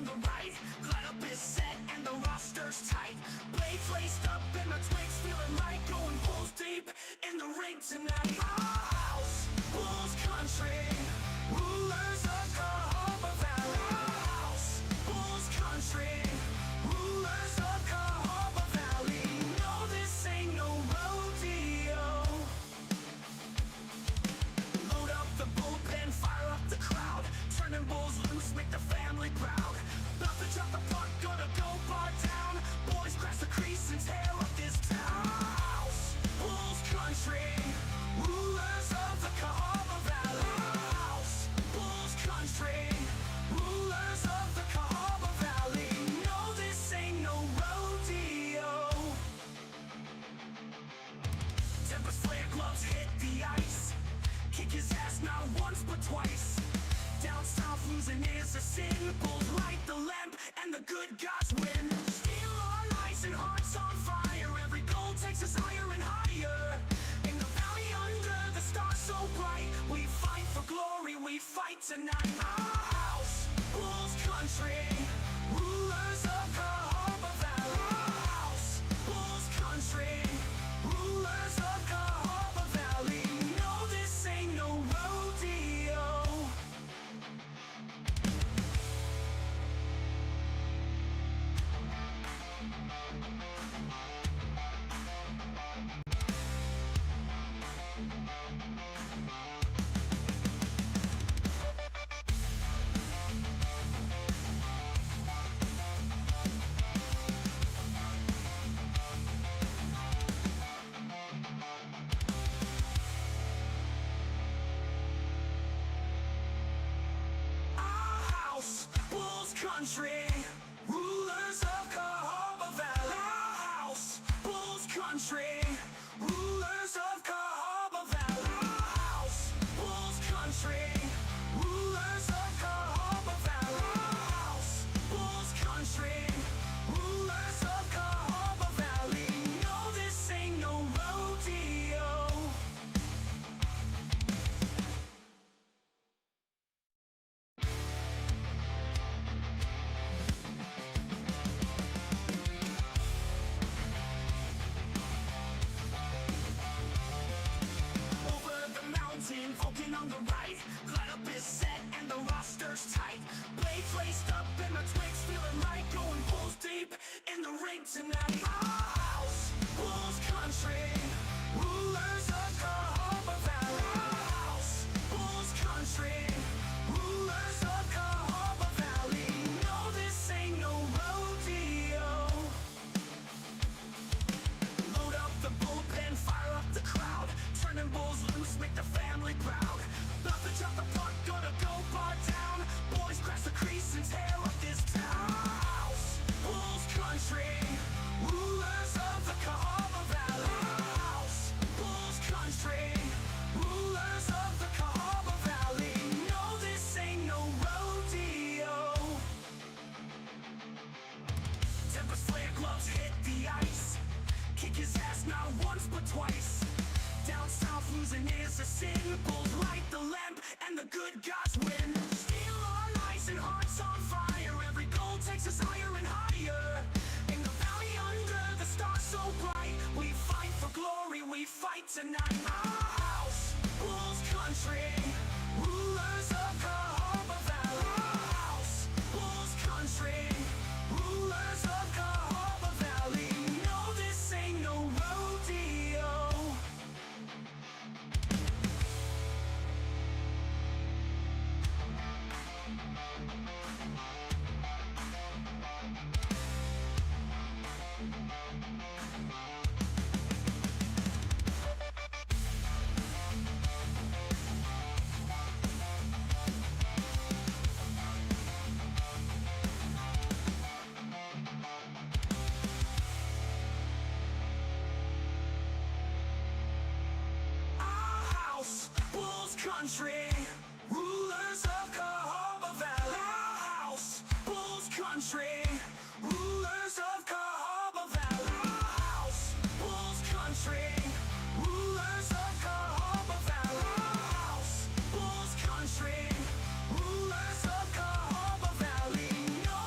on the right. Lineup is set and the roster's tight. Blades laced up and the twigs feeling right. Going bulls deep in the ring tonight. Our house, Bulls Country, rulers of Cahaba Valley. Our house, Bulls Country, rulers of Cahaba Valley. No, this ain't no rodeo. Load up the bullpen, fire up the crowd. Turning bulls loose, make the family proud. About to drop the puck, gonna go bar down. Boys crash the crease and tear up this town. House, Bulls Country, rulers of the Cahaba Valley. House, Bulls Country, rulers of the Cahaba Valley. No, this ain't no rodeo. Tempest flare gloves hit the ice. Kick his ass not once but twice. Down south losing is a sin. Bulls light the lamp and the good gods win. Steel on ice and hearts on fire. Every goal takes us higher and higher. In the valley under the stars so bright, we fight for glory, we fight tonight. Our house, Bulls Country, rulers of Cahaba Valley. Our house, Bulls Country, rulers of Cahaba Valley. No, this ain't no rodeo. Bulls Country, rulers of Cahaba Valley. Our house, Bulls Country, rulers of Cahaba Valley. Our house, Bulls Country, rulers of Cahaba Valley. Our house, Bulls Country, rulers of Cahaba Valley. No, this ain't no rodeo. Open on the right, lineup is set and the roster's tight. Blades laced up and the twigs feeling right. Going bulls deep in the ring tonight. Our house, Bulls Country, rulers of Cahaba Valley. Our house, Bulls Country, rulers of Cahaba Valley. No, this ain't no rodeo. Load up the bullpen, fire up the crowd. Turning bulls loose, make the family proud. About to drop the puck, gonna go bar down. Boys crash the crease and tear up this town. House, Bulls Country, rulers of the Cahaba Valley. House, Bulls Country, rulers of the Cahaba Valley. No, this ain't no rodeo. Tempest flare gloves hit the ice. Kick his ass not once but twice. Down south losing is a sin. Bulls light the lamp and the good gods win. Steel on ice and hearts on fire. Every goal takes us higher and higher. In the valley under the stars so bright, we fight for glory, we fight tonight. Our house, Bulls Country, rulers of Cahaba Valley. Our house, Bulls Country, rulers of Cahaba Valley. No, this ain't no rodeo. Country, rulers of Cahaba Valley. Our house, Bulls Country, rulers of Cahaba Valley. Our house, Bulls Country, rulers of Cahaba Valley. Our house, Bulls Country, rulers of Cahaba Valley. No,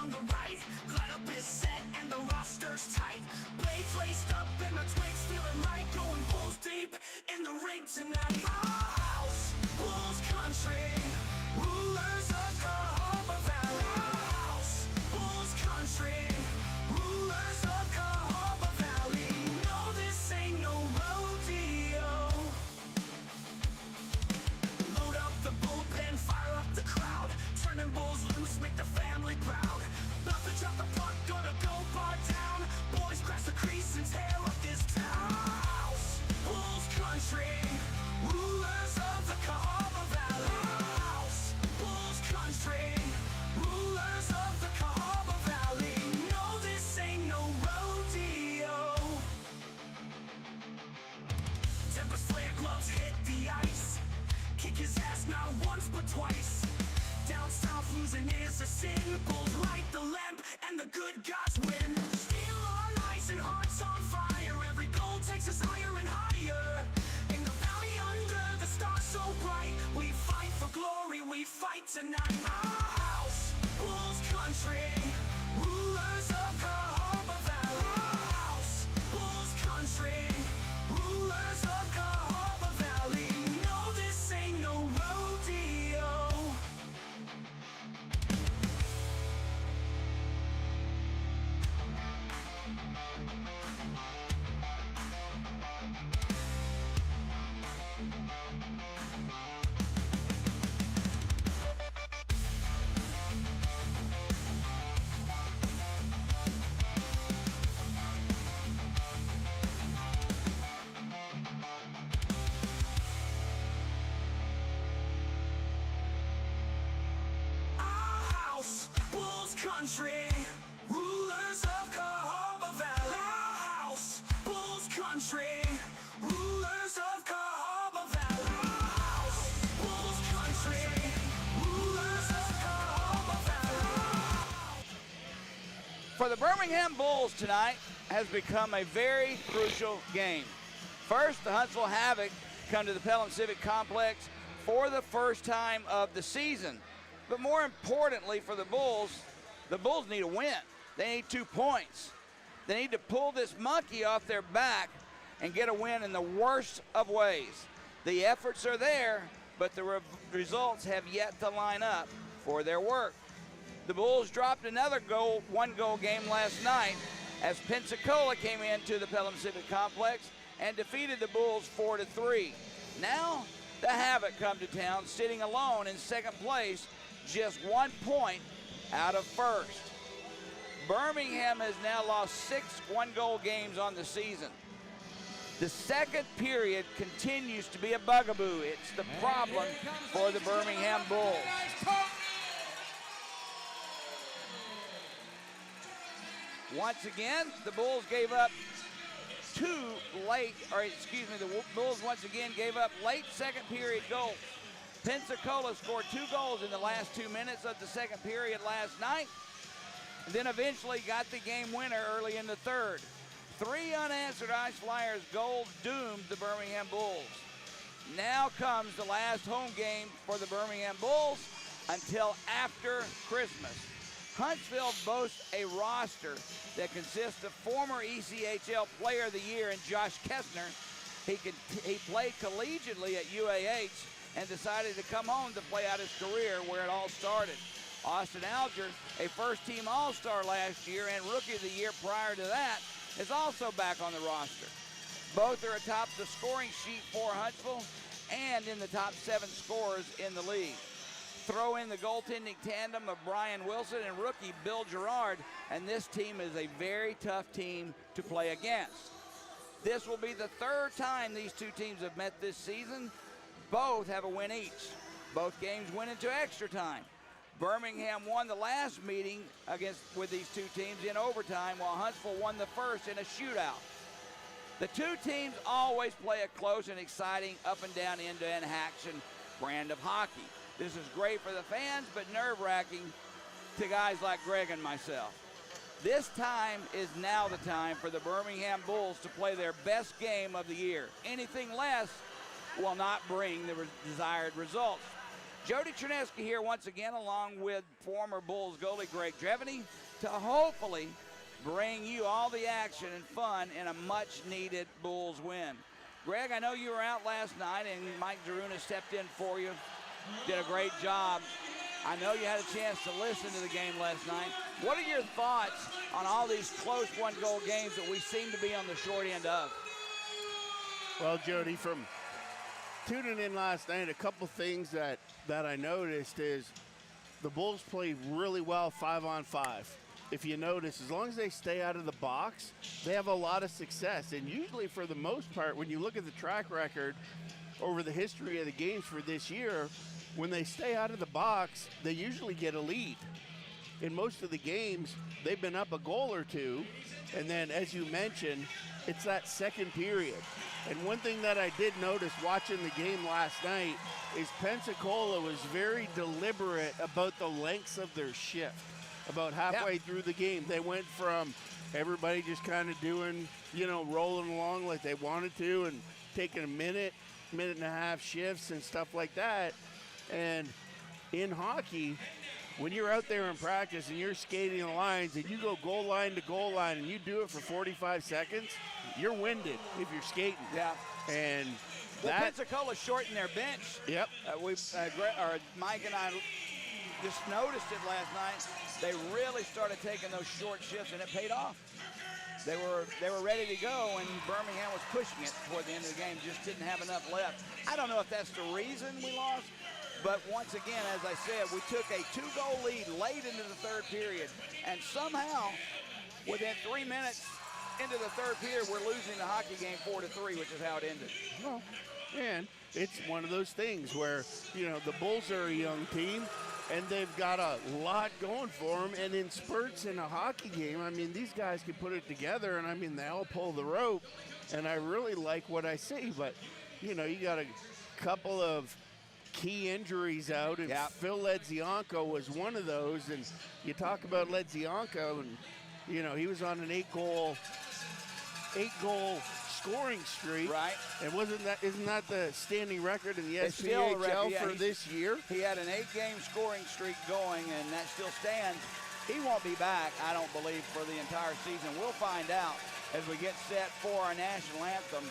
on the right. Lineup is set and the roster's tight. Blades laced up and the twigs feeling right. Going Bulls deep in the ring tonight. Our house, Bulls country, rulers of Cahaba Valley. Our house, Bulls country, rulers of Cahaba Valley. No, this ain't no rodeo. Load up the bullpen, fire up the crowd. Turning Bulls loose, make the family proud. About to drop the puck, gonna go bar down. Boys crash the crease and tear up this town. House, Bulls country, rulers of the Cahaba Valley. House, Bulls country, rulers of the Cahaba Valley. No, this ain't no rodeo. Tempest flare gloves hit the ice. Kick his ass not once but twice. Down south losing is a sin. Bulls light the lamp and the good gods win. Steel on ice and hearts on fire. Every goal takes us higher and higher. In the valley under the stars so bright, we fight for glory, we fight tonight. Our house, Bulls country, rulers of Cahaba Valley. Our house, Bulls country, rulers of Cahaba Valley. No, this ain't no rodeo. Country, rulers of Cahaba Valley. Our house, Bulls country, rulers of Cahaba Valley. Our house, Bulls country, rulers of Cahaba Valley. For the Birmingham Bulls tonight has become a very crucial game. First, the Huntsville Havoc come to the Pelham Civic Complex for the first time of the season. But more importantly for the Bulls need a win. They need 2 points. They need to pull this monkey off their back and get a win in the worst of ways. The efforts are there, but the results have yet to line up for their work. The Bulls dropped another one-goal game last night as Pensacola came into the Pelham Civic Complex and defeated the Bulls 4-3. Now, the Havoc come to town sitting alone in second place, just 1 point out of first. Birmingham has now lost 6 one-goal games on the season. The second period continues to be a bugaboo. It's the problem for the Birmingham Bulls. Once again, the Bulls gave up the Bulls once again gave up late second period goals. Pensacola scored 2 goals in the last 2 minutes of the second period last night, and then eventually got the game winner early in the third. 3 unanswered Ice Flyers goals doomed the Birmingham Bulls. Now comes the last home game for the Birmingham Bulls until after Christmas. Huntsville boasts a roster that consists of former ECHL Player of the Year in Josh Kessner. He played collegiately at UAH and decided to come home to play out his career where it all started. Austin Alger, a first-team All-Star last year and Rookie of the Year prior to that, is also back on the roster. Both are atop the scoring sheet for Huntsville and in the top 7 scorers in the league. Throw in the goaltending tandem of Brian Wilson and rookie Bill Gerard, and this team is a very tough team to play against. This will be the 3rd time these 2 teams have met this season. Both have a win each. Both games went into extra time. Birmingham won the last meeting with these 2 teams in overtime, while Huntsville won the first in a shootout. The 2 teams always play a close and exciting up-and-down end-to-end action brand of hockey. This is great for the fans, but nerve-wracking to guys like Greg and myself. This time is now the time for the Birmingham Bulls to play their best game of the year. Anything less will not bring the desired results. Jody Chernesky here once again, along with former Bulls goalie Greg Dreveny, to hopefully bring you all the action and fun in a much-needed Bulls win. Greg, I know you were out last night, and Mike Zaruna stepped in for you. Did a great job. I know you had a chance to listen to the game last night. What are your thoughts on all these close one-goal games that we seem to be on the short end of? Well, Jody, from tuning in last night, a couple things that I noticed is the Bulls play really well 5-on-5. If you notice, as long as they stay out of the box, they have a lot of success. And usually, for the most part, when you look at the track record over the history of the games for this year, when they stay out of the box, they usually get a lead. In most of the games, they've been up a goal or two. And then, as you mentioned, it's that second period. And one thing that I did notice watching the game last night is Pensacola was very deliberate about the lengths of their shift. About halfway through the game, they went from everybody just kind of doing, rolling along like they wanted to and taking a minute and a half shifts and stuff like that. And in hockey, when you're out there in practice and you're skating the lines and you go goal line to goal line and you do it for 45 seconds, you're winded if you're skating. Yeah. And Pensacola shortened their bench. Yep. Mike and I just noticed it last night. They really started taking those short shifts, and it paid off. They were ready to go, and Birmingham was pushing it toward the end of the game, just didn't have enough left. I don't know if that's the reason we lost, but once again, as I said, we took a 2-goal lead late into the third period, and somehow, within 3 minutes into the third period, we're losing the hockey game 4-3, which is how it ended. Well, and it's one of those things where, the Bulls are a young team, and they've got a lot going for them. And in spurts in a hockey game, these guys can put it together, and, they all pull the rope. And I really like what I see. But, you got a couple of key injuries out, and Phil Ledzianko was one of those. And you talk about Ledzianko, and, he was on an 8-goal scoring streak. Right. And isn't that the standing record in the It's still a record, SPHL for this year? He had an 8-game scoring streak going, and that still stands. He won't be back, I don't believe, for the entire season. We'll find out as we get set for our national anthem.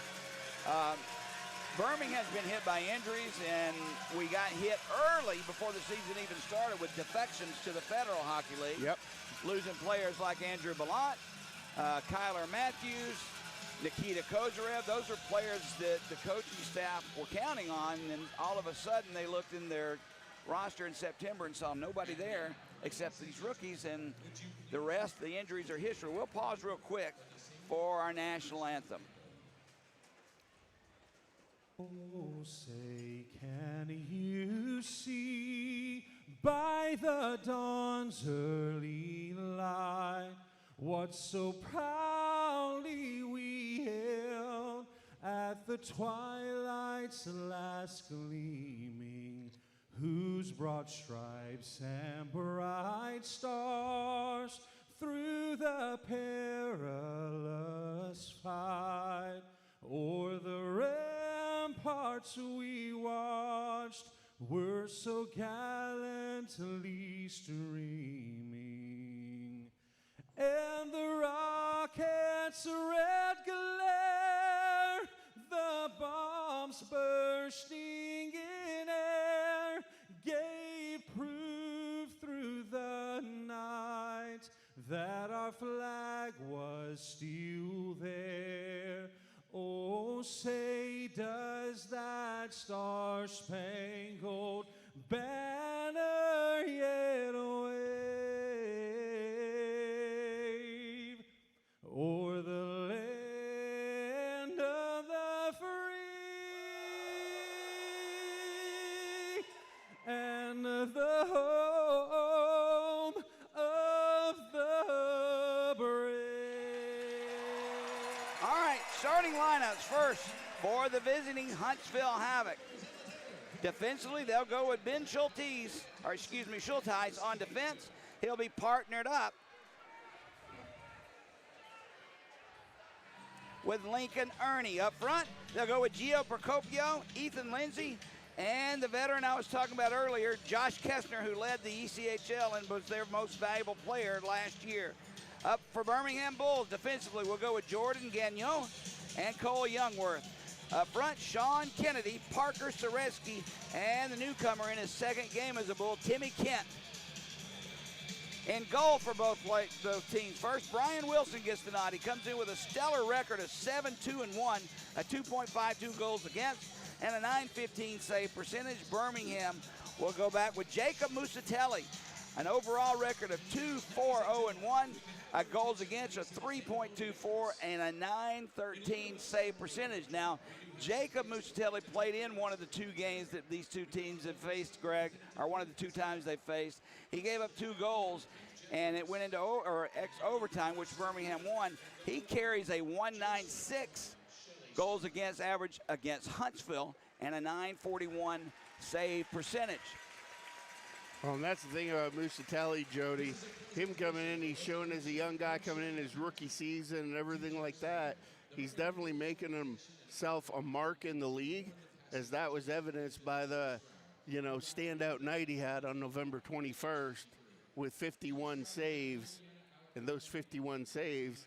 Birmingham's been hit by injuries, and we got hit early before the season even started with defections to the Federal Hockey League. Yep. Losing players like Andrew Ballant, Kyler Matthews, Nikita Kozarev. Those are players that the coaching staff were counting on, and all of a sudden they looked in their roster in September and saw nobody there except these rookies, and the rest, the injuries are history. We'll pause real quick for our national anthem. Oh, say, can you see by the dawn's early light what so proudly we hailed at the twilight's last gleaming, whose broad stripes and bright stars through the perilous fight o'er the ramparts we watched were so gallantly streaming, and the rocket's red glare, the bombs bursting in air, gave proof through the night that our flag was still there. Oh, say, does that star-spangled banner yet wave o'er the land of the free and the home of the brave? All right, starting lineups first for the visiting Huntsville Havoc. Defensively, they'll go with Ben Schulteis on defense. He'll be partnered up with Lincoln Ernie. Up front, they'll go with Gio Procopio, Ethan Lindsay, And the veteran I was talking about earlier, Josh Kessner, who led the ECHL and was their most valuable player last year. Up for Birmingham Bulls, defensively, we'll go with Jordan Gagnon and Cole Youngworth. Up front, Sean Kennedy, Parker Soreski, and the newcomer in his second game as a Bull, Timmy Kent. In goal for both teams. First, Brian Wilson gets the nod. He comes in with a stellar record of 7-2-1, a 2.52 goals against, and a .915 save percentage. Birmingham will go back with Jacob Musatelli, an overall record of 2-4-0-1, a goals against, a 3.24, and a .913 save percentage. Now, Jacob Musatelli played in one of the two games that these two teams have faced, Greg, or one of the two times they faced. He gave up 2 goals, and it went into overtime, which Birmingham won. He carries a 196 goals against average against Huntsville and a .941 save percentage. Well, and that's the thing about Musatelli, Jody. Him coming in, he's showing as a young guy coming in his rookie season and everything like that. He's definitely making himself a mark in the league, as that was evidenced by the, standout night he had on November 21st with 51 saves. And those 51 saves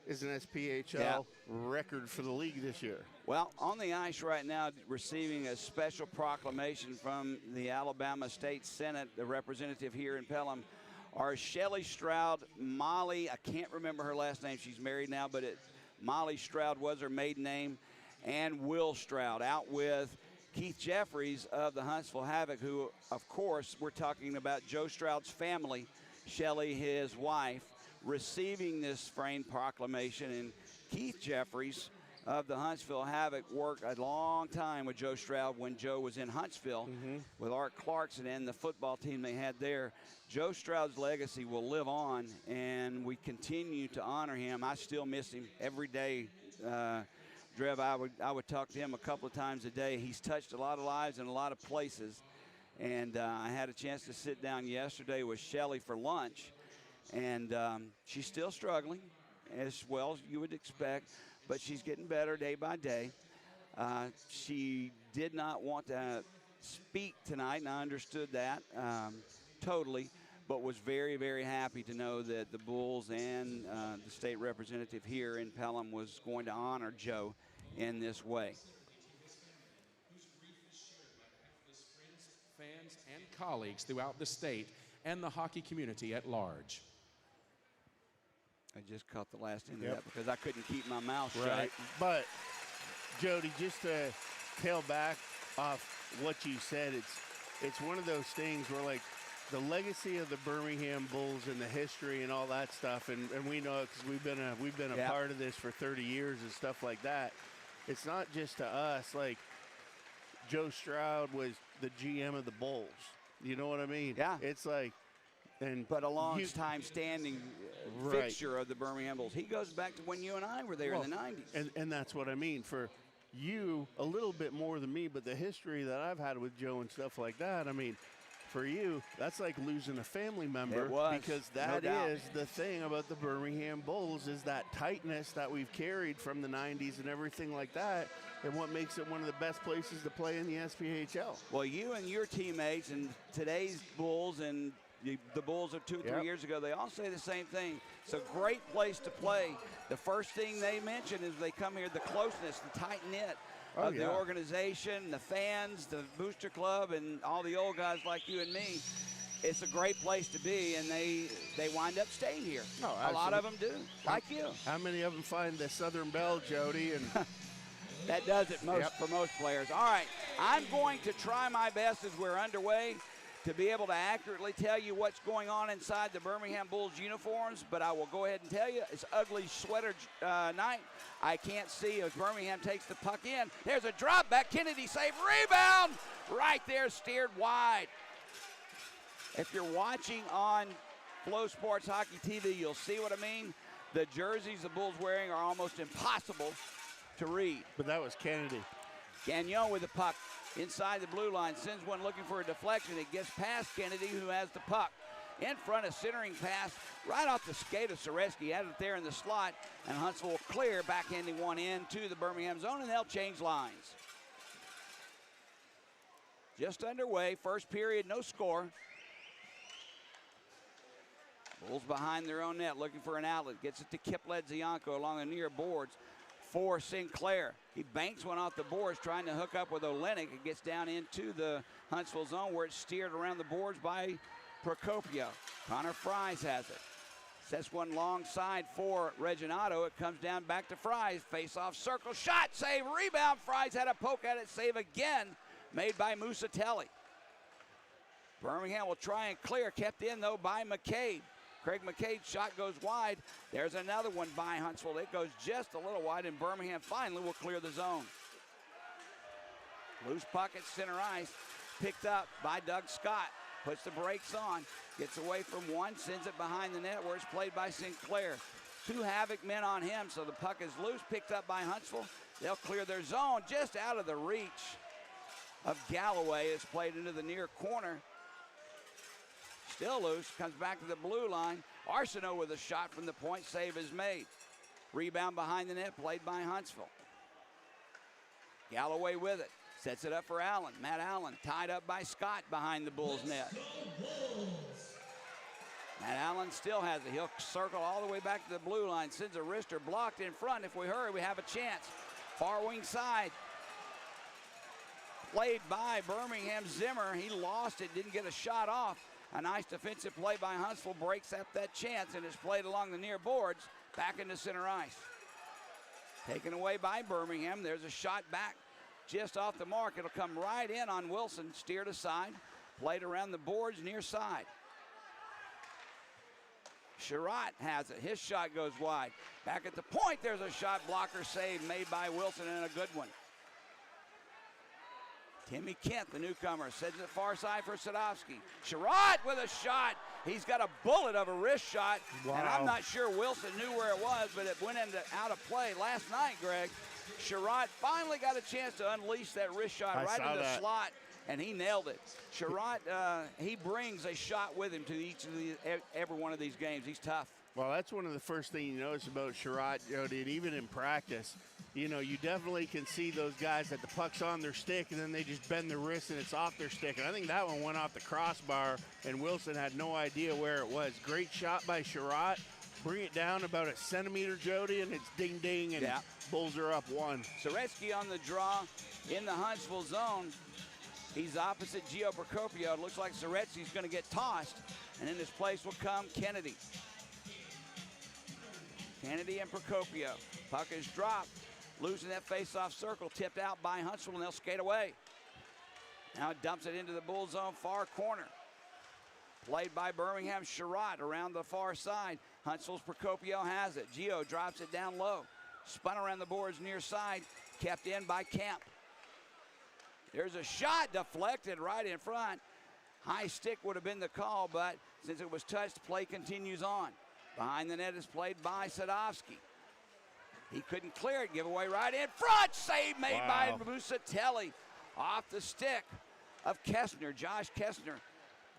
is an SPHL record for the league this year. Well, on the ice right now, receiving a special proclamation from the Alabama State Senate, the representative here in Pelham, are Shelley Stroud, Molly, I can't remember her last name, she's married now, but Molly Stroud was her maiden name, and Will Stroud, out with Keith Jeffries of the Huntsville Havoc, who, of course, we're talking about Joe Stroud's family, Shelley, his wife, receiving this framed proclamation. And Keith Jeffries of the Huntsville Havoc worked a long time with Joe Stroud when Joe was in Huntsville with Art Clarkson and the football team they had there. Joe Stroud's legacy will live on, and we continue to honor him. I still miss him every day. Drev, I would talk to him a couple of times a day. He's touched a lot of lives in a lot of places. And I had a chance to sit down yesterday with Shelley for lunch. And she's still struggling, as well as you would expect, but she's getting better day by day. She did not want to speak tonight, and I understood that totally, but was very, very happy to know that the Bulls and the state representative here in Pelham was going to honor Joe in this way. Fans and colleagues throughout the state and the hockey community at large. I just caught the last end of that because I couldn't keep my mouth shut. But, Jody, just to tail back off what you said, it's one of those things where, like, the legacy of the Birmingham Bulls and the history and all that stuff, and we know it because we've been a part of this for 30 years and stuff like that. It's not just to us. Like, Joe Stroud was the GM of the Bulls. You know what I mean? Yeah. It's like, but a long time standing fixture of the Birmingham Bulls. He goes back to when you and I were there in the 90s. And that's what I mean. For you, a little bit more than me, but the history that I've had with Joe and stuff like that, I mean, for you, that's like losing a family member. It was, because that is the thing about the Birmingham Bulls, is that tightness that we've carried from the 90s and everything like that, and what makes it one of the best places to play in the SPHL. Well, you and your teammates and today's Bulls and the Bulls of 2 or 3 years ago, they all say the same thing. It's a great place to play. The first thing they mention is they come here, the closeness, the tight-knit of the organization, the fans, the booster club, and all the old guys like you and me. It's a great place to be, and they wind up staying here. Oh, a lot of them do, like you. How many of them find the Southern Belle, Jody? And that does it for most players. All right, I'm going to try my best as we're underway to be able to accurately tell you what's going on inside the Birmingham Bulls uniforms, but I will go ahead and tell you it's ugly sweater night. I can't see as Birmingham takes the puck in. There's a drop back, Kennedy save, rebound, right there, steered wide. If you're watching on Flow Sports Hockey TV, you'll see what I mean. The jerseys the Bulls wearing are almost impossible to read. But that was Kennedy. Gagnon with the puck inside the blue line, sends one looking for a deflection. It gets past Kennedy, who has the puck. In front, a centering pass right off the skate of Soreski, had it there in the slot, and Huntsville will clear, backhanding one in to the Birmingham zone, and they'll change lines. just underway. First period, no score. Bulls behind their own net, looking for an outlet. Gets it to Kipledzianko along the near boards for Sinclair. He banks one off the boards, trying to hook up with Olenek. It gets down into the Huntsville zone where it's steered around the boards by Procopio. Connor Fries has it. Sets one long side for Reginato. It comes down back to Fries. Face-off circle, shot, save, rebound. Fries had a poke at it, save again, made by Musatelli. Birmingham will try and clear, kept in though by McCabe. Craig McCabe's shot goes wide. There's another one by Huntsville. It goes just a little wide, and Birmingham finally will clear the zone. Loose puck at center ice, picked up by Doug Scott. Puts the brakes on, gets away from one, sends it behind the net where it's played by Sinclair. 2 Havoc men on him, so the puck is loose, picked up by Huntsville. They'll clear their zone just out of the reach of Galloway. It's played into the near corner. Still loose, comes back to the blue line. Arsenault with a shot from the point, save is made. Rebound behind the net, played by Huntsville. Galloway with it, sets it up for Allen. Matt Allen tied up by Scott behind the Bulls net. Matt Allen still has it. He'll circle all the way back to the blue line, sends a wrister blocked in front. If we hurry, we have a chance. Far wing side. Played by Birmingham Zimmer. He lost it, didn't get a shot off. A nice defensive play by Huntsville breaks up that chance, and it's played along the near boards, back into center ice. Taken away by Birmingham. There's a shot back just off the mark. It'll come right in on Wilson, steered aside, played around the boards near side. Sherratt has it. His shot goes wide. Back at the point, there's a shot blocker save made by Wilson, and a good one. Timmy Kent, the newcomer, sends it far side for Sadowski. Sherratt with a shot. He's got a bullet of a wrist shot. Wow. And I'm not sure Wilson knew where it was, but it went out of play last night, Greg. Sherratt finally got a chance to unleash that wrist shot right in the slot, and he nailed it. Sherratt, he brings a shot with him to every one of these games. He's tough. Well, that's one of the first things you notice about Sherratt, Jody, and even in practice. You know, you definitely can see those guys that the puck's on their stick and then they just bend the wrist and it's off their stick. And I think that one went off the crossbar and Wilson had no idea where it was. Great shot by Sherratt. Bring it down about a centimeter, Jody, and it's ding ding, and Bulls are up 1. Soretsky on the draw in the Huntsville zone. He's opposite Gio Procopio. It looks like Soretsky's going to get tossed, and in his place will come Kennedy. Kennedy and Procopio. Puck is dropped. Losing that face-off circle, tipped out by Huntsville, and they'll skate away. Now it dumps it into the Bull zone, far corner. Played by Birmingham Sherratt around the far side. Huntsville's Procopio has it. Gio drops it down low. Spun around the boards near side, kept in by Kemp. There's a shot deflected right in front. High stick would have been the call, but since it was touched, play continues on. Behind the net is played by Sadowski. He couldn't clear it, give away right in front. Save made by Musatelli off the stick of Kessner, Josh Kessner.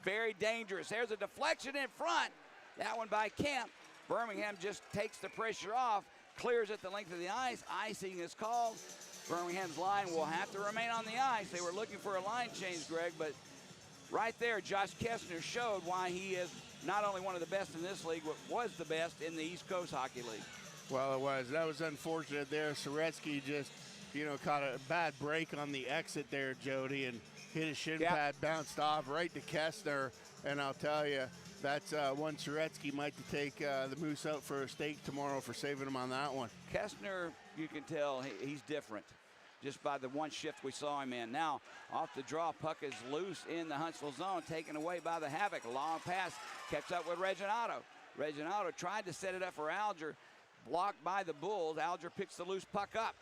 Very dangerous. There's a deflection in front. That one by Kemp. Birmingham just takes the pressure off, clears it the length of the ice. Icing is called. Birmingham's line will have to remain on the ice. They were looking for a line change, Greg, but right there, Josh Kessner showed why he is not only one of the best in this league, but was the best in the East Coast Hockey League. Well, it was. That was unfortunate there. Soretsky just, caught a bad break on the exit there, Jody, and hit his shin pad, bounced off right to Kessner. And I'll tell you, that's one Soretsky might take the Moose out for a steak tomorrow for saving him on that one. Kessner, you can tell he's different just by the one shift we saw him in. Now, off the draw, puck is loose in the Huntsville zone, taken away by the Havoc. A long pass, kept up with Reginato. Reginato tried to set it up for Alger, blocked by the Bulls. Alger picks the loose puck up.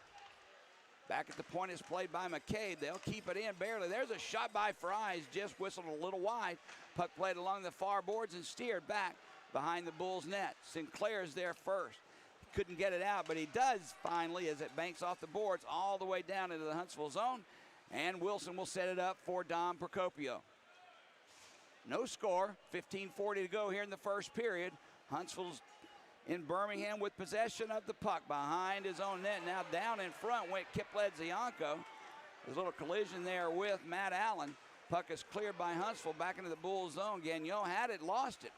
Back at the point is played by McCabe. They'll keep it in barely. There's a shot by Fries, just whistled a little wide. Puck played along the far boards and steered back behind the Bulls' net. Sinclair's there first. Couldn't get it out, but he does finally as it banks off the boards all the way down into the Huntsville zone. And Wilson will set it up for Dom Procopio. No score, 15:40 to go here in the first period. Huntsville's in Birmingham with possession of the puck behind his own net. Now down in front went Kipledzianko. There's a little collision there with Matt Allen. Puck is cleared by Huntsville back into the Bulls zone. Gagnon had it, lost it.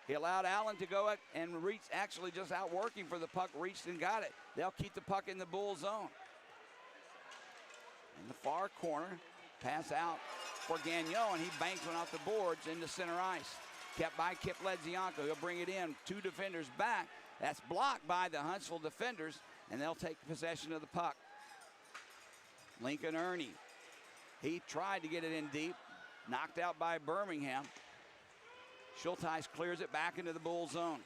He allowed Allen to go and reach, actually just out working for the puck, reached and got it. They'll keep the puck in the Bulls zone. In the far corner, pass out for Gagnon, and he banks one off the boards into center ice. Kept by Kip Ledzianko. He'll bring it in. 2 defenders back. That's blocked by the Huntsville defenders, and they'll take possession of the puck. Lincoln Ernie. He tried to get it in deep. Knocked out by Birmingham. Schulteis clears it back into the Bull zone.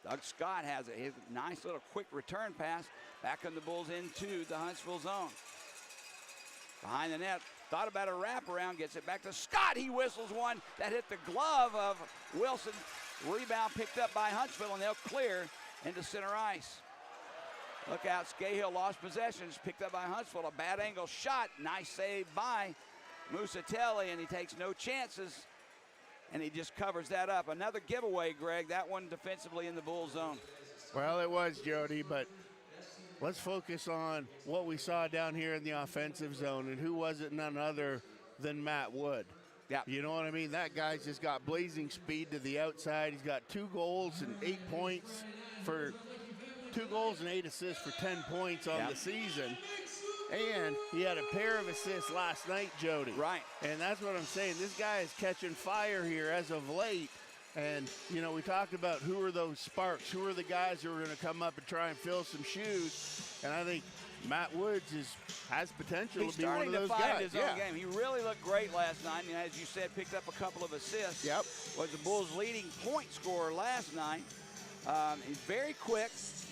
Doug Scott has it. His nice little quick return pass back on the Bulls into the Huntsville zone. Behind the net, thought about a wraparound, gets it back to Scott. He whistles one that hit the glove of Wilson. Rebound picked up by Huntsville, and they'll clear into center ice. Look out, Scahill lost possession. It's picked up by Huntsville. A bad angle shot. Nice save by Musatelli, and he takes no chances, and he just covers that up. Another giveaway, Greg. That one defensively in the Bull zone. Well, it was, Jody, but let's focus on what we saw down here in the offensive zone, and who was it? None other than Matt Wood. Yeah. You know what I mean? That guy's just got blazing speed to the outside. He's got 2 goals and 8 points for 2 goals and 8 assists for 10 points on the season. And he had a pair of assists last night, Jody. Right. And that's what I'm saying. This guy is catching fire here as of late. And, you know, we talked about who are those sparks, who are the guys who are going to come up and try and fill some shoes. And I think Matt Woods has potential to be one of those guys. He's starting to find his own game. He really looked great last night. And as you said, picked up a couple of assists. Yep. Was the Bulls' leading point scorer last night. He's very quick,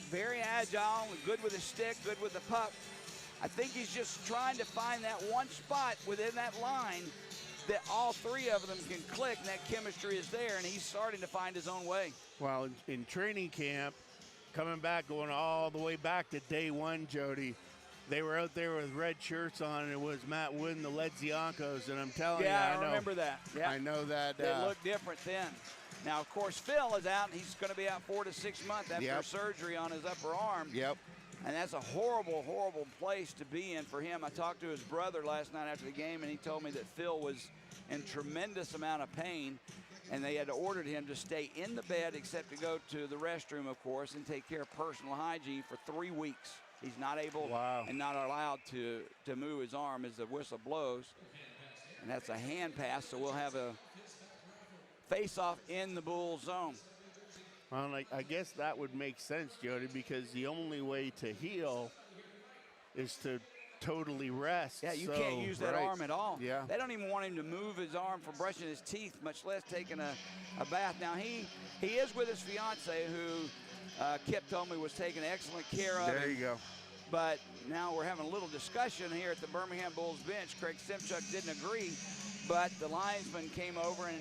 very agile, good with his stick, good with the puck. I think he's just trying to find that one spot within that line that all 3 of them can click, and that chemistry is there, and he's starting to find his own way. Well, in training camp, coming back, going all the way back to day 1, Jody, they were out there with red shirts on, and it was Matt Wood and the Ledziankos, and I'm telling you, I know, remember that. Yeah. I know that. They look different then. Now, of course, Phil is out, and he's going to be out 4 to 6 months after surgery on his upper arm. Yep. And that's a horrible, horrible place to be in for him. I talked to his brother last night after the game, and he told me that Phil was in tremendous amount of pain, and they had ordered him to stay in the bed except to go to the restroom, of course, and take care of personal hygiene for 3 weeks. He's not able and not allowed to move his arm as the whistle blows. And that's a hand pass, so we'll have a face-off in the Bull zone. Well, I guess that would make sense, Jody, because the only way to heal is to totally rest. Yeah, you can't use that arm at all. Yeah. They don't even want him to move his arm for brushing his teeth, much less taking a bath. Now, he is with his fiance, who Kip told me was taking excellent care of. There you go. But now we're having a little discussion here at the Birmingham Bulls bench. Craig Simchuk didn't agree, but the linesman came over and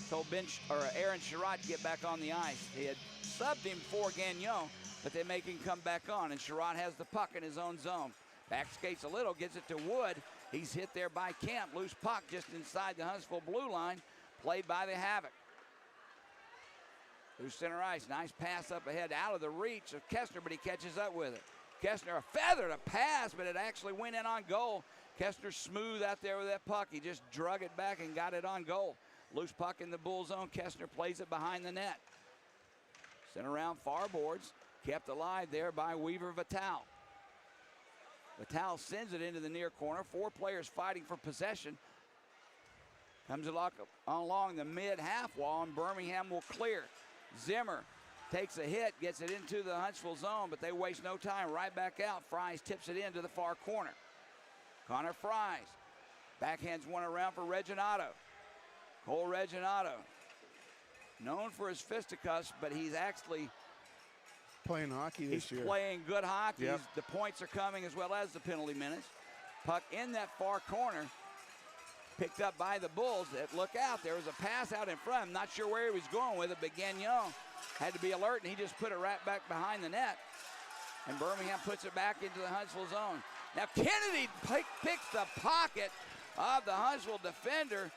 told Aaron Sherratt to get back on the ice. He had subbed him for Gagnon, but they make him come back on, and Sherratt has the puck in his own zone. Back skates a little, gets it to Wood. He's hit there by Kemp. Loose puck just inside the Huntsville blue line, played by the Havoc. Through center ice, nice pass up ahead, out of the reach of Kestner, but he catches up with it. Kestner, a feather to pass, but it actually went in on goal. Kestner smooth out there with that puck. He just drug it back and got it on goal. Loose puck in the Bull zone. Kestner plays it behind the net. Sent around far boards. Kept alive there by Weaver Vital. Vital sends it into the near corner. 4 players fighting for possession. Comes along the mid-half wall, and Birmingham will clear. Zimmer takes a hit, gets it into the Huntsville zone, but they waste no time. Right back out. Fries tips it into the far corner. Connor Fries backhands one around for Reginato. Cole Reginato, known for his fisticuffs, but he's actually playing hockey this year. He's playing good hockey. Yep. The points are coming as well as the penalty minutes. Puck in that far corner, picked up by the Bulls. Look out, there was a pass out in front. I'm not sure where he was going with it, but Gagnon had to be alert, and he just put it right back behind the net. And Birmingham puts it back into the Huntsville zone. Now Kennedy picks the pocket of the Huntsville defender,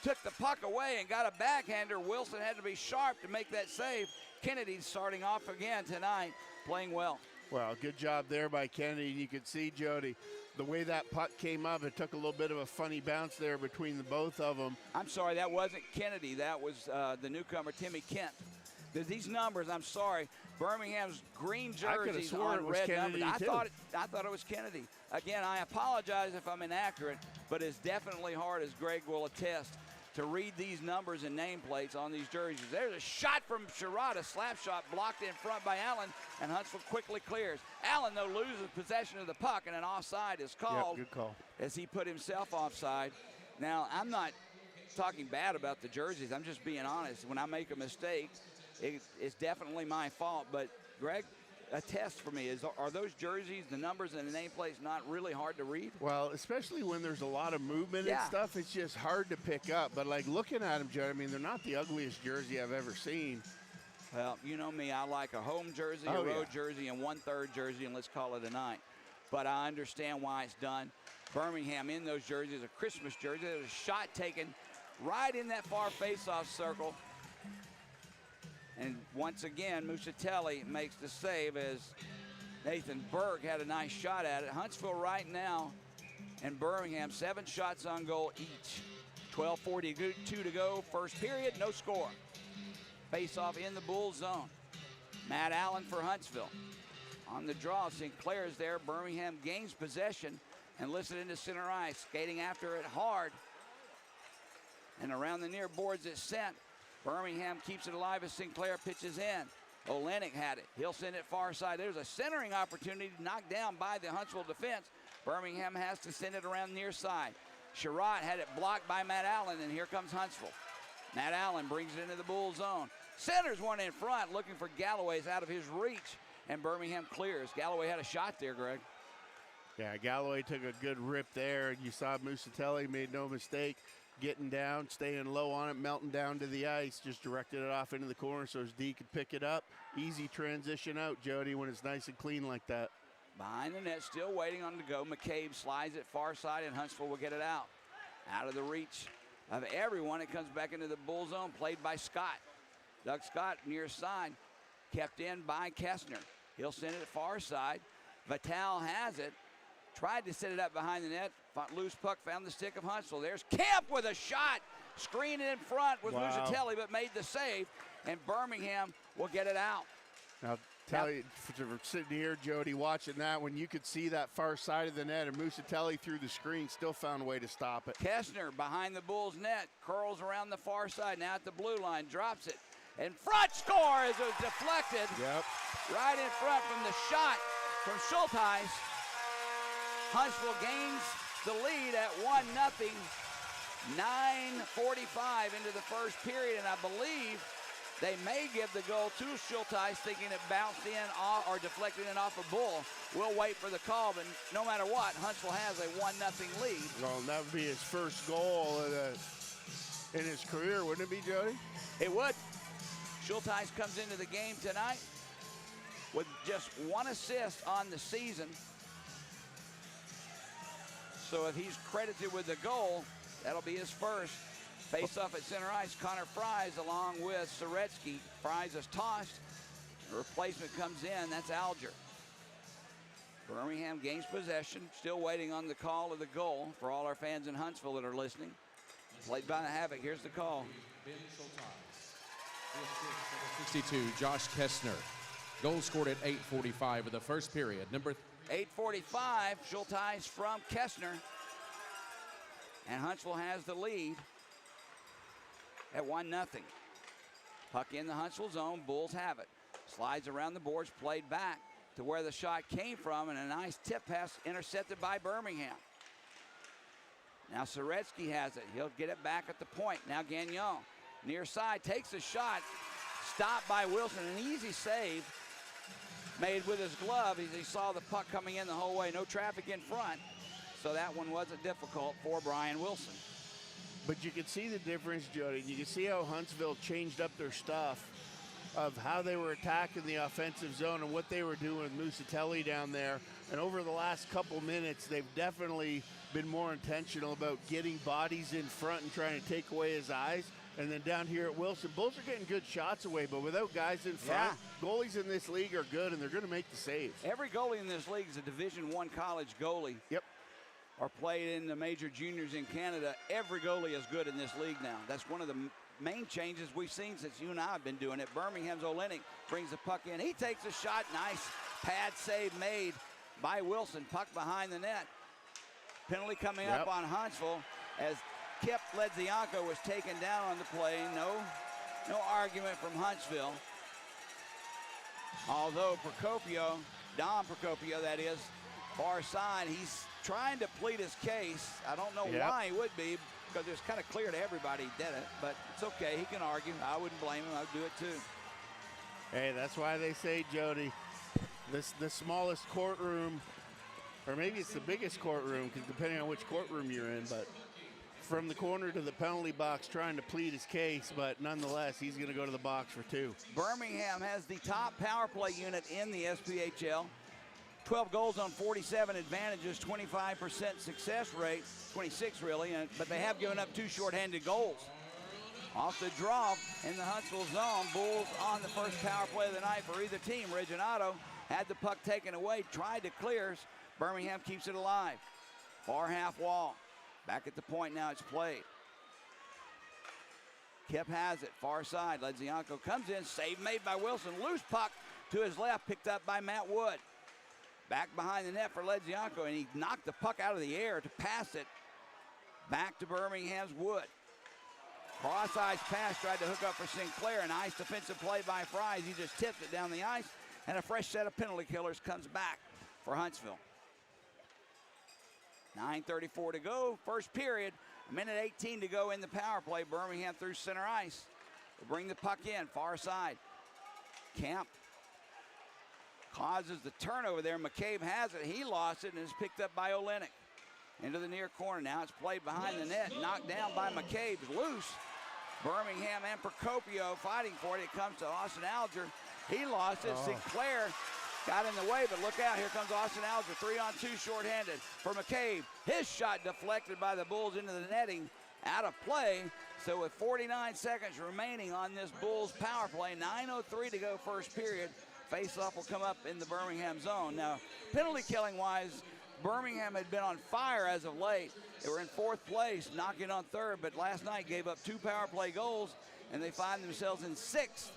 took the puck away and got a backhander. Wilson had to be sharp to make that save. Kennedy's starting off again tonight, playing well. Well, good job there by Kennedy. You could see, Jody, the way that puck came up, it took a little bit of a funny bounce there between the both of them. I'm sorry, that wasn't Kennedy. That was the newcomer, Timmy Kent. These numbers, I'm sorry, Birmingham's green jerseys on red numbers. I thought it was Kennedy. Again, I apologize if I'm inaccurate, but it's definitely hard, as Greg will attest, to read these numbers and nameplates on these jerseys. There's a shot from Sherrod, a slap shot blocked in front by Allen, and Huntsville quickly clears. Allen, though, loses possession of the puck, and an offside is called. Yep, good call. As he put himself offside. Now, I'm not talking bad about the jerseys. I'm just being honest. When I make a mistake, it's definitely my fault. But, Greg, a test for me is, are those jerseys, the numbers and the nameplates, not really hard to read? Well, especially when there's a lot of movement and stuff, it's just hard to pick up. But, like, looking at them, Joe, I mean, they're not the ugliest jersey I've ever seen. Well, you know me, I like a home jersey, a road jersey, and 1/3 jersey, and let's call it a night. But I understand why it's done. Birmingham in those jerseys, a Christmas jersey. There's a shot taken right in that far face-off circle. And once again, Musatelli makes the save as Nathan Berg had a nice shot at it. Huntsville right now and Birmingham, 7 shots on goal each. 12:42 to go, first period, no score. Face-off in the Bull zone. Matt Allen for Huntsville. On the draw, Sinclair's there. Birmingham gains possession and lifts it into center ice. Skating after it hard. And around the near boards it's sent. Birmingham keeps it alive as Sinclair pitches in. Olenek had it. He'll send it far side. There's a centering opportunity knocked down by the Huntsville defense. Birmingham has to send it around near side. Sherrod had it blocked by Matt Allen, and here comes Huntsville. Matt Allen brings it into the Bull zone. Centers one in front, looking for Galloway's out of his reach, and Birmingham clears. Galloway had a shot there, Greg. Yeah, Galloway took a good rip there, and you saw Musatelli made no mistake. Getting down, staying low on it, melting down to the ice, just directed it off into the corner so his D could pick it up. Easy transition out, Jody, when it's nice and clean like that. Behind the net, still waiting on to go. McCabe slides it far side, and Huntsville will get it out. Out of the reach of everyone, it comes back into the Bull zone, played by Scott. Doug Scott near side, kept in by Kessner. He'll send it far side. Vital has it. Tried to set it up behind the net. Loose puck found the stick of Huntsville. There's Kemp with a shot. Screened in front with Musatelli, but made the save. And Birmingham will get it out. Now, tell you, for sitting here, Jody, watching that one, you could see that far side of the net, and Musatelli through the screen still found a way to stop it. Kessner behind the Bulls net, curls around the far side, now at the blue line, drops it. And front score as it was deflected. Yep. Right in front from the shot from Schulteis. Huntsville gains the lead at 1-0. 9:45 into the first period, and I believe they may give the goal to Schulteis, thinking it bounced in off, or deflected in off a Bull. We'll wait for the call, but no matter what, Huntsville has a 1-0 lead. Well, that would be his first goal in his career, wouldn't it be, Jody? It would. Schulteis comes into the game tonight with just 1 assist on the season. So if he's credited with the goal, that'll be his first. Face off at center ice, Connor Fries along with Soretsky. Fries is tossed. The replacement comes in, that's Alger. Birmingham gains possession, still waiting on the call of the goal for all our fans in Huntsville that are listening. Played by the Havoc, here's the call. Ben Schulteis. 62, Josh Kessner. Goal scored at 8:45 of the first period. Number 8:45, Schulteis from Kessner. And Huntsville has the lead at 1-0. Puck in the Huntsville zone, Bulls have it. Slides around the boards, played back to where the shot came from, and a nice tip pass intercepted by Birmingham. Now Soretsky has it. He'll get it back at the point. Now Gagnon, near side, takes a shot. Stopped by Wilson, an easy save made with his glove as he saw the puck coming in the whole way. No traffic in front, so that one wasn't difficult for Brian Wilson. But you can see the difference, Jody. You can see how Huntsville changed up their stuff of how they were attacking the offensive zone and what they were doing with Musatelli down there. And over the last couple minutes, they've definitely been more intentional about getting bodies in front and trying to take away his eyes. And then down here at Wilson, Bulls are getting good shots away, but without guys in front, goalies in this league are good, and they're going to make the saves. Every goalie in this league is a Division I college goalie. Yep. or played in the major juniors in Canada, every goalie is good in this league now. That's one of the main changes we've seen since you and I have been doing it. Birmingham's Olenek brings the puck in. He takes a shot. Nice pad save made by Wilson. Puck behind the net. Penalty coming up on Huntsville as Kip Ledzianko was taken down on the play. No argument from Huntsville. Although Procopio, Don Procopio that is, far side, he's trying to plead his case. I don't know why he would be, because it's kind of clear to everybody he did it, but it's okay, he can argue. I wouldn't blame him, I'd do it too. Hey, that's why they say, Jody, the smallest courtroom, or maybe it's the biggest courtroom, because depending on which courtroom you're in, but from the corner to the penalty box trying to plead his case, but nonetheless, he's going to go to the box for 2. Birmingham has the top power play unit in the SPHL. 12 goals on 47 advantages, 25% success rate, 26 really, but they have given up 2 shorthanded goals. Off the draw in the Huntsville zone, Bulls on the first power play of the night for either team. Reginato had the puck taken away, tried to clear. Birmingham keeps it alive. Far half wall. Back at the point now, it's played. Kip has it, far side. Ledzianko comes in, save made by Wilson. Loose puck to his left, picked up by Matt Wood. Back behind the net for Ledzianko, and he knocked the puck out of the air to pass it back to Birmingham's Wood. Cross-ice pass, tried to hook up for Sinclair. A nice defensive play by Fries. He just tipped it down the ice, and a fresh set of penalty killers comes back for Huntsville. 9:34 to go, first period. A minute 18 to go in the power play. Birmingham through center ice. Will bring the puck in, far side. Camp causes the turnover there. McCabe has it. He lost it and is picked up by Olenek. Into the near corner. Now it's played behind the net. Knocked down by McCabe. Loose. Birmingham and Procopio fighting for it. It comes to Austin Alger. He lost it. Sinclair got in the way, but look out. Here comes Austin Alger. 3-on-2 shorthanded for McCabe. His shot deflected by the Bulls into the netting. Out of play. So with 49 seconds remaining on this Bulls power play, 9:03 to go first period. Face-off will come up in the Birmingham zone. Now, penalty killing-wise, Birmingham had been on fire as of late. They were in 4th place, knocking on 3rd, but last night gave up 2 power play goals, and they find themselves in 6th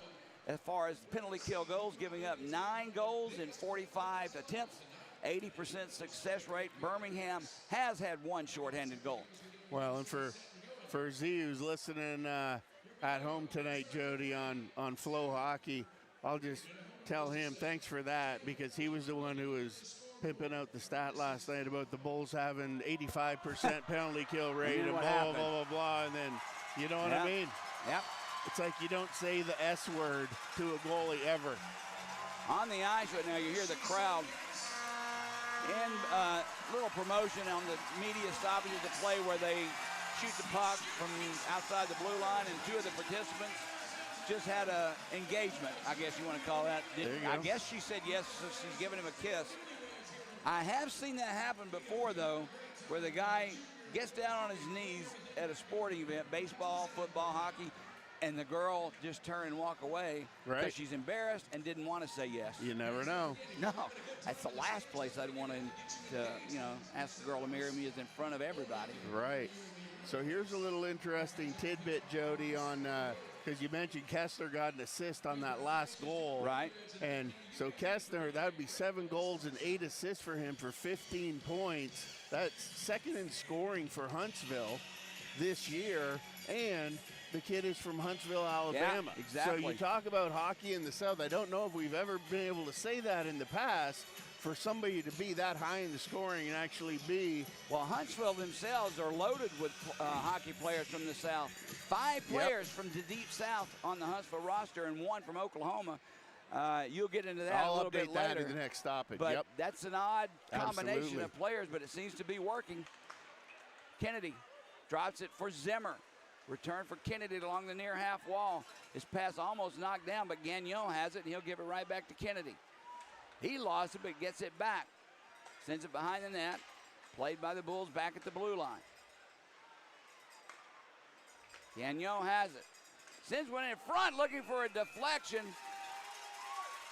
as far as penalty kill goals, giving up 9 goals in 45 attempts, 80% success rate. Birmingham has had 1 shorthanded goal. Well, and for Z, who's listening at home tonight, Jody, on Flow Hockey, I'll just tell him thanks for that, because he was the one who was pimping out the stat last night about the Bulls having 85% penalty kill rate and blah, blah, blah, and then, you know what I mean? Yep. It's like you don't say the S word to a goalie ever. On the ice right now, you hear the crowd. And little promotion on the media stoppage of the play where they shoot the puck from outside the blue line, and 2 of the participants just had a engagement, I guess you want to call that. I guess she said yes, so she's giving him a kiss. I have seen that happen before, though, where the guy gets down on his knees at a sporting event, baseball, football, hockey, and the girl just turn and walk away because she's embarrassed and didn't want to say yes. You never know. No, that's the last place I'd want to ask the girl to marry me, is in front of everybody. Right. So here's a little interesting tidbit, Jody, on because you mentioned Kessler got an assist on that last goal. Right. And so Kessler, that would be 7 goals and 8 assists for him for 15 points. That's second in scoring for Huntsville this year. And the kid is from Huntsville, Alabama. Yeah, exactly. So you talk about hockey in the South. I don't know if we've ever been able to say that in the past, for somebody to be that high in the scoring and actually be. Well, Huntsville themselves are loaded with hockey players from the South. 5 players from the deep South on the Huntsville roster, and 1 from Oklahoma. You'll get into that a little bit later. I'll update that in the next stoppage. But that's an odd combination Absolutely. of players, but it seems to be working. Kennedy drops it for Zimmer. Return for Kennedy along the near half wall. His pass almost knocked down, but Gagnon has it, and he'll give it right back to Kennedy. He lost it, but gets it back. Sends it behind the net. Played by the Bulls back at the blue line. Gagnon has it. Sends one in front, looking for a deflection.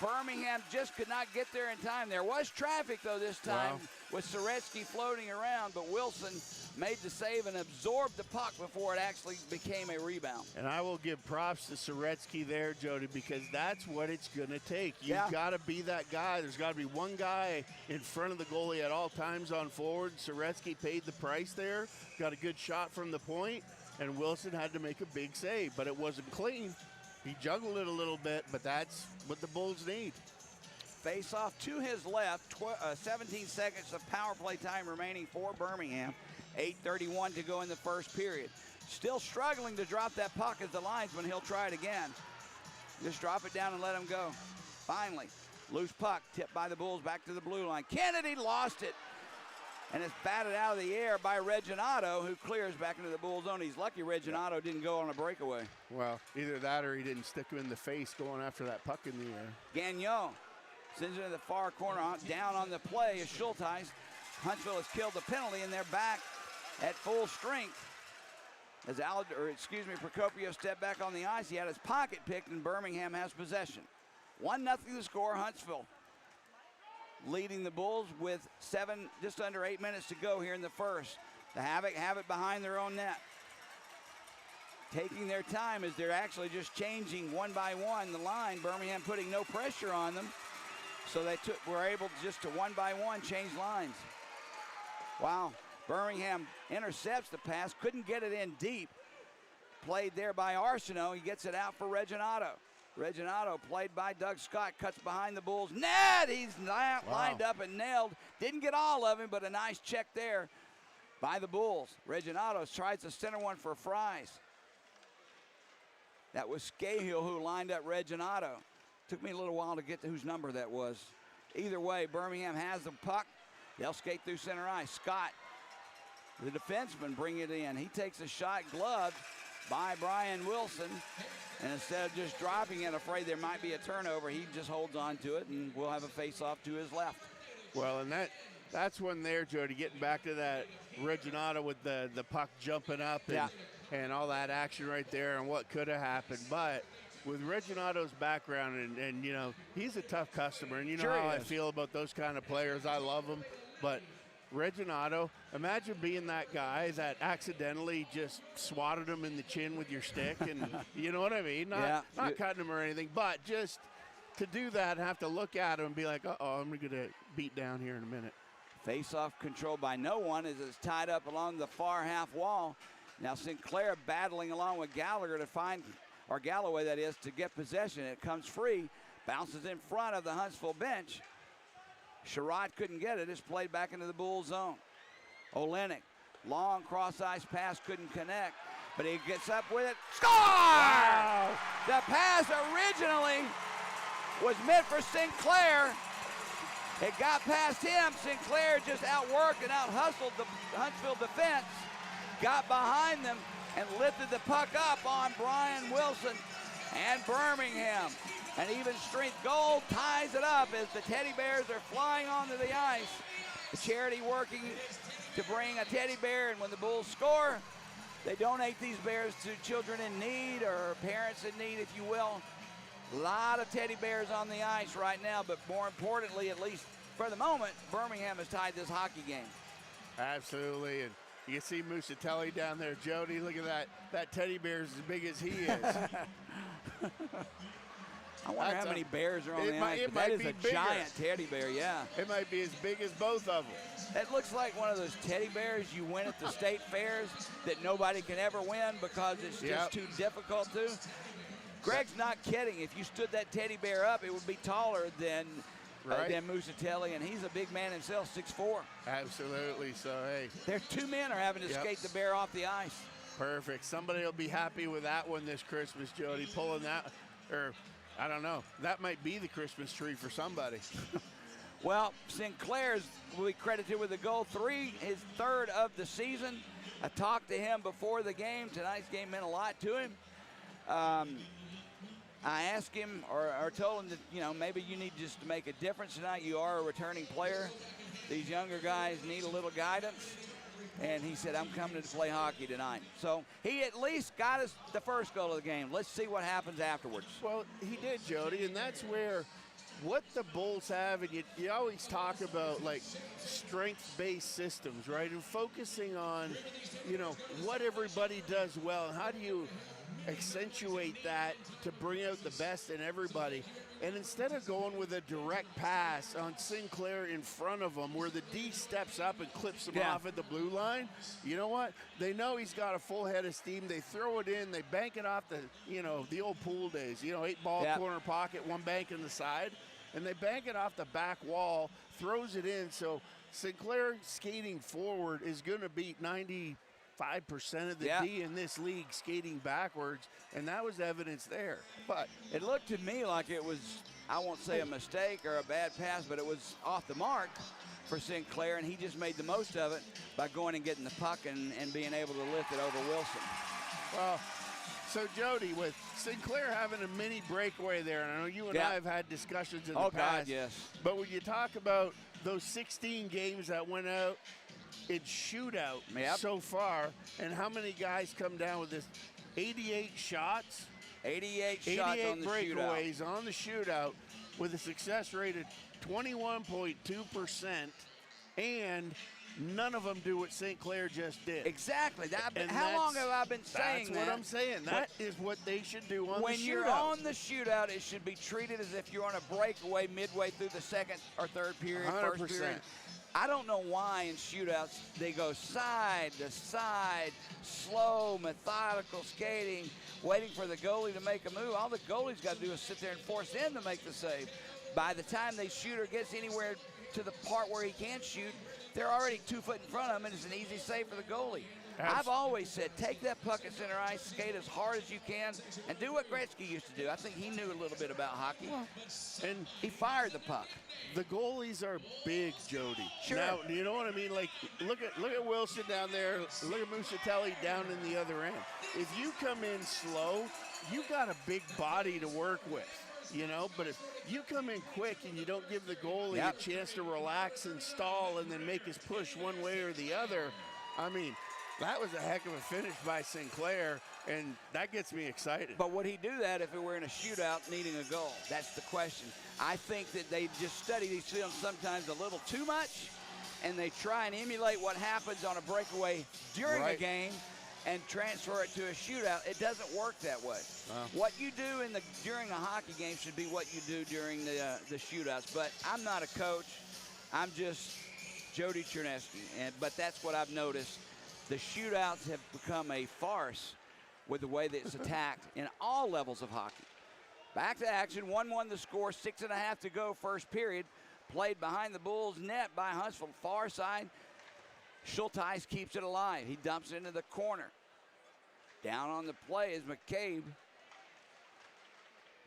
Birmingham just could not get there in time. There was traffic, though, this time with Soretsky floating around, but Wilson made the save and absorbed the puck before it actually became a rebound. And I will give props to Soretsky there, Jody, because that's what it's going to take. You've got to be that guy. There's got to be one guy in front of the goalie at all times on forward. Soretsky paid the price there, got a good shot from the point, and Wilson had to make a big save, but it wasn't clean. He juggled it a little bit, but that's what the Bulls need. Face off to his left, 17 seconds of power play time remaining for Birmingham. 8:31 to go in the first period. Still struggling to drop that puck as the linesman. He'll try it again. Just drop it down and let him go. Finally, loose puck tipped by the Bulls back to the blue line. Kennedy lost it, and it's batted out of the air by Reginato, who clears back into the Bull zone. He's lucky Reginato didn't go on a breakaway. Well, either that or he didn't stick him in the face going after that puck in the air. Gagnon sends it to the far corner. Down on the play is Schulteis. Huntsville has killed the penalty, and they're back at full strength. As Procopio stepped back on the ice, he had his pocket picked, and Birmingham has possession. 1-0 the score. Huntsville leading the Bulls with just under 8 minutes to go here in the first. The Havoc have it behind their own net. Taking their time as they're actually just changing one by one the line. Birmingham putting no pressure on them. So they were able just to one by one change lines. Wow. Birmingham intercepts the pass, couldn't get it in deep. Played there by Arsenault. He gets it out for Reginato. Reginato, played by Doug Scott, cuts behind the Bulls' net. He's lined up and nailed. Didn't get all of him, but a nice check there by the Bulls. Reginato tries to center one for Fries. That was Scahill who lined up Reginato. Took me a little while to get to whose number that was. Either way, Birmingham has the puck. They'll skate through center ice. Scott, the defenseman, bring it in. He takes a shot, gloved by Brian Wilson. And instead of just dropping it, afraid there might be a turnover, he just holds on to it, and we'll have a face-off to his left. Well, and that's when there, Jody, getting back to that Reginato with the puck jumping up and all that action right there and what could have happened. But with Reginato's background, and you know, he's a tough customer, and you know how I feel about those kind of players. I love them. But Reginato, imagine being that guy that accidentally just swatted him in the chin with your stick, and you know what I mean? Not cutting him or anything, but just to do that and have to look at him and be like, uh-oh, I'm going to get down here in a minute. Face-off controlled by no one as it's tied up along the far half wall. Now Sinclair battling along with Gallagher to find, or Galloway that is, to get possession. It comes free, bounces in front of the Huntsville bench. Sherrod couldn't get it. It's played back into the Bull zone. Olenek, long cross-ice pass, couldn't connect, but he gets up with it. Score! Wow. The pass originally was meant for Sinclair. It got past him. Sinclair just outworked and out-hustled the Huntsville defense, got behind them, and lifted the puck up on Brian Wilson and Birmingham. An even strength goal ties it up as the Teddy Bears are flying onto the ice. The charity working to bring a teddy bear, and when the Bulls score, they donate these bears to children in need or parents in need, if you will. A lot of teddy bears on the ice right now, but more importantly, at least for the moment, Birmingham has tied this hockey game. Absolutely, and you can see Musatelli down there. Jody, look at that. That teddy bear is as big as he is. I wonder how many bears are on the ice, but that is a giant teddy bear, yeah. It might be as big as both of them. It looks like one of those teddy bears you win at the state fairs that nobody can ever win because it's just too difficult to. Greg's not kidding. If you stood that teddy bear up, it would be taller than Musatelli, and he's a big man himself, 6'4". Absolutely, so hey. Their two men are having to skate the bear off the ice. Perfect. Somebody will be happy with that one this Christmas, Jody, pulling that, or I don't know. That might be the Christmas tree for somebody. Well, Sinclair's will be credited with a goal, his third of the season. I talked to him before the game. Tonight's game meant a lot to him. I asked him or told him that, you know, maybe you need just to make a difference tonight. You are a returning player. These younger guys need a little guidance. And he said, I'm coming to play hockey tonight. So he at least got us the first goal of the game. Let's see what happens afterwards. Well, he did, Jody, and that's where what the Bulls have, and you always talk about like strength-based systems, right? And focusing on, what everybody does well, and how do you accentuate that to bring out the best in everybody. And instead of going with a direct pass on Sinclair in front of him where the D steps up and clips him off at the blue line, you know what? They know he's got a full head of steam. They throw it in. They bank it off the old pool days, 8-ball corner pocket, one bank in the side. And they bank it off the back wall, throws it in. So Sinclair skating forward is going to beat 95% of the D in this league skating backwards, and that was evidence there. But it looked to me like it was, I won't say a mistake or a bad pass, but it was off the mark for Sinclair, and he just made the most of it by going and getting the puck and being able to lift it over Wilson. Well, so Jody, with Sinclair having a mini breakaway there, and I know you and I have had discussions in the past. God, yes. But when you talk about those 16 games that went out in shootout so far, and how many guys come down with this 88 shots, 88 shots on the breakaways shootout. on the shootout with a success rate of 21.2%, and none of them do what St. Clair just did. Exactly. How long have I been saying that? That's what I'm saying. That is what they should do on the shootout. When you're on the shootout, it should be treated as if you're on a breakaway midway through the second or third period, 100%. first period. I don't know why in shootouts they go side to side, slow, methodical skating, waiting for the goalie to make a move. All the goalie's got to do is sit there and force them to make the save. By the time the shooter gets anywhere to the part where he can't shoot, they're already 2 foot in front of him, and it's an easy save for the goalie. I've always said, take that puck at center ice, skate as hard as you can, and do what Gretzky used to do. I think he knew a little bit about hockey, and he fired the puck. The goalies are big, Jody. Sure. Now, you know what I mean? Like, look at Wilson down there. Look at Musatelli down in the other end. If you come in slow, you got a big body to work with. But if you come in quick and you don't give the goalie a chance to relax and stall and then make his push one way or the other, I mean, that was a heck of a finish by Sinclair, and that gets me excited. But would he do that if we were in a shootout needing a goal? That's the question. I think that they just study these films sometimes a little too much, and they try and emulate what happens on a breakaway during a game and transfer it to a shootout. It doesn't work that way. What you do during a hockey game should be what you do during the shootouts. But I'm not a coach. I'm just Jody Chernesky. But that's what I've noticed. The shootouts have become a farce with the way that it's attacked in all levels of hockey. Back to action, 1-1 the score, 6.5 to go, first period. Played behind the Bulls' net by Huntsville, far side. Schulteis keeps it alive. He dumps it into the corner. Down on the play is McCabe.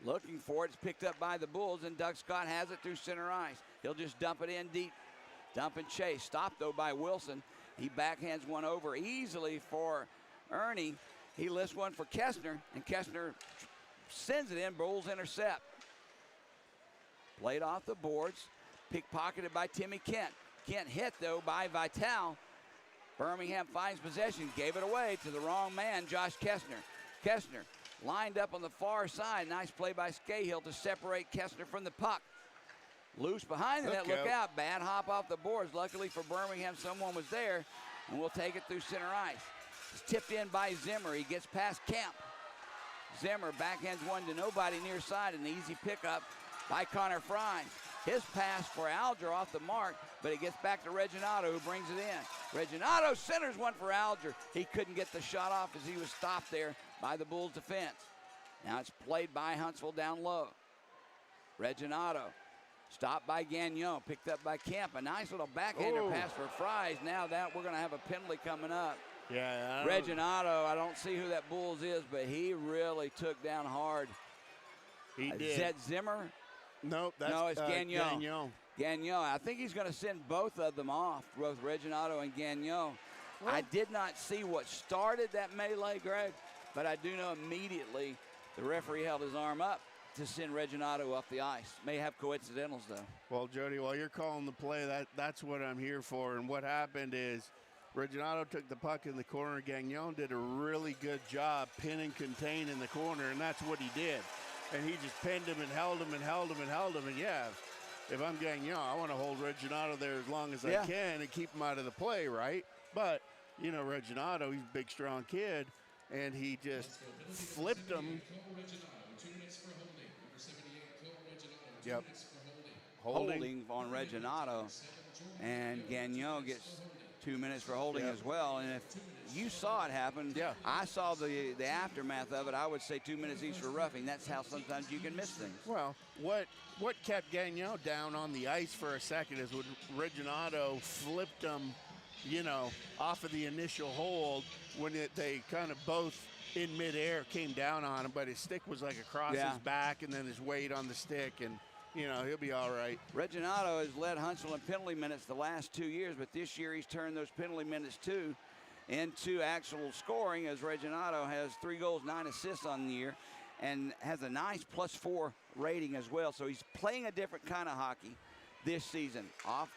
Looking for it. It's picked up by the Bulls, and Doug Scott has it through center ice. He'll just dump it in deep. Dump and chase. Stopped, though, by Wilson. He backhands one over easily for Ernie. He lifts one for Kessner, and Kessner sends it in. Bulls intercept. Played off the boards. Pickpocketed by Timmy Kent. Kent hit, though, by Vitale. Birmingham finds possession. Gave it away to the wrong man, Josh Kessner. Kessner lined up on the far side. Nice play by Scahill to separate Kessner from the puck. Loose behind the net. Look out. Bad hop off the boards. Luckily for Birmingham, someone was there, and we'll take it through center ice. It's tipped in by Zimmer. He gets past Kemp. Zimmer backhands one to nobody near side. An easy pickup by Connor Fry. His pass for Alger off the mark, but it gets back to Reginato, who brings it in. Reginato centers one for Alger. He couldn't get the shot off as he was stopped there by the Bulls defense. Now it's played by Huntsville down low. Reginato stopped by Gagnon, picked up by Kemp. A nice little backhander pass for Fries. Now that we're going to have a penalty coming up. Yeah. Reginato, I don't see who that Bulls is, but he really took down hard. He did. Is that Zimmer? No, it's Gagnon. Gagnon. I think he's going to send both of them off, both Reginato and Gagnon. Well, I did not see what started that melee, Greg, but I do know immediately the referee held his arm up to send Reginato off the ice. May have coincidentals, though. Well, Jody, while you're calling the play, that's what I'm here for. And what happened is Reginato took the puck in the corner. Gagnon did a really good job pin and contain in the corner, and that's what he did. and he just pinned him and held him and held him and held him. And yeah, if I'm Gagnon, I want to hold Reginato there as long as I can and keep him out of the play, right? But, you know, Reginato, he's a big, strong kid, and he just flipped him. Yep. Holding on Reginato, and Gagnon gets 2 minutes for holding as well. And if you saw it happen, I saw the aftermath of it, I would say 2 minutes each for roughing. That's how sometimes you can miss things. Well, what kept Gagnon down on the ice for a second is when Reginato flipped him, you know, off of the initial hold when they kind of both in midair came down on him, but his stick was like across his back and then his weight on the stick, and you know, he'll be all right. Reginato has led Huntsville in penalty minutes the last 2 years, but this year he's turned those penalty minutes too into actual scoring, as Reginato has 3 goals, 9 assists on the year, and has a nice +4 rating as well. So he's playing a different kind of hockey this season. Off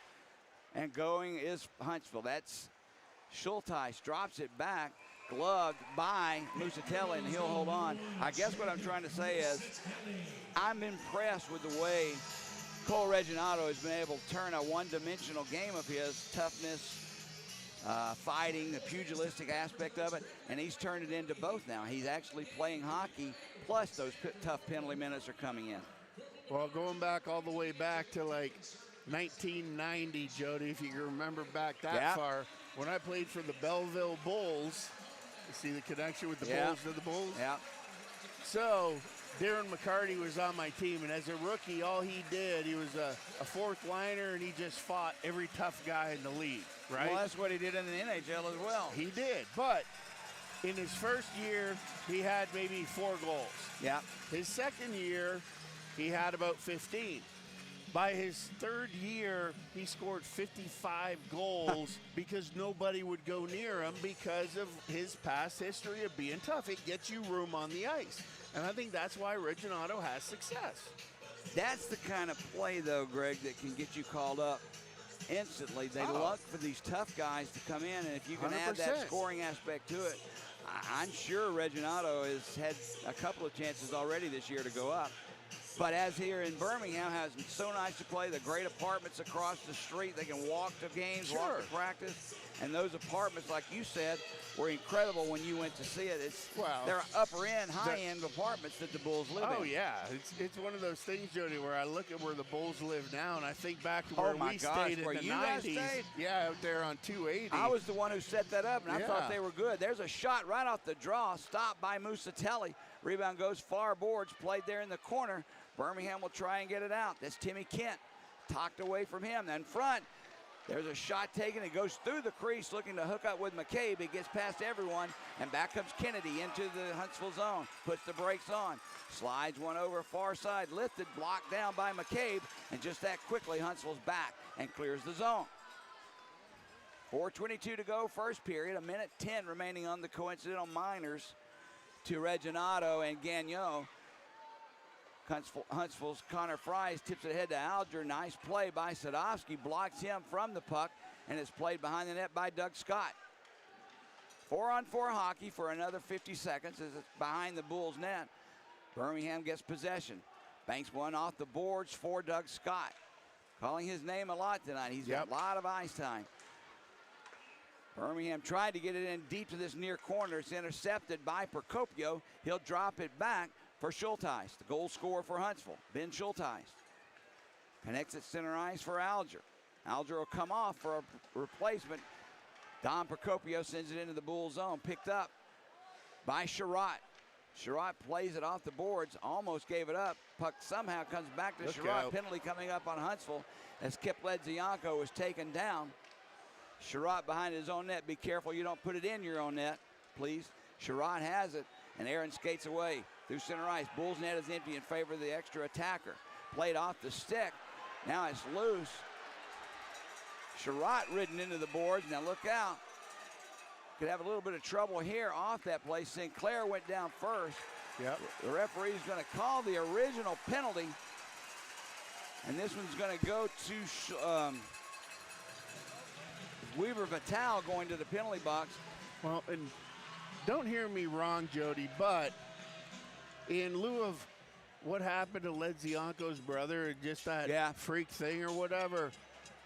and going is Huntsville. That's Schulteis, drops it back, gloved by Musatelli, and he'll hold on. I guess what I'm trying to say is I'm impressed with the way Cole Reginato has been able to turn a one-dimensional game of his toughness, fighting, the pugilistic aspect of it, and he's turned it into both now. He's actually playing hockey, plus those tough penalty minutes are coming in. Well, going back all the way back to like 1990, Jody, if you can remember back that far, when I played for the Belleville Bulls. You see the connection with the Bulls to the Bulls? Yeah. So Darren McCarty was on my team, and as a rookie, all he did, he was a fourth liner, and he just fought every tough guy in the league, right? Well, that's what he did in the NHL as well. He did, but in his first year, he had maybe 4 goals. Yeah. His second year, he had about 15. By his third year, he scored 55 goals because nobody would go near him because of his past history of being tough. It gets you room on the ice. And I think that's why Reginato has success. That's the kind of play, though, Greg, that can get you called up instantly. They look for these tough guys to come in, and if you can 100%. Add that scoring aspect to it, I'm sure Reginato has had a couple of chances already this year to go up. But as here in Birmingham, has been so nice to play. The great apartments across the street. They can walk to games, walk to practice. And those apartments, like you said, were incredible when you went to see it. They're upper-end, high-end apartments that the Bulls live in. Oh, yeah. It's one of those things, Jody, where I look at where the Bulls live now, and I think back to where we stayed in the 90s. Yeah, out there on 280. I was the one who set that up, and I thought they were good. There's a shot right off the draw, stopped by Musatelli. Rebound goes far boards, played there in the corner. Birmingham will try and get it out. That's Timmy Kent, talked away from him. Then front, there's a shot taken. It goes through the crease, looking to hook up with McCabe. It gets past everyone, and back comes Kennedy into the Huntsville zone. Puts the brakes on, slides one over far side, lifted, blocked down by McCabe, and just that quickly, Huntsville's back and clears the zone. 4:22 to go, first period. 1:10 remaining on the coincidental minors to Reginato and Gagnon. Huntsville's Connor Fries tips it ahead to Alger. Nice play by Sadowski. Blocks him from the puck, and it's played behind the net by Doug Scott. 4-on-4 hockey for another 50 seconds as it's behind the Bulls' net. Birmingham gets possession. Banks one off the boards for Doug Scott. Calling his name a lot tonight. He's got a lot of ice time. Birmingham tried to get it in deep to this near corner. It's intercepted by Procopio. He'll drop it back for Schulteis, the goal scorer for Huntsville, Ben Schulteis. Connects at center ice for Alger. Alger will come off for a replacement. Don Procopio sends it into the Bull zone, picked up by Sherratt. Sherratt plays it off the boards, almost gave it up. Puck somehow comes back to Sherratt. Penalty coming up on Huntsville as Kip Ledzianko was taken down. Sherratt behind his own net. Be careful you don't put it in your own net, please. Sherratt has it, and Aaron skates away through center ice. Bulls net is empty in favor of the extra attacker. Played off the stick. Now it's loose. Sherratt ridden into the boards. Now look out. Could have a little bit of trouble here off that play. Sinclair went down first. Yep. The referee's going to call the original penalty. And this one's going to go to Weaver Vital going to the penalty box. Well, and don't hear me wrong, Jody, but in lieu of what happened to Ledzianko's brother and just that Yeah. freak thing or whatever,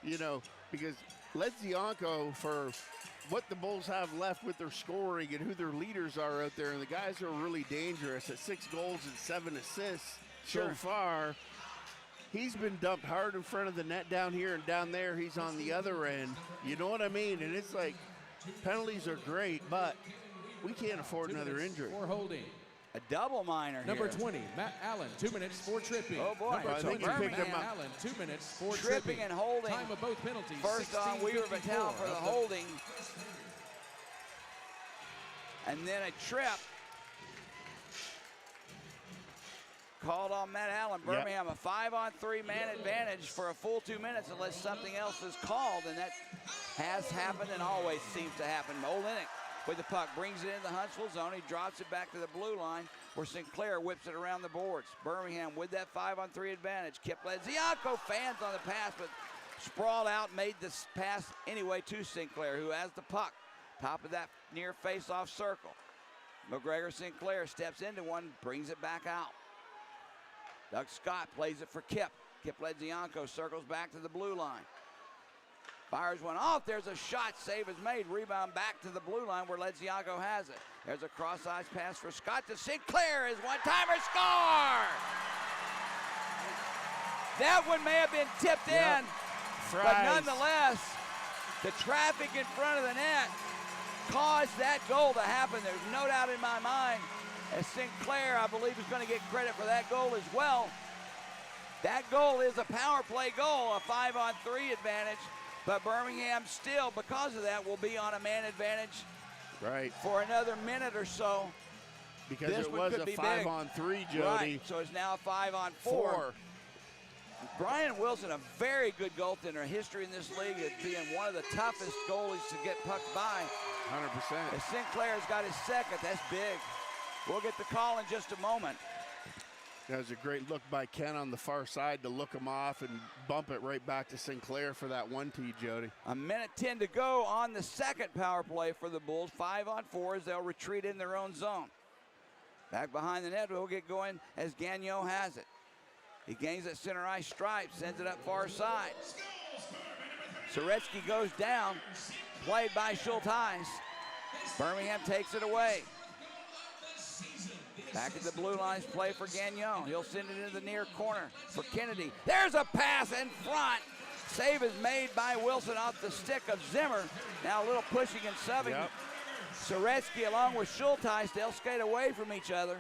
you know, because Ledzianko, for what the Bulls have left with their scoring and who their leaders are out there, and the guys are really dangerous at 6 goals and 7 assists so far. He's been dumped hard in front of the net down here, and down there he's on the other end. You know what I mean? And it's like, penalties are great, but we can't afford 2 another minutes injury. for holding. A double minor Number here. 20, Matt Allen, 2 minutes for tripping. Oh, boy. Number I think 20, he picked him Matt up. Allen, 2 minutes for Tripping and holding. Time of both penalties. First on Weaver Vitale for the 16:54 holding. And then a trip. Called on Matt Allen. Birmingham, a 5-on-3 man advantage for a full 2 minutes unless something else is called, and that has happened and always seems to happen. Olenek with the puck, brings it into the Huntsville zone. He drops it back to the blue line where Sinclair whips it around the boards. Birmingham with that 5-on-3 advantage. Kip Ledzianko fans on the pass, but sprawled out, made this pass anyway to Sinclair, who has the puck. Top of that near face-off circle. McGregor Sinclair steps into one, brings it back out. Doug Scott plays it for Kip. Kip Ledzianko circles back to the blue line. Fires one off. There's a shot. Save is made. Rebound back to the blue line where Ledzianko has it. There's a cross-ice pass for Scott to Sinclair. His one-timer score! That one may have been tipped in, but nonetheless, the traffic in front of the net caused that goal to happen. There's no doubt in my mind. As Sinclair, I believe, is going to get credit for that goal as well. That goal is a power play goal, a 5-on-3 advantage. But Birmingham still, because of that, will be on a man advantage for another minute or so. Because This it one was could a be 5-on-3, Jody. Right, so it's now a 5-on-4. Brian Wilson, a very good goaltender. History in this league as being one of the toughest goalies to get pucks by. 100%. As Sinclair's got his second, that's big. We'll get the call in just a moment. That was a great look by Ken on the far side to look him off and bump it right back to Sinclair for that 1-T, Jody. A minute 10 to go on the second power play for the Bulls. 5-on-4 as they'll retreat in their own zone. Back behind the net, we'll get going as Gagnon has it. He gains at center ice stripe, sends it up far side. Soretsky goes down, played by Schultheis. Birmingham takes it away. Back at the blue lines, play for Gagnon. He'll send it into the near corner for Kennedy. There's a pass in front. Save is made by Wilson off the stick of Zimmer. Now a little pushing and subbing. Soretsky along with Schultheis, they'll skate away from each other.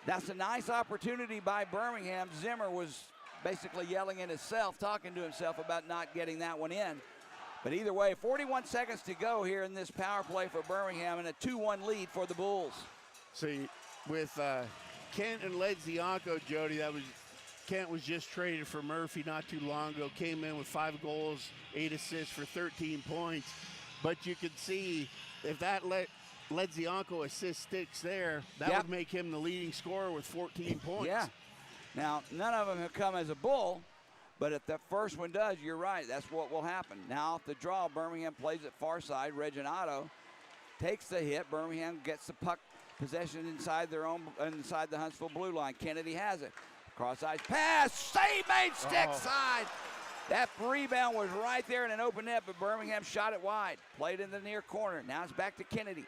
That's a nice opportunity by Birmingham. Zimmer was basically yelling at himself, talking to himself about not getting that one in. But either way, 41 seconds to go here in this power play for Birmingham and a 2-1 lead for the Bulls. See, with Kent and Ledzianko, Jody, Kent was just traded for Murphy not too long ago, came in with 5 goals, 8 assists for 13 points. But you could see if that Ledzianko assist sticks there, that would make him the leading scorer with 14 points. Yeah. Now, none of them have come as a Bull, but if the first one does, you're right. That's what will happen. Now, off the draw, Birmingham plays it far side. Reginato takes the hit. Birmingham gets the puck possession inside the Huntsville blue line. Kennedy has it. Cross-ice pass. Save made stick side. That rebound was right there in an open net, but Birmingham shot it wide. Played in the near corner. Now it's back to Kennedy.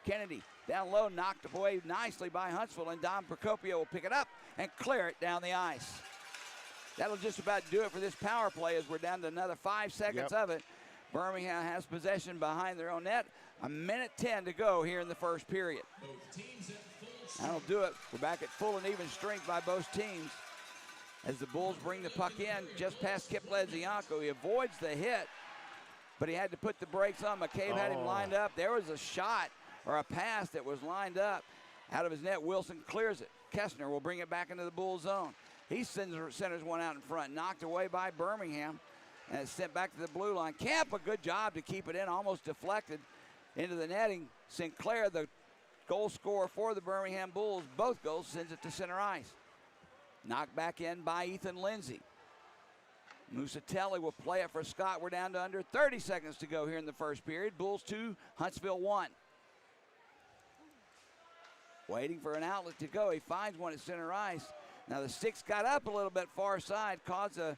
Kennedy down low, knocked away nicely by Huntsville, and Don Procopio will pick it up and clear it down the ice. That'll just about do it for this power play as we're down to another 5 seconds of it. Birmingham has possession behind their own net. A minute 10 to go here in the first period. That'll do it. We're back at full and even strength by both teams as the Bulls bring the puck in just past Kip Ledzianko. He avoids the hit, but he had to put the brakes on. McCabe had him lined up. There was a shot or a pass that was lined up out of his net. Wilson clears it. Kessner will bring it back into the Bull zone. He centers one out in front, knocked away by Birmingham, and it's sent back to the blue line. Camp, a good job to keep it in, almost deflected into the netting. Sinclair, the goal scorer for the Birmingham Bulls, both goals, sends it to center ice. Knocked back in by Ethan Lindsay. Musatelli will play it for Scott. We're down to under 30 seconds to go here in the first period. Bulls 2, Huntsville 1. Waiting for an outlet to go. He finds one at center ice. Now the sticks got up a little bit far side, caused a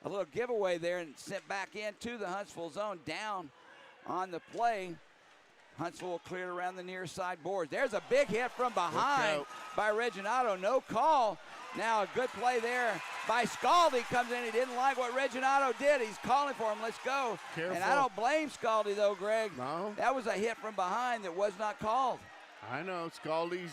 little giveaway there and sent back into the Huntsville zone. Down on the play. Huntsville cleared around the near side boards. There's a big hit from behind by Reginato. No call. Now a good play there by Scaldi comes in. He didn't like what Reginato did. He's calling for him. Let's go. Careful. And I don't blame Scaldi though, Greg. No. That was a hit from behind that was not called. I know. Scaldi's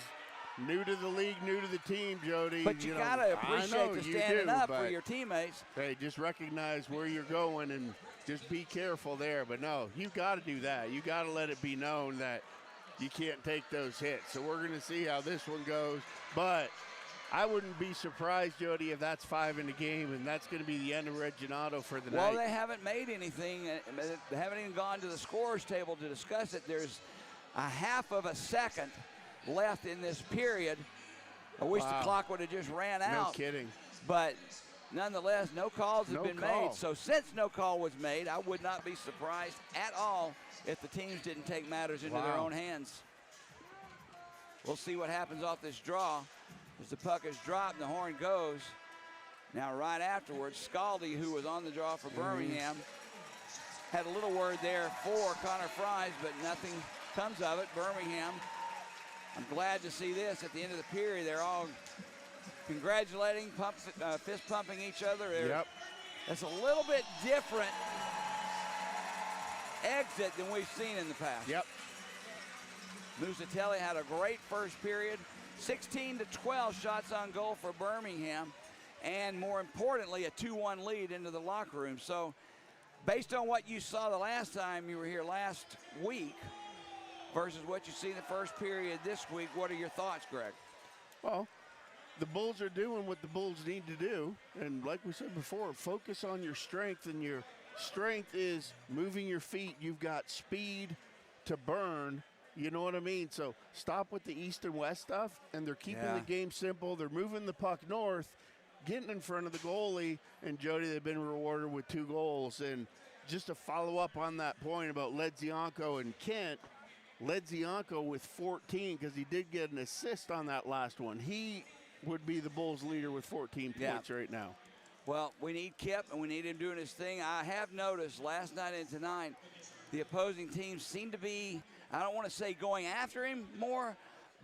new to the league, new to the team, Jody. But you got to appreciate the standing up for your teammates. Hey, just recognize where you're going and just be careful there. But no, you got to do that. You got to let it be known that you can't take those hits. So we're going to see how this one goes. But I wouldn't be surprised, Jody, if that's 5 in the game, and that's going to be the end of Reginato for the night. Well, they haven't made anything. They haven't even gone to the scorer's table to discuss it. There's a half of a second left in this period. I wish the clock would have just ran out. No kidding. But nonetheless, no calls have been made. So since no call was made, I would not be surprised at all if the teams didn't take matters into their own hands. We'll see what happens off this draw. As the puck is dropped and the horn goes. Now right afterwards, Scaldi, who was on the draw for Birmingham, had a little word there for Connor Fries, but nothing comes of it. Birmingham, I'm glad to see this at the end of the period. They're all congratulating, fist pumping each other. That's a little bit different exit than we've seen in the past. Musatelli had a great first period. 16-12 shots on goal for Birmingham, and more importantly, a 2-1 lead into the locker room. So based on what you saw the last time you were here last week versus what you see in the first period this week, what are your thoughts, Greg? Well, the Bulls are doing what the Bulls need to do, and like we said before, focus on your strength, and your strength is moving your feet. You've got speed to burn. You know what I mean? So stop with the east and west stuff, and they're keeping the game simple. They're moving the puck north, getting in front of the goalie, and Jody, they've been rewarded with 2 goals. And just to follow up on that point about Ledzianko and Kent, Ledzianko with 14 because he did get an assist on that last one. He would be the Bulls leader with 14 points right now. Well, we need Kip, and we need him doing his thing. I have noticed last night and tonight, the opposing teams seem to be, I don't want to say going after him more,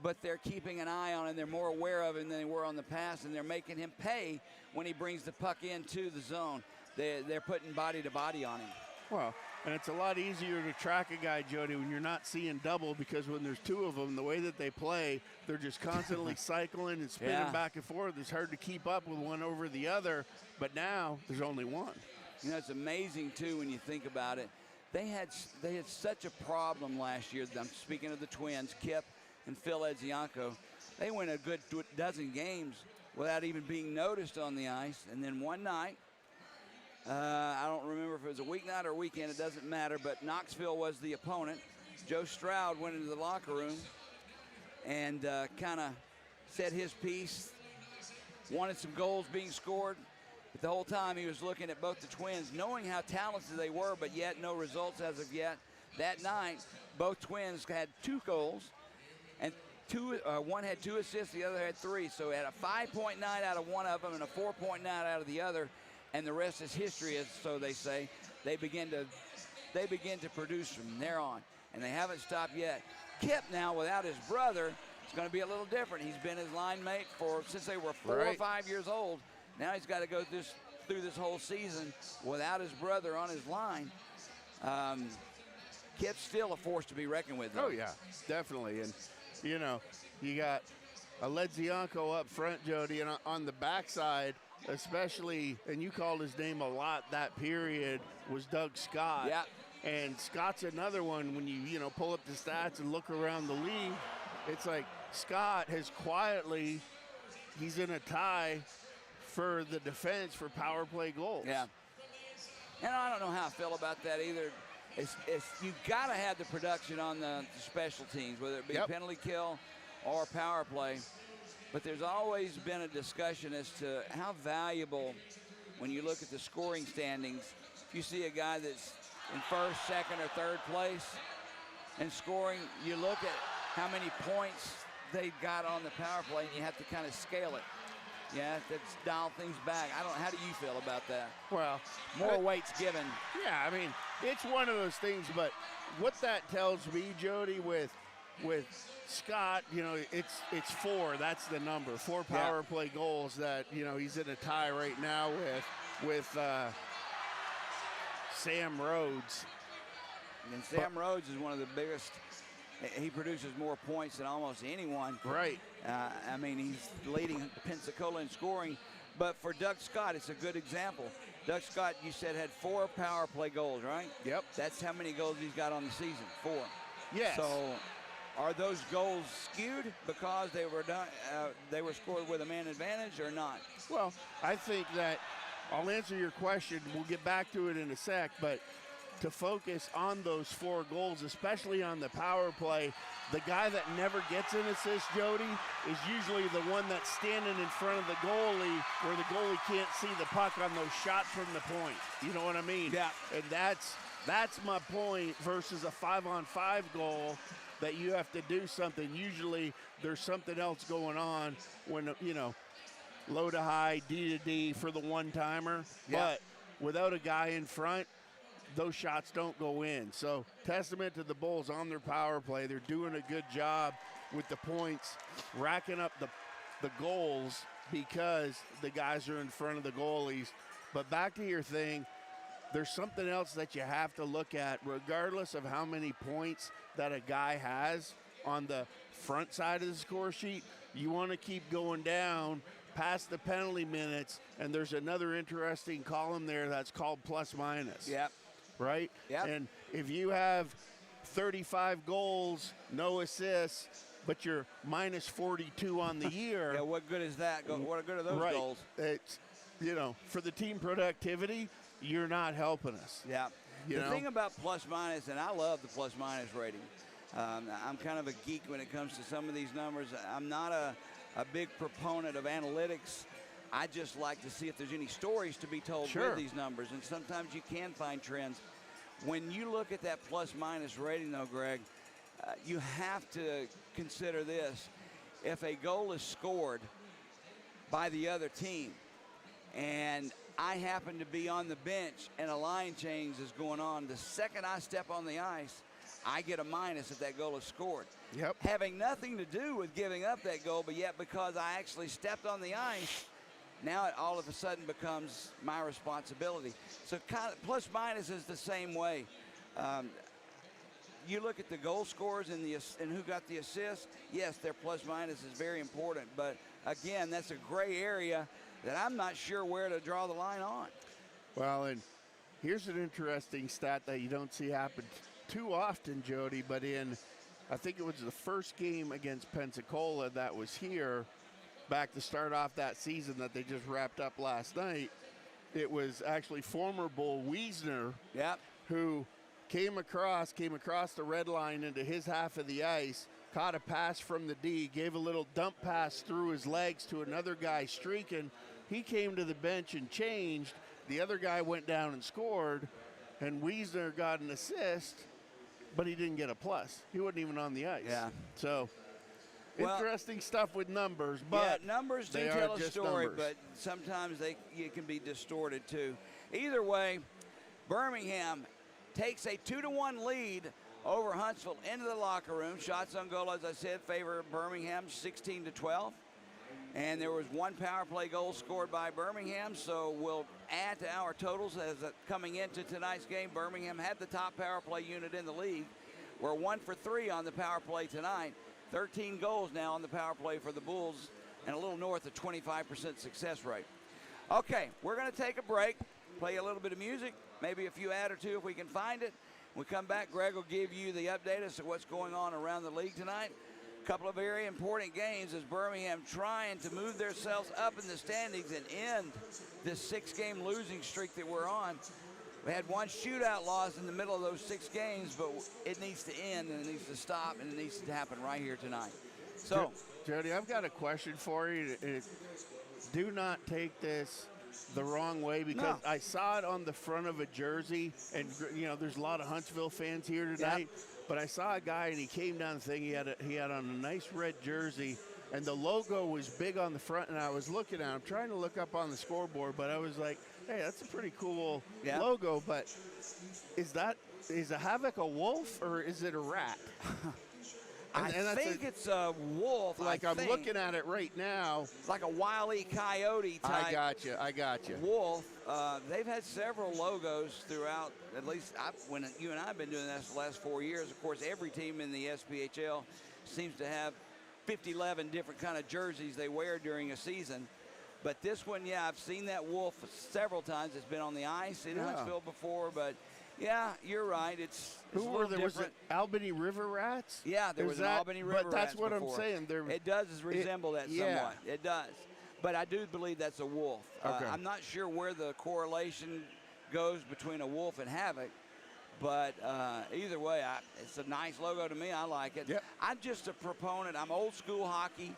but they're keeping an eye on him. They're more aware of him than they were on the past, and they're making him pay when he brings the puck into the zone. They're putting body to body on him. Well, and it's a lot easier to track a guy, Jody, when you're not seeing double, because when there's 2 of them, the way that they play, they're just constantly cycling and spinning back and forth. It's hard to keep up with one over the other, but now there's only one. You know, it's amazing, too, when you think about it. They had such a problem last year. I'm speaking of the Twins, Kip and Phil Ledzianko. They went a good dozen games without even being noticed on the ice. And then one night, I don't remember if it was a weeknight or a weekend, it doesn't matter, but Knoxville was the opponent. Joe Stroud went into the locker room and kind of said his piece, wanted some goals being scored. But the whole time he was looking at both the Twins, knowing how talented they were, but yet no results as of yet. That night, both Twins had 2 goals, and one had 2 assists, the other had 3. So he had a 5.9 out of one of them and a 4.9 out of the other, and the rest is history, as so they say. They begin to produce from there on, and they haven't stopped yet. Kip now, without his brother, it's going to be a little different. He's been his line mate since they were 4 or 5 years old. Now he's got to go through this whole season without his brother on his line. Kip's still a force to be reckoned with, though. Oh, yeah, definitely. And, you know, you got a Ledzianko up front, Jody, and on the backside, especially, and you called his name a lot that period, was Doug Scott. Yeah. And Scott's another one when you pull up the stats and look around the league. It's like Scott has quietly, he's in a tie for the defense for power play goals. Yeah. And I don't know how I feel about that either. You've got to have the production on the special teams, whether it be penalty kill or power play. But there's always been a discussion as to how valuable, when you look at the scoring standings, if you see a guy that's in first, second, or third place and scoring, you look at how many points they got on the power play, and you have to kind of scale it. Yeah, let's dial things back. How do you feel about that? Well, More weights given. yeah, I mean, it's one of those things, but what that tells me, Jody, with Scott, you know, it's 4. That's the number. 4 power play goals that, you know, he's in a tie right now with Sam Rhodes. And Sam Rhodes is one of the biggest. He produces more points than almost anyone. Right. I mean, he's leading Pensacola in scoring. But for Doug Scott, it's a good example. Doug Scott, you said, had 4 power play goals, right? Yep. That's how many goals he's got on the season, 4. Yes. So are those goals skewed because they were done? They were scored with a man advantage or not? Well, I think that I'll answer your question. We'll get back to it in a sec, but to focus on those 4 goals, especially on the power play, the guy that never gets an assist, Jody, is usually the one that's standing in front of the goalie where the goalie can't see the puck on those shots from the point. You know what I mean? Yeah. And that's my point versus a 5-on-5 goal that you have to do something. Usually there's something else going on when, you know, low to high, D to D for the one-timer. Yeah. But without a guy in front, those shots don't go in. So testament to the Bulls on their power play. They're doing a good job with the points, racking up the goals because the guys are in front of the goalies. But back to your thing, there's something else that you have to look at regardless of how many points that a guy has on the front side of the score sheet. You want to keep going down past the penalty minutes, and there's another interesting column there that's called plus minus. Yep. Right? Yep. And if you have 35 goals, no assists, but you're minus 42 on the year. Yeah, what good is that? What good are those right. goals? It's, you know, for the team productivity, you're not helping us. Yeah. You The know? thing about plus minus, and I love the plus minus rating. I'm kind of a geek when it comes to some of these numbers. I'm not a big proponent of analytics. I just like to see if there's any stories to be told Sure. with these numbers, and sometimes you can find trends. When you look at that plus-minus rating, though, Greg, you have to consider this. If a goal is scored by the other team, and I happen to be on the bench and a line change is going on, the second I step on the ice, I get a minus if that goal is scored. Yep. Having nothing to do with giving up that goal, but yet because I actually stepped on the ice, now it all of a sudden becomes my responsibility. So kind of plus minus is the same way. You look at the goal scorers and who got the assist. Yes, their plus minus is very important, but again, that's a gray area that I'm not sure where to draw the line on. Well, and here's an interesting stat that you don't see happen too often, Jody, but I think it was the first game against Pensacola that was here back to start off that season that they just wrapped up last night. It was actually former Bull Wiesner Yep. who came across the red line into his half of the ice, caught a pass from the D, gave a little dump pass through his legs to another guy streaking. He came to the bench and changed. The other guy went down and scored, and Wiesner got an assist, but he didn't get a plus. He wasn't even on the ice. Yeah. So Well, interesting stuff with numbers, but yeah, numbers do they tell are a just story, numbers. but sometimes it can be distorted too. Either way, Birmingham takes a 2-1 lead over Huntsville into the locker room. Shots on goal, as I said, favor Birmingham 16-12. And there was one power play goal scored by Birmingham, so we'll add to our totals as coming into tonight's game. Birmingham had the top power play unit in the league. We're 1 for 3 on the power play tonight. 13 goals now on the power play for the Bulls and a little north of 25% success rate. Okay, we're going to take a break, play a little bit of music, maybe a few ad or two if we can find it. When we come back, Greg will give you the update as to what's going on around the league tonight. A couple of very important games as Birmingham trying to move themselves up in the standings and end this 6-game losing streak that we're on. We had one shootout loss in the middle of those 6 games, but it needs to end and it needs to stop and it needs to happen right here tonight. So, Jody, I've got a question for you. Do not take this the wrong way because I saw it on the front of a jersey, and you know there's a lot of Huntsville fans here tonight. But I saw a guy and he came down the thing. He had on a nice red jersey, and the logo was big on the front, and I was looking at it. I'm trying to look up on the scoreboard, but I was like, hey, that's a pretty cool logo, but is a Havoc a wolf or is it a rat? I think it's a wolf. Like I'm looking at it right now. Like a Wile E. Coyote type. I got you. Wolf. They've had several logos throughout, at least when you and I have been doing this the last 4 years. Of course, every team in the SPHL seems to have 11 different kind of jerseys they wear during a season. But this one, yeah, I've seen that wolf several times. It's been on the ice in Huntsville before, but yeah, you're right. It's Who were there? Was it Albany River Rats? Yeah, there was an Albany River Rats. But that's what before. I'm saying. It does resemble that somewhat. It does. But I do believe that's a wolf. Okay. I'm not sure where the correlation goes between a wolf and Havoc, but either way, it's a nice logo to me. I like it. Yep. I'm just a proponent. I'm old school hockey.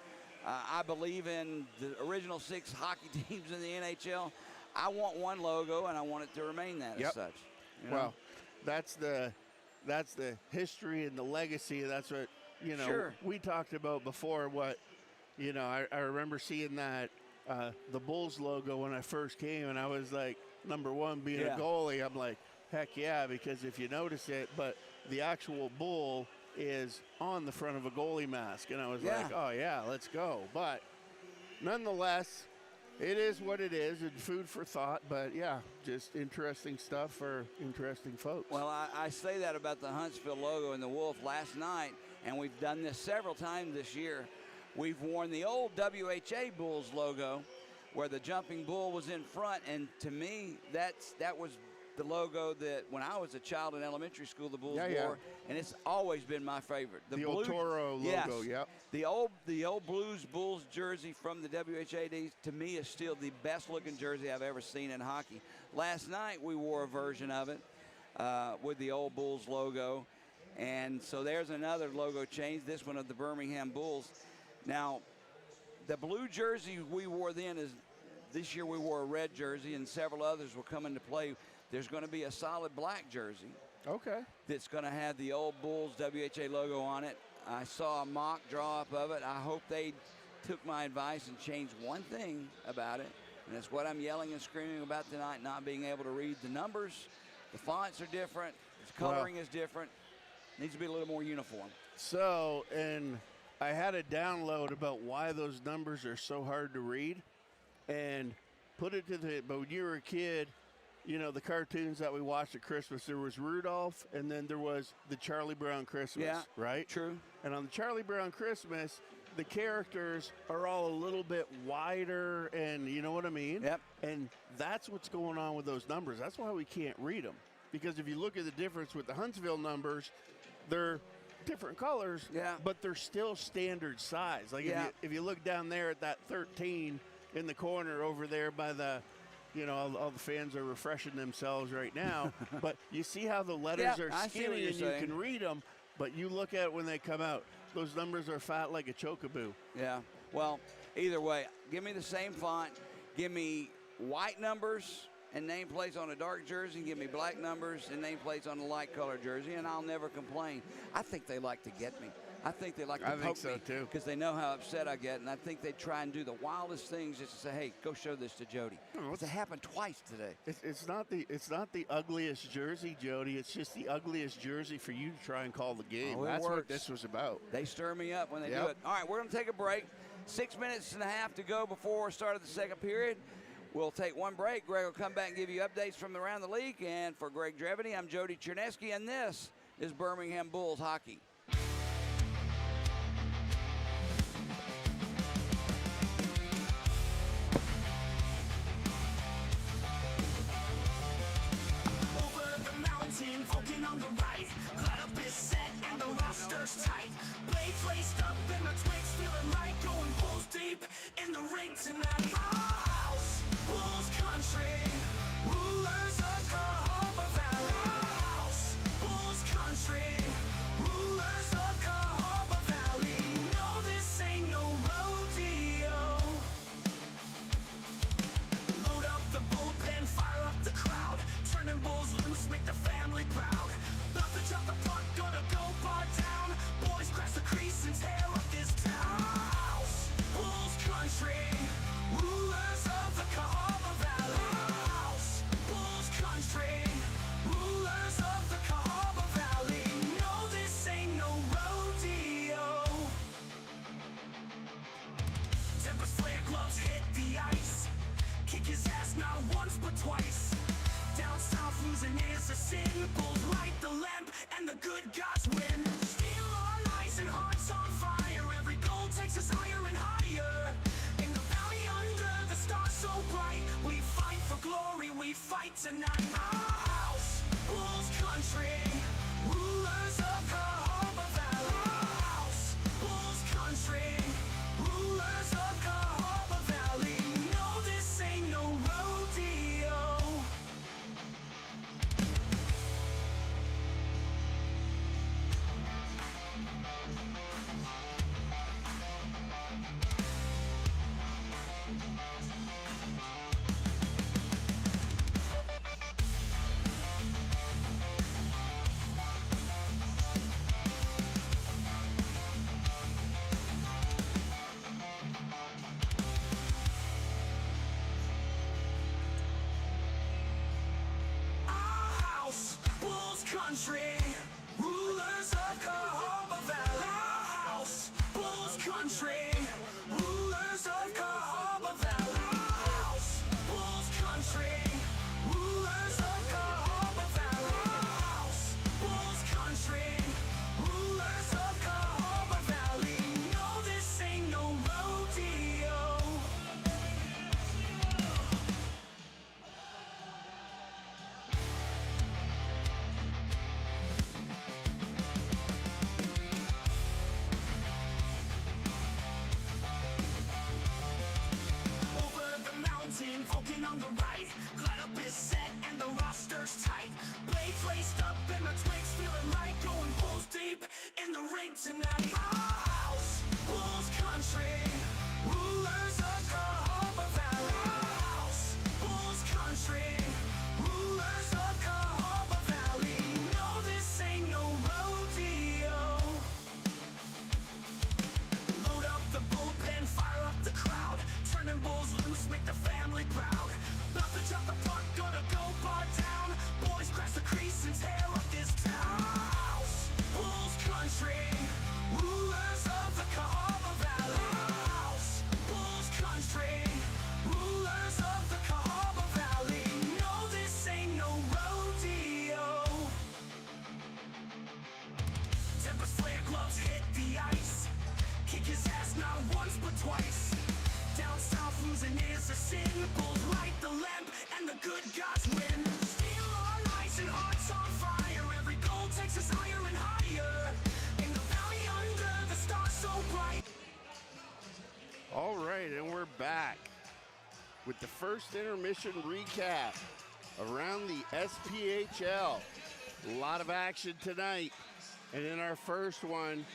I believe in the original 6 hockey teams in the NHL. I want one logo, and I want it to remain that as such. You know? Well, that's the history and the legacy. That's what we talked about before. What I remember seeing that the Bulls logo when I first came, and I was like, number one, being a goalie, I'm like, heck yeah, because if you notice it, but the actual bull is on the front of a goalie mask, and I was like, oh yeah, let's go. But nonetheless, it is what it is, and food for thought. But yeah, just interesting stuff for interesting folks. Well, I say that about the Huntsville logo and the wolf last night, and we've done this several times this year. We've worn the old WHA Bulls logo where the jumping bull was in front, and to me, that was the logo that when I was a child in elementary school, the Bulls wore, and it's always been my favorite. The old Toro logo, The old Blues Bulls jersey from the WHADs, to me, is still the best looking jersey I've ever seen in hockey. Last night we wore a version of it with the old Bulls logo, and so there's another logo change, this one of the Birmingham Bulls. Now, the blue jersey we wore then is, this year we wore a red jersey, and several others will come into play. There's going to be a solid black jersey. Okay. That's going to have the old Bulls WHA logo on it. I saw a mock draw up of it. I hope they took my advice and changed one thing about it, and it's what I'm yelling and screaming about tonight, not being able to read the numbers. The fonts are different. The coloring is different. Needs to be a little more uniform. So, and I had a download about why those numbers are so hard to read, and put it to but when you were a kid, the cartoons that we watched at Christmas, there was Rudolph, and then there was the Charlie Brown Christmas, right? True. And on the Charlie Brown Christmas, the characters are all a little bit wider, and you know what I mean? Yep. And that's what's going on with those numbers. That's why we can't read them. Because if you look at the difference with the Huntsville numbers, they're different colors, but they're still standard size. Like if you look down there at that 13 in the corner over there by the, all the fans are refreshing themselves right now, but you see how the letters are skinny and you can read them, but you look at it when they come out, those numbers are fat like a chocobo. Yeah, well, either way, give me the same font, give me white numbers and nameplates on a dark jersey, and give me black numbers and nameplates on a light color jersey, and I'll never complain. I think they like to get me. I think they like to poke me too, because they know how upset I get, and I think they try and do the wildest things just to say, "Hey, go show this to Jody." It's happened twice today. It's not the ugliest jersey, Jody. It's just the ugliest jersey for you to try and call the game. That's what this was about. They stir me up when they do it. All right, we're going to take a break. 6 minutes and a half to go before start of the second period. We'll take one break. Greg will come back and give you updates from around the league. And for Greg Drevany, I'm Jody Cherneski, and this is Birmingham Bulls hockey. On the right, lineup is set and the roster's tight. Blades laced up and the twigs feeling right. Going Bulls deep in the ring tonight. Our house, Bulls country, rulers of the Harbor Valley. Our house, Bulls country, rulers not once but twice. Down south losing is a sin. Bulls light the lamp and the good gods win. Steel on ice and hearts on fire. Every goal takes us higher and higher. In the valley under the stars so bright, we fight for glory, we fight tonight. Our house, Bulls country, rulers of Cahaba Valley. Our house, Bulls country, rulers of Cahaba Valley. No, this ain't no rodeo. Country, rulers of Cahaba Valley. Our house, Bulls country, rulers of Cahaba Valley. Our house, Bulls country, rulers of Cahaba Valley. Our house, Bulls country, rulers of Cahaba Valley. No, this ain't no rodeo. Vulcan on the right, glad up is set and the roster's tight. Blades laced up and the twigs feeling right, going Bulls deep in the ring tonight. Our house, Bulls country, rulers of Cahaba Valley. Our house, Bulls country, rulers of Cahaba Valley. No, this ain't no rodeo. Load up the bullpen, fire up the crowd, turning Bulls loose, make the family proud. About to drop the puck, gonna go bar down. Boys crash the crease and tear up this town. Our house, Bulls country, rulers of the Cahaba Valley. Our house, Bulls country, rulers of the Cahaba Valley. No, this ain't no rodeo. Tempest flare gloves hit the ice. Kick his ass not once but twice. Down south losing is a sin. Bulls light the lamp and the good gods win. Steel on ice and hearts on fire. Every goal takes us higher and higher. In the valley under the stars so bright. All right, and we're back with the first intermission recap around the SPHL. A lot of action tonight. And in our first one,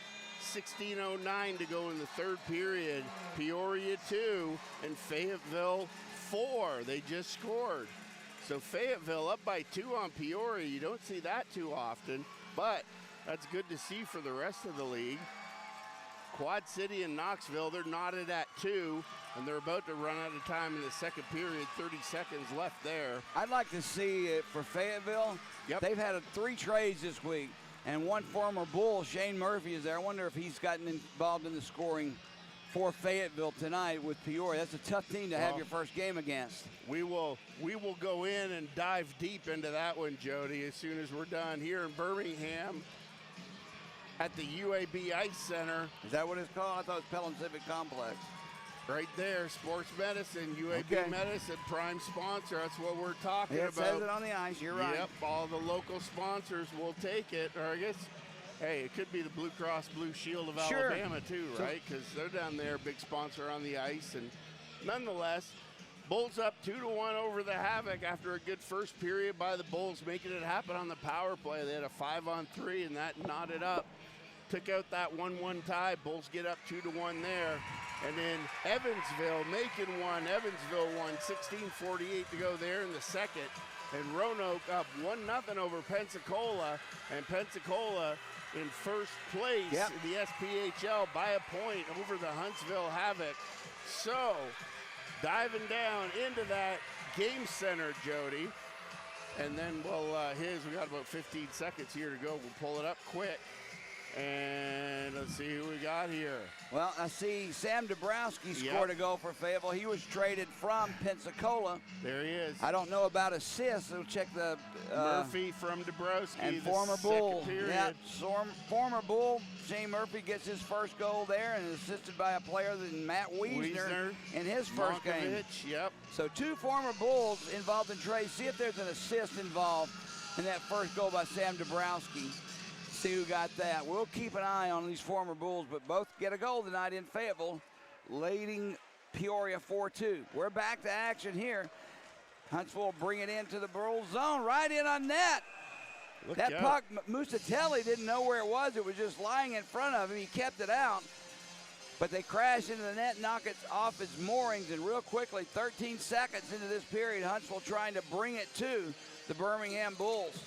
16:09 to go in the third period. Peoria 2 and Fayetteville 4. They just scored. So Fayetteville up by 2 on Peoria. You don't see that too often, but that's good to see for the rest of the league. Quad City and Knoxville, they're knotted at 2, and they're about to run out of time in the second period. 30 seconds left there. I'd like to see it for Fayetteville. Yep. They've had 3 trades this week, and one former Bull, Shane Murphy, is there. I wonder if he's gotten involved in the scoring for Fayetteville tonight with Peoria. That's a tough team to have your first game against. We will go in and dive deep into that one, Jody, as soon as we're done here in Birmingham at the UAB Ice Center. Is that what it's called? I thought it was Pelham Civic Complex. Right there, sports medicine, UAB Okay. Medicine, prime sponsor. That's what we're talking Yeah, it about. says it on the ice. You're right. Yep, all the local sponsors will take it. Or I guess, hey, it could be the Blue Cross Blue Shield of Sure. Alabama too, right? Because they're down there, big sponsor on the ice. And nonetheless, Bulls up 2-1 over the Havoc after a good first period by the Bulls, making it happen on the power play. They had a 5-on-3, and that knotted up. Took out that 1-1 tie. Bulls get up 2-1 there. And then Evansville making one. Evansville won, 16:48 to go there in the second. And Roanoke up 1-0 over Pensacola. And Pensacola in first place in the SPHL by a point over the Huntsville Havoc. So, diving down into that game center, Jody. And then we'll, we got about 15 seconds here to go. We'll pull it up quick. And let's see who we got here. Well, I see Sam Dabrowski scored a goal for Fayetteville. He was traded from Pensacola. There he is. I don't know about assists. We'll check the Murphy from Dabrowski. and the former second Bull. period. Yeah, former Bull Shane Murphy gets his first goal there, and is assisted by a player than Matt Wiesner in his first game. Monkovich, yep. So 2 former Bulls involved in trades. See if there's an assist involved in that first goal by Sam Dabrowski. See who got that. We'll keep an eye on these former Bulls, but both get a goal tonight in Fayetteville, leading Peoria 4-2. We're back to action here. Huntsville will bring it into the Bulls zone, right in on net. That puck, Musatelli didn't know where it was. It was just lying in front of him. He kept it out, but they crash into the net, knock it off its moorings, and real quickly, 13 seconds into this period, Huntsville trying to bring it to the Birmingham Bulls.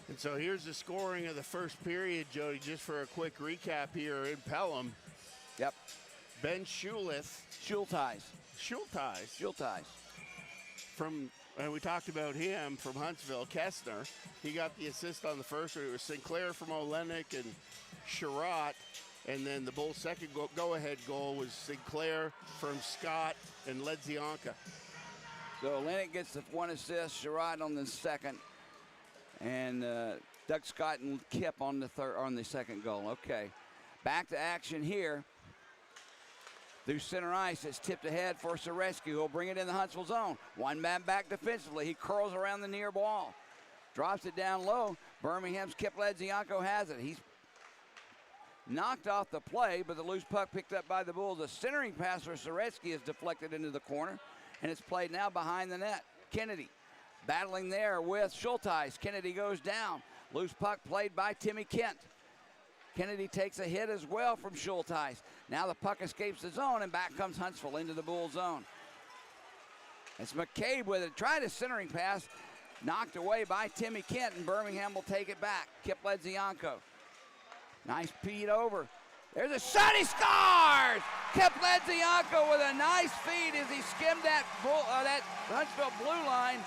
And so here's the scoring of the first period, Jody, just for a quick recap here in Pelham. Yep. Ben Schultheis from, and we talked about him from Huntsville, Kestner. He got the assist on the first one. It was Sinclair from Olenek and Sherratt. And then the Bulls' second go-ahead goal was Sinclair from Scott and Ledzianka. So Olenek gets the 1 assist, Sherratt on the second. And Doug Scott and Kip on the second goal. Okay, back to action here. Through center ice, it's tipped ahead for Soreski, who'll bring it in the Huntsville zone. One man back defensively. He curls around the near wall, drops it down low. Birmingham's Kip Ledzianko has it. He's knocked off the play, but the loose puck picked up by the Bulls. A centering pass for Soreski is deflected into the corner, and it's played now behind the net. Kennedy battling there with Schultheis. Kennedy goes down. Loose puck played by Timmy Kent. Kennedy takes a hit as well from Schultheis. Now the puck escapes the zone, and back comes Huntsville into the Bull zone. It's McCabe with it. Tried a centering pass. Knocked away by Timmy Kent, and Birmingham will take it back. Kip Ledzianko. Nice feed over. There's a shot. He scores! Kip Ledzianko with a nice feed as he skimmed that Huntsville blue line.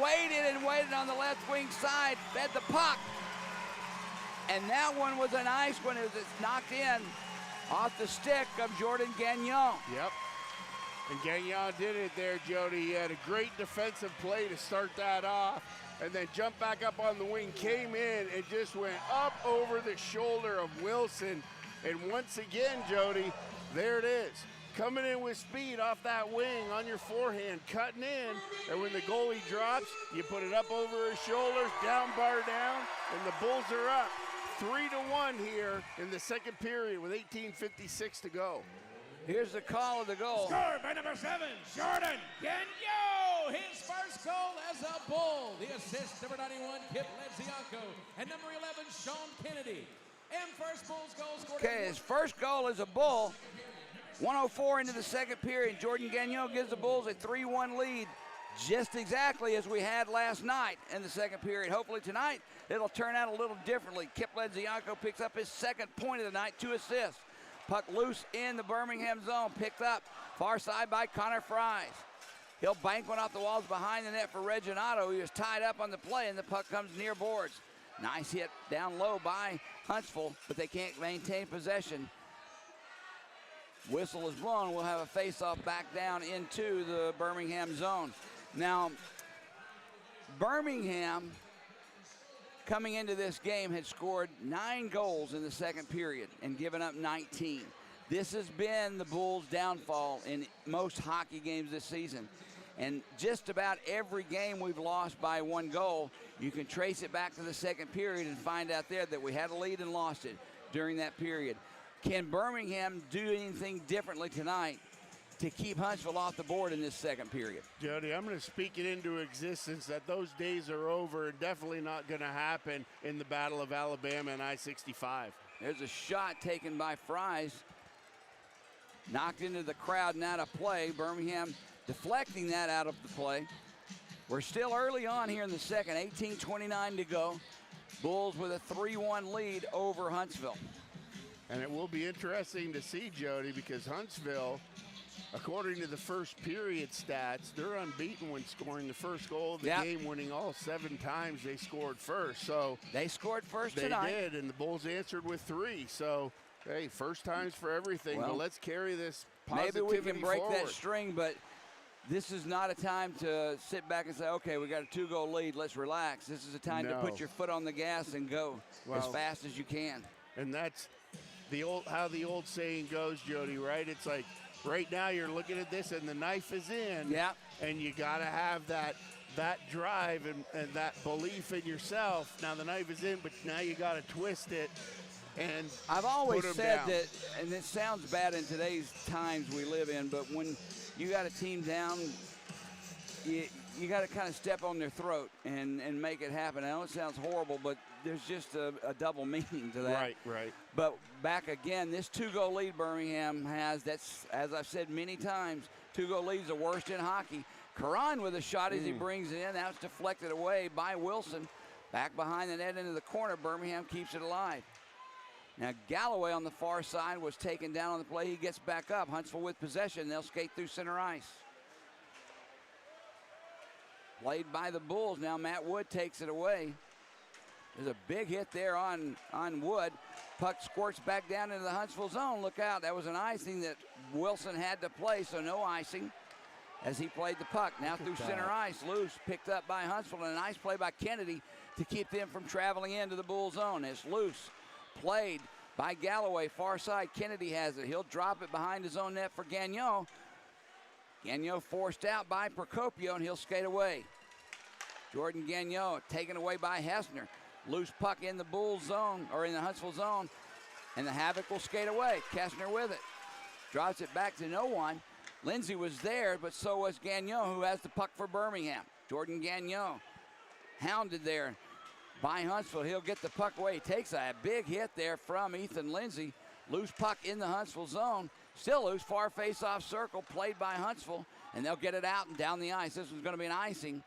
Waited on the left wing side, fed the puck. And that one was a nice one as it's knocked in off the stick of Jordan Gagnon. Yep. And Gagnon did it there, Jody. He had a great defensive play to start that off, and then jumped back up on the wing, came in, and just went up over the shoulder of Wilson. And once again, Jody, there it is. Coming in with speed off that wing on your forehand, cutting in, and when the goalie drops, you put it up over his shoulders, down, bar down, and the Bulls are up 3-1 here in the second period with 18:56 to go. Here's the call of the goal. Scored by number 7, Jordan Gagnon. His first goal as a Bull. The assist, number 91, Kip Ledzianko, and number 11, Sean Kennedy. And first Bulls goal scored. Okay, his first goal as a Bull. 1:04 into the second period. Jordan Gagnon gives the Bulls a 3-1 lead, just exactly as we had last night in the second period. Hopefully tonight it'll turn out a little differently. Kip Ledzianko picks up his second point of the night, 2 assists. Puck loose in the Birmingham zone, picked up far side by Connor Fries. He'll bank one off the walls behind the net for Reginato. He was tied up on the play, and the puck comes near boards. Nice hit down low by Huntsville, but they can't maintain possession. Whistle is blown. We'll have a face-off back down into the Birmingham zone. Now, Birmingham, coming into this game, had scored 9 goals in the second period and given up 19. This has been the Bulls' downfall in most hockey games this season. And just about every game we've lost by 1 goal, you can trace it back to the second period and find out there that we had a lead and lost it during that period. Can Birmingham do anything differently tonight to keep Huntsville off the board in this second period? Jody, I'm going to speak it into existence that those days are over and definitely not going to happen in the Battle of Alabama and I-65. There's a shot taken by Fries. Knocked into the crowd and out of play. Birmingham deflecting that out of the play. We're still early on here in the second, 18:29 to go. Bulls with a 3-1 lead over Huntsville. And it will be interesting to see, Jody, because Huntsville according to the first period stats, they're unbeaten when scoring the first goal of the game, winning all 7 times they scored first. So they scored first they tonight. They did, and the Bulls answered with 3. So, hey, first times for everything. Well, but let's carry this positivity maybe we can break forward. that string, but this is not a time to sit back and say, okay, we got a 2-goal lead, let's relax. This is a time to put your foot on the gas and go as fast as you can. And that's how the old saying goes, Jody, right? It's like right now you're looking at this and the knife is in. Yeah. And you got to have that drive and that belief in yourself. Now the knife is in, but now you got to twist it. And I've always said down. that, and it sounds bad in today's times we live in, but when you got a team down, you got to kind of step on their throat and make it happen. I know it sounds horrible, but there's just a double meaning to that. Right. But back again, this 2-goal lead Birmingham has, that's, as I've said many times, 2-goal lead's the worst in hockey. Karan with a shot as he brings it in. That's deflected away by Wilson. Back behind the net into the corner. Birmingham keeps it alive. Now Galloway on the far side was taken down on the play. He gets back up. Huntsville with possession. They'll skate through center ice. Played by the Bulls. Now Matt Wood takes it away. There's a big hit there on Wood. Puck squirts back down into the Huntsville zone. Look out. That was an icing that Wilson had to play, so no icing as he played the puck. Now through center ice. Loose picked up by Huntsville, and a nice play by Kennedy to keep them from traveling into the Bull zone. It's loose. Played by Galloway. Far side. Kennedy has it. He'll drop it behind his own net for Gagnon. Gagnon forced out by Procopio, and he'll skate away. Jordan Gagnon taken away by Hessner. Loose puck in the Bull zone, or in the Huntsville zone, and the Havoc will skate away. Kessner with it. Drops it back to no one. Lindsay was there, but so was Gagnon, who has the puck for Birmingham. Jordan Gagnon hounded there by Huntsville. He'll get the puck away. He takes a big hit there from Ethan Lindsay. Loose puck in the Huntsville zone. Still loose, far face-off circle, played by Huntsville, and they'll get it out and down the ice. This one's going to be an icing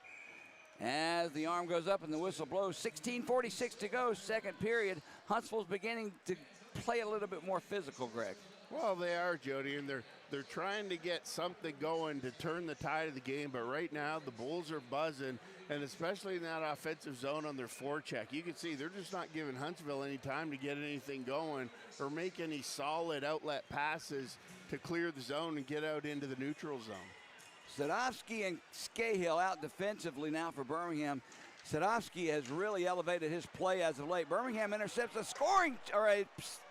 as the arm goes up and the whistle blows. 16:46 to go, second period. Huntsville's beginning to play a little bit more physical, Greg. Well, they are, Jody, and they're trying to get something going to turn the tide of the game, but right now the Bulls are buzzing, and especially in that offensive zone on their forecheck. You can see they're just not giving Huntsville any time to get anything going or make any solid outlet passes to clear the zone and get out into the neutral zone. Sadovsky and Scahill out defensively now for Birmingham. Sadovsky has really elevated his play as of late. Birmingham intercepts a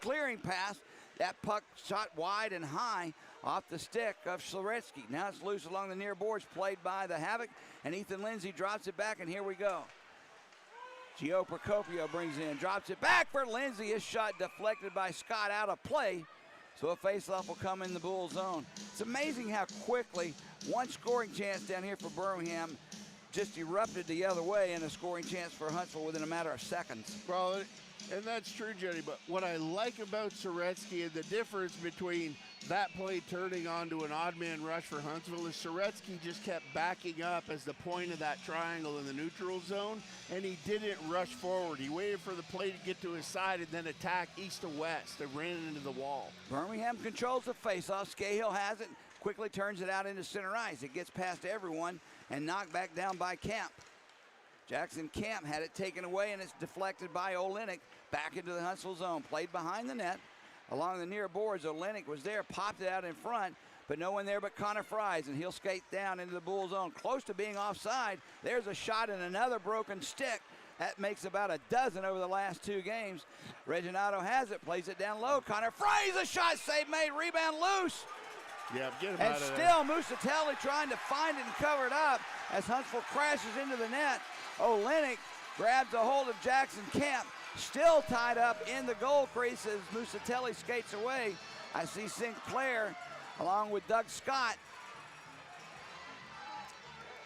clearing pass. That puck shot wide and high off the stick of Szaretsky. Now it's loose along the near boards, played by the Havoc, and Ethan Lindsay drops it back, and here we go. Gio Procopio brings in, drops it back for Lindsay. His shot deflected by Scott out of play, so a faceoff will come in the Bull zone. It's amazing how quickly one scoring chance down here for Birmingham just erupted the other way, and a scoring chance for Huntsville within a matter of seconds. Well, and that's true, Jody, but what I like about Szaretsky and the difference between that play turning onto an odd man rush for Huntsville is Szaretsky just kept backing up as the point of that triangle in the neutral zone, and he didn't rush forward. He waited for the play to get to his side and then attack east to west and ran into the wall. Birmingham controls the faceoff. Scahill has it, quickly turns it out into center ice. It gets past everyone and knocked back down by Kemp. Jackson Kemp had it taken away, and it's deflected by Olenek back into the Huntsville zone. Played behind the net along the near boards. Olenek was there, popped it out in front, but no one there but Connor Fries, and he'll skate down into the Bull zone. Close to being offside. There's a shot and another broken stick. That makes about a dozen over the last 2 games. Reginato has it, plays it down low. Connor Fries, a shot, save made, rebound loose. Yeah, get him And out of still Musatelli trying to find it and cover it up as Huntsville crashes into the net. Olenek grabs a hold of Jackson Kemp, still tied up in the goal crease as Musatelli skates away. I see Sinclair along with Doug Scott.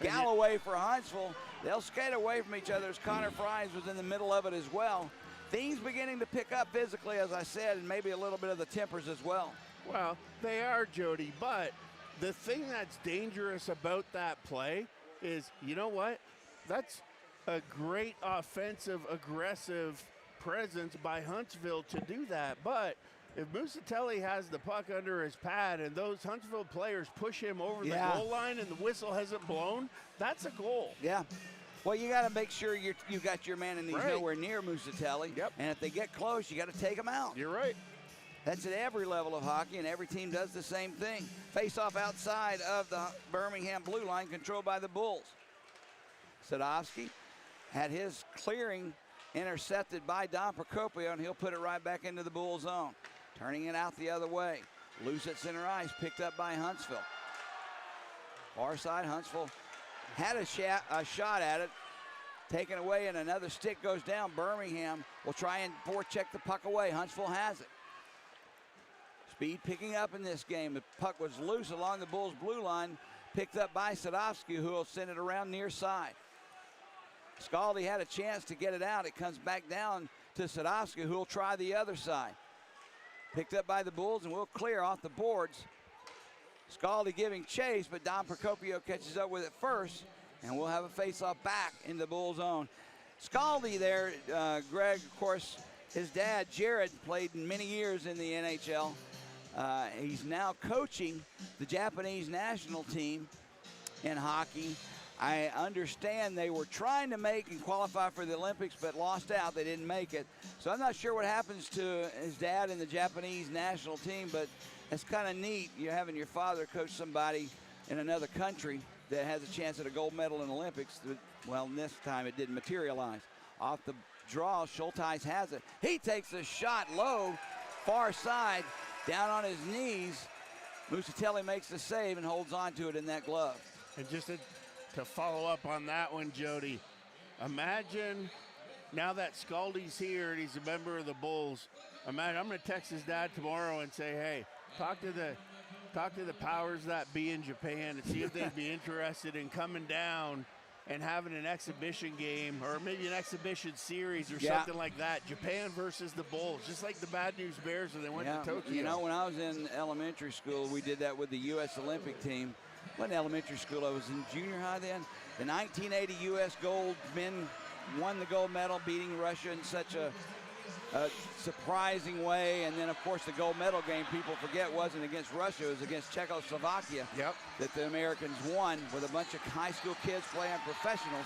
Galloway for Huntsville. They'll skate away from each other as Connor Fries was in the middle of it as well. Things beginning to pick up physically, as I said, and maybe a little bit of the tempers as well. Well, they are, Jody, but the thing that's dangerous about that play is, you know what? That's a great offensive, aggressive presence by Huntsville to do that, but if Musatelli has the puck under his pad and those Huntsville players push him over the goal line and the whistle hasn't blown, that's a goal. Yeah. Well, you got to make sure you got your man and he's nowhere near Musatelli. Yep. And if they get close, you got to take them out. You're right. That's at every level of hockey, and every team does the same thing. Face-off outside of the Birmingham blue line, controlled by the Bulls. Sadovsky had his clearing intercepted by Don Procopio, and he'll put it right back into the Bull zone. Turning it out the other way. Loose at center ice, picked up by Huntsville. Far side, Huntsville had a shot at it. Taken away, and another stick goes down. Birmingham will try and forecheck the puck away. Huntsville has it. Speed picking up in this game. The puck was loose along the Bulls' blue line, picked up by Sadovsky, who will send it around near side. Scaldi had a chance to get it out. It comes back down to Sadovsky, who will try the other side. Picked up by the Bulls, and will clear off the boards. Scaldi giving chase, but Don Procopio catches up with it first, and we'll have a face-off back in the Bull zone. Scaldi there, Greg, of course, his dad, Jared, played many years in the NHL. He's now coaching the Japanese national team in hockey. I understand they were trying to make and qualify for the Olympics, but lost out. They didn't make it. So I'm not sure what happens to his dad in the Japanese national team, but it's kind of neat. You're having your father coach somebody in another country that has a chance at a gold medal in the Olympics. Well, this time it didn't materialize. Off the draw, Schulteis has it. He takes a shot low, far side, down on his knees. Musatelli makes the save and holds on to it in that glove. And just to follow up on that one, Jody, imagine now that Scaldi's here and he's a member of the Bulls. Imagine, I'm going to text his dad tomorrow and say, hey, talk to the powers that be in Japan and see if they'd be interested in coming down and having an exhibition game or maybe an exhibition series or something like that. Japan versus the Bulls, just like the Bad News Bears when they went to Tokyo. You know, when I was in elementary school, we did that with the U.S. Olympic team. Wasn't elementary school, I was in junior high then. The 1980 U.S. gold men won the gold medal, beating Russia in such a surprising way. And then, of course, the gold medal game, people forget, wasn't against Russia. It was against Czechoslovakia that the Americans won with a bunch of high school kids playing professionals.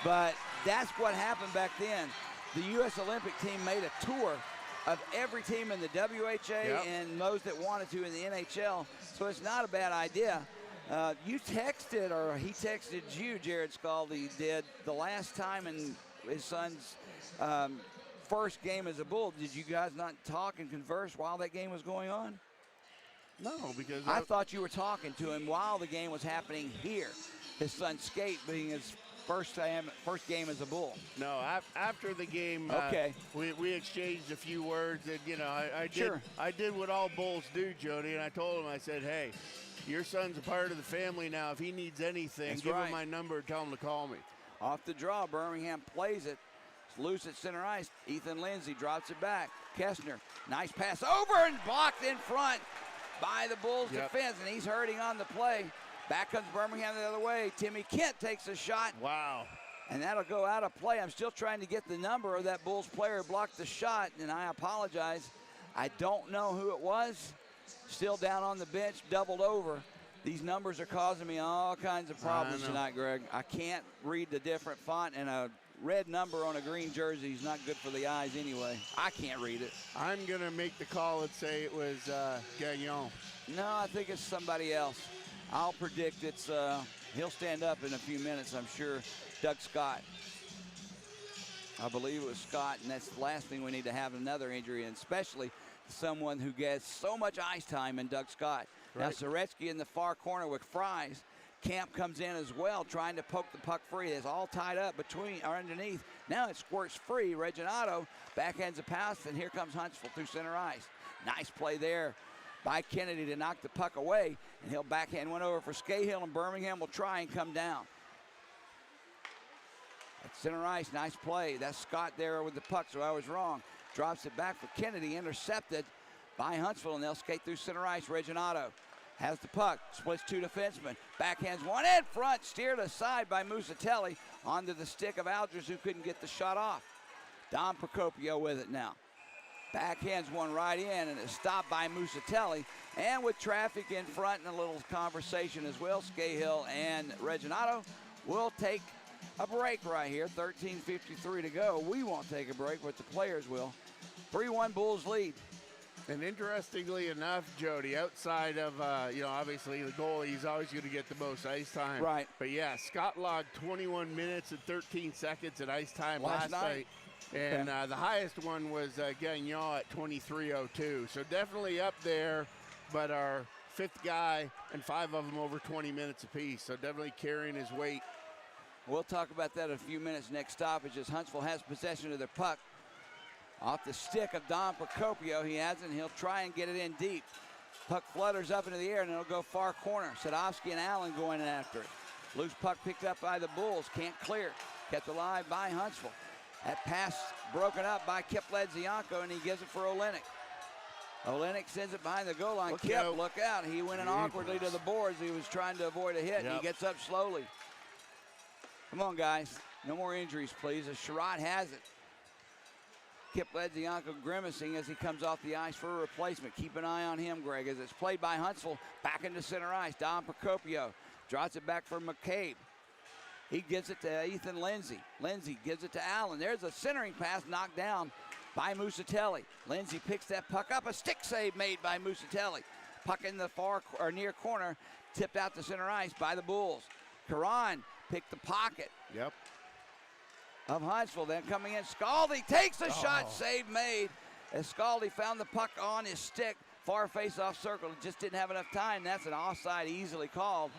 But that's what happened back then. The U.S. Olympic team made a tour of every team in the WHA and those that wanted to in the NHL. So it's not a bad idea. You texted, or he texted you, Jared Scaldi did, the last time in his son's first game as a Bull. Did you guys not talk and converse while that game was going on? No, because I thought you were talking to him while the game was happening here. His son Skate being his first game as a Bull. No, after the game, we exchanged a few words, and you know, I did what all Bulls do, Jody, and I told him, I said, hey, your son's a part of the family now. If he needs anything, give him my number, tell him to call me. Off the draw, Birmingham plays it. It's loose at center ice. Ethan Lindsay drops it back. Kessner, nice pass over and blocked in front by the Bulls defense, and he's hurting on the play. Back comes Birmingham the other way. Timmy Kent takes a shot. Wow. And that'll go out of play. I'm still trying to get the number of that Bulls player who blocked the shot, and I apologize. I don't know who it was. Still down on the bench, doubled over. These numbers are causing me all kinds of problems tonight, Greg. I can't read the different font, and a red number on a green jersey is not good for the eyes anyway. I can't read it. I'm going to make the call and say it was Gagnon. No, I think it's somebody else. I'll predict it's, he'll stand up in a few minutes, I'm sure, Doug Scott. I believe it was Scott, and that's the last thing we need to have another injury, and especially someone who gets so much ice time in Doug Scott. Right. Now, Soretsky in the far corner with Fries. Camp comes in as well, trying to poke the puck free. It's all tied up between or underneath. Now it squirts free. Reginato backhands a pass, and here comes Huntsville through center ice. Nice play there by Kennedy to knock the puck away, and he'll backhand one over for Scahill, and Birmingham will try and come down. At center ice, nice play. That's Scott there with the puck, so I was wrong. Drops it back for Kennedy, intercepted by Huntsville, and they'll skate through center ice. Reginato has the puck, splits two defensemen, backhands one in front, steered aside by Musatelli onto the stick of Aldridge, who couldn't get the shot off. Don Procopio with it now. Backhands one right in, and it's stopped by Musatelli. And with traffic in front and a little conversation as well, Scahill and Reginato will take a break right here. 13:53 to go. We won't take a break, but the players will. 3-1 Bulls lead. And interestingly enough, Jody, outside of, obviously the goalie, he's always going to get the most ice time. Right. But, yeah, Scott logged 21 minutes and 13 seconds at ice time Last night. And the highest one was Gagnon at 23:02. So definitely up there, but our fifth guy and 5 of them over 20 minutes apiece. So definitely carrying his weight. We'll talk about that in a few minutes. Next stoppage as Huntsville has possession of their puck. Off the stick of Don Procopio. He has it, and he'll try and get it in deep. Puck flutters up into the air, and it'll go far corner. Sadowski and Allen going after it. Loose puck picked up by the Bulls. Can't clear. Kept alive by Huntsville. That pass broken up by Kip Ledzianko, and he gives it for Olenek. Olenek sends it behind the goal line. Look Kip, out. look out. He went in awkwardly to the boards. He was trying to avoid a hit, and he gets up slowly. Come on, guys. No more injuries, please. As Sherrod has it. Kip Ledzianko grimacing as he comes off the ice for a replacement. Keep an eye on him, Greg, as it's played by Huntsville. Back into center ice. Don Procopio drops it back for McCabe. He gives it to Ethan Lindsay. Lindsay gives it to Allen. There's a centering pass knocked down by Musatelli. Lindsay picks that puck up. A stick save made by Musatelli. Puck in the far or near corner, tipped out to center ice by the Bulls. Caron picked the pocket. Yep. Of Huntsville. Then coming in, Scaldi takes a shot, save made. As Scaldi found the puck on his stick, far face-off circle, just didn't have enough time. That's an offside easily called.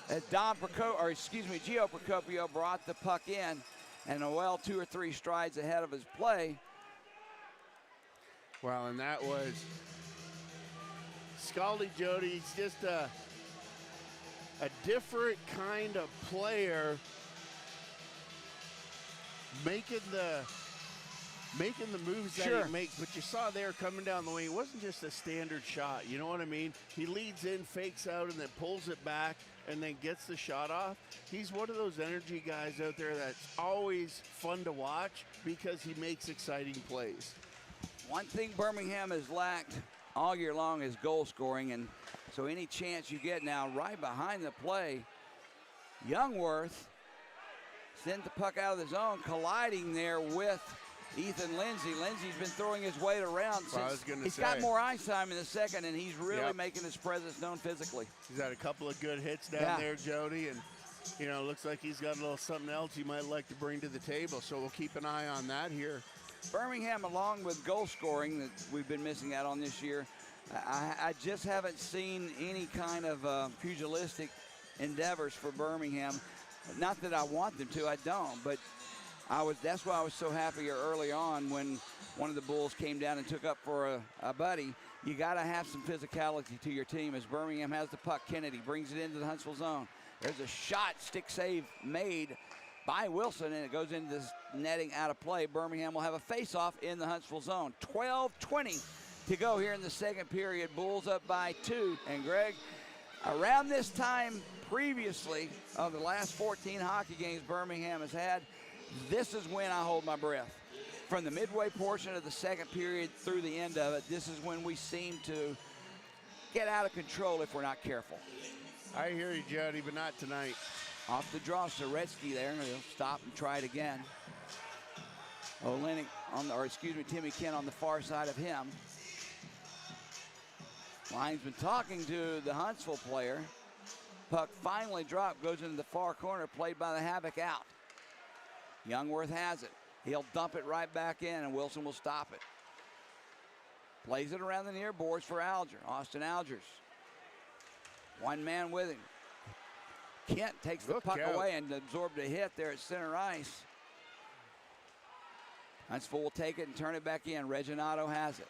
As Gio Procopio brought the puck in, and Noel 2 or 3 strides ahead of his play. Well, and that was Scaldi, Jody. He's just a different kind of player. Making the moves that he makes, but you saw there coming down the wing, it wasn't just a standard shot, you know what I mean? He leads in, fakes out, and then pulls it back, and then gets the shot off. He's one of those energy guys out there that's always fun to watch because he makes exciting plays. One thing Birmingham has lacked all year long is goal scoring, and so any chance you get now right behind the play, Youngworth sends the puck out of the zone, colliding there with Ethan Lindsay. Lindsay's been throwing his weight around since he's got more ice time in the second, and he's really making his presence known physically. He's had a couple of good hits down there, Jody, and looks like he's got a little something else he might like to bring to the table, so we'll keep an eye on that here. Birmingham, along with goal scoring that we've been missing out on this year, I just haven't seen any kind of pugilistic endeavors for Birmingham. Not that I want them to, I don't, but that's why I was so happy early on when one of the Bulls came down and took up for a buddy. You got to have some physicality to your team. As Birmingham has the puck, Kennedy brings it into the Huntsville zone. There's a shot, stick save made by Wilson, and it goes into this netting out of play. Birmingham will have a face-off in the Huntsville zone. 12:20 to go here in the second period. Bulls up by 2. And Greg, around this time previously of the last 14 hockey games Birmingham has had, this is when I hold my breath. From the midway portion of the second period through the end of it, this is when we seem to get out of control if we're not careful. I hear you, Jody, but not tonight. Off the draw, Soretsky there. He'll stop and try it again. Timmy Kent on the far side of him. Linesman talking to the Huntsville player. Puck finally dropped, goes into the far corner, played by the Havoc out. Youngworth has it. He'll dump it right back in, and Wilson will stop it. Plays it around the near boards for Alger. Austin Algers. One man with him. Kent takes the puck away and absorbed a hit there at center ice. Huntsville will take it and turn it back in. Reginato has it.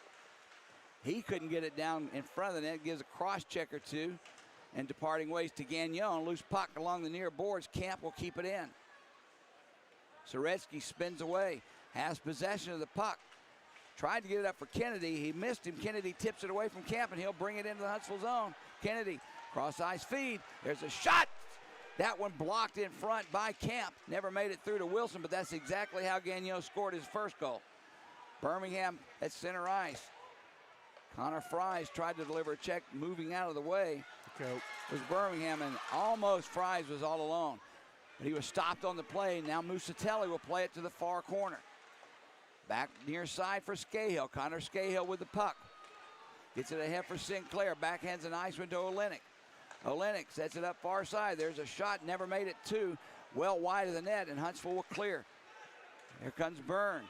He couldn't get it down in front of the net. Gives a cross check or two. And departing ways to Gagnon. Loose puck along the near boards. Camp will keep it in. Soretsky spins away. Has possession of the puck. Tried to get it up for Kennedy. He missed him. Kennedy tips it away from Camp, and he'll bring it into the Huntsville zone. Kennedy, cross ice feed. There's a shot. That one blocked in front by Camp. Never made it through to Wilson, but that's exactly how Gagnon scored his first goal. Birmingham at center ice. Connor Fries tried to deliver a check, moving out of the way. Okay. Was Birmingham, and almost Fries was all alone. But he was stopped on the play. Now Musatelli will play it to the far corner. Back near side for Scahill. Connor Scahill with the puck. Gets it ahead for Sinclair. Backhands an ice one to Olenek. Olenek sets it up far side. There's a shot, never made it two. Well wide of the net, and Huntsville will clear. Here comes Byrne.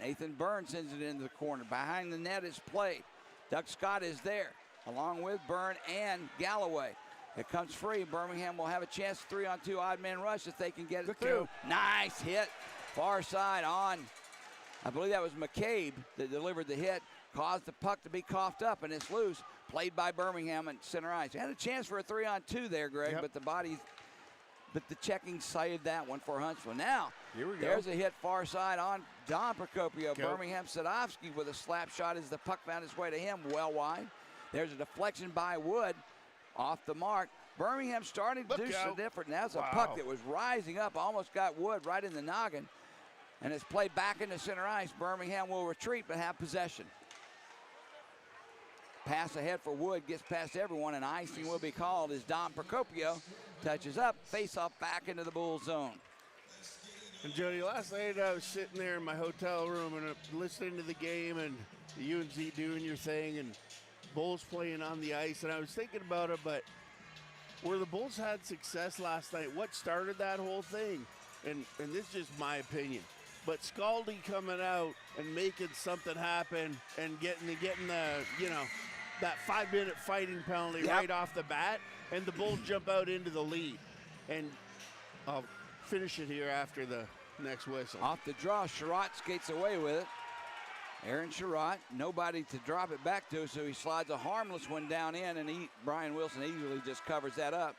Nathan Byrne sends it into the corner. Behind the net is played. Doug Scott is there, along with Byrne and Galloway. It comes free. Birmingham will have a chance, 3-on-2 odd man rush if they can get it through. Nice hit. Far side on, I believe that was McCabe that delivered the hit. Caused the puck to be coughed up, and it's loose. Played by Birmingham at center ice. Had a chance for a 3-on-2 there, Greg, but the checking saved that one for Huntsville. Now, here we go. There's a hit far side on Don Procopio. Birmingham Sadovsky with a slap shot as the puck found its way to him, well wide. There's a deflection by Wood off the mark. Birmingham starting to do some different. That's a puck that was rising up, almost got Wood right in the noggin. And it's played back into center ice. Birmingham will retreat but have possession. Pass ahead for Wood, gets past everyone, and icing will be called as Don Procopio touches up, face-off back into the Bull zone. And Jody, last night I was sitting there in my hotel room and listening to the game and the UNZ doing your thing and Bulls playing on the ice, and I was thinking about it, but where the Bulls had success last night, what started that whole thing? And this is just my opinion, but Scaldi coming out and making something happen and getting the that 5-minute fighting penalty right off the bat, and the Bulls jump out into the lead. And I'll finish it here after the next whistle. Off the draw, Sherratt skates away with it. Aaron Sherratt, nobody to drop it back to, so he slides a harmless one down in, and Brian Wilson easily just covers that up.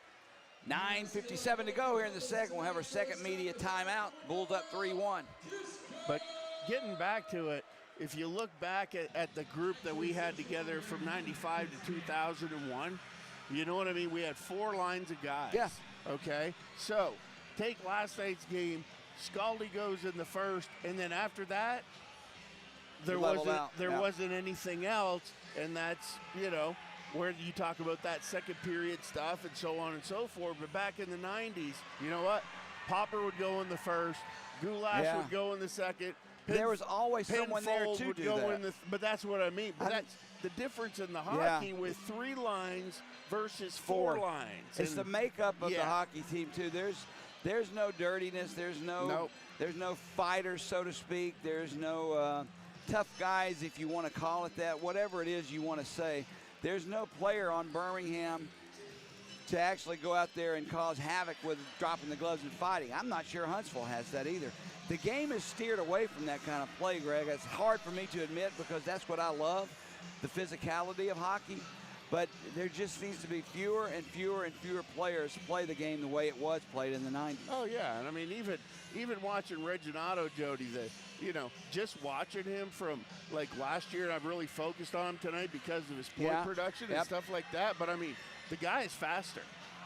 9:57 to go here in the second. We'll have our second media timeout. Bulls up 3-1. But getting back to it, if you look back at the group that we had together from 95 to 2001, you know what I mean? We had 4 lines of guys. Yeah. Okay? So take last night's game. Scaldi goes in the first, and then after that, there wasn't anything else, and that's, where you talk about that second period stuff and so on and so forth. But back in the 90s, you know what? Popper would go in the first, Goulash would go in the second. There was always someone there to do that. But that's what I mean. But that's the difference in the hockey with 3 lines versus 4 lines. It's the makeup of the hockey team too. There's no dirtiness. There's no fighters, so to speak. There's no tough guys, if you want to call it that. Whatever it is you want to say. There's no player on Birmingham to actually go out there and cause havoc with dropping the gloves and fighting. I'm not sure Huntsville has that either. The game is steered away from that kind of play, Greg. It's hard for me to admit because that's what I love, the physicality of hockey. But there just seems to be fewer and fewer and fewer players play the game the way it was played in the 90s. Oh, yeah. And, I mean, even watching Reginato, Jody, just watching him from, like, last year, and I've really focused on him tonight because of his point production and stuff like that. But, I mean, the guy is faster.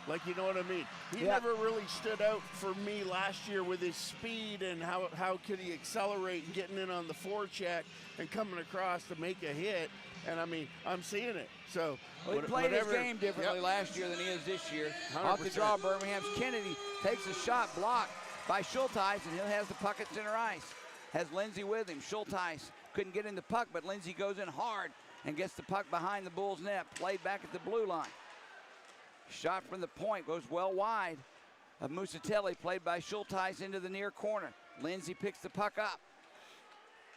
Like, you know what I mean? He never really stood out for me last year with his speed and how could he accelerate and getting in on the forecheck and coming across to make a hit. And, I mean, I'm seeing it. So, he played his game differently last year than he is this year. 100%. Off the draw, Birmingham's Kennedy takes a shot blocked by Schulteis, and he has the puck at center ice. Has Lindsay with him. Schulteis couldn't get in the puck, but Lindsay goes in hard and gets the puck behind the Bulls' net, played back at the blue line. Shot from the point goes well wide of Musatelli, played by Schulteis into the near corner. Lindsay picks the puck up.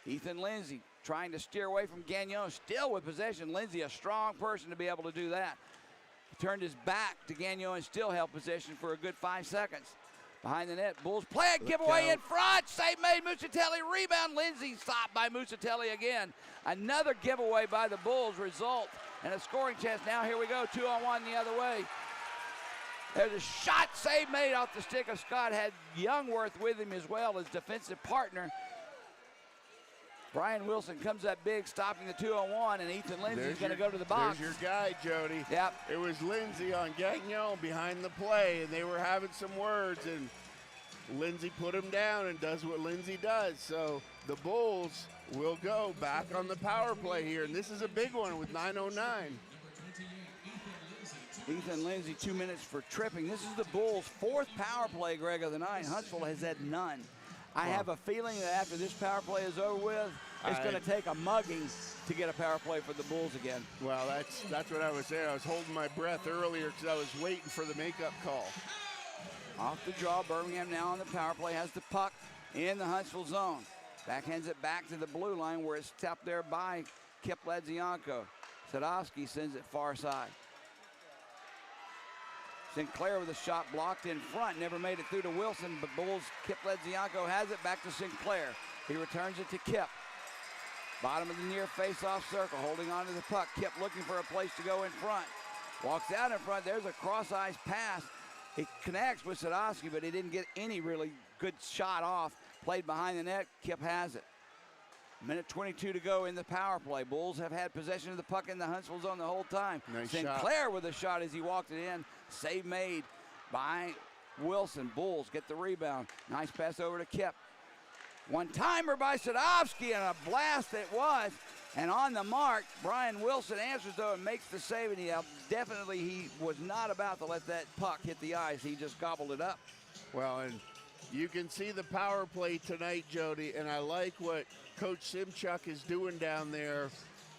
Ethan Lindsay trying to steer away from Gagnon, still with possession. Lindsay, a strong person to be able to do that. He turned his back to Gagnon and still held possession for a good 5 seconds. Behind the net, Bulls play a giveaway in front. Save made, Musatelli, rebound. Lindsay stopped by Musatelli again. Another giveaway by the Bulls result and a scoring chance. Now here we go, 2-on-1 the other way. There's a shot save made off the stick of Scott. Had Youngworth with him as well as defensive partner. Brian Wilson comes up big, stopping the 2-on-1, and Ethan Lindsay's going to go to the box. There's your guy, Jody. Yep. It was Lindsay on Gagnon behind the play, and they were having some words, and Lindsay put him down and does what Lindsay does. So the Bulls will go back on the power play here, and this is a big one with 9:09. Ethan Lindsay, 2 minutes for tripping. This is the Bulls' 4th power play, Greg, of the night. Huntsville has had none. I have a feeling that after this power play is over with, it's going to take a mugging to get a power play for the Bulls again. Well, that's what I was saying. I was holding my breath earlier because I was waiting for the makeup call. Off the draw, Birmingham now on the power play, has the puck in the Huntsville zone. Backhands it back to the blue line where it's tapped there by Kip Ledzianko. Sadowski sends it far side. Sinclair with a shot blocked in front, never made it through to Wilson, but Bulls, Kip Ledzianko has it back to Sinclair. He returns it to Kip. Bottom of the near face-off circle, holding on to the puck. Kip looking for a place to go in front. Walks out in front, there's a cross-ice pass. He connects with Sadowski, but he didn't get any really good shot off. Played behind the net, Kip has it. Minute 22 to go in the power play. Bulls have had possession of the puck in the Huntsville zone the whole time. Nice Sinclair shot. with a shot as he walked it in. Save made by Wilson. Bulls get the rebound. Nice pass over to Kip. One-timer by Sadowski, and a blast it was. And on the mark, Brian Wilson answers though and makes the save. And he was not about to let that puck hit the ice. He just gobbled it up. Well, and you can see the power play tonight, Jody, and I like what Coach Simchuk is doing down there.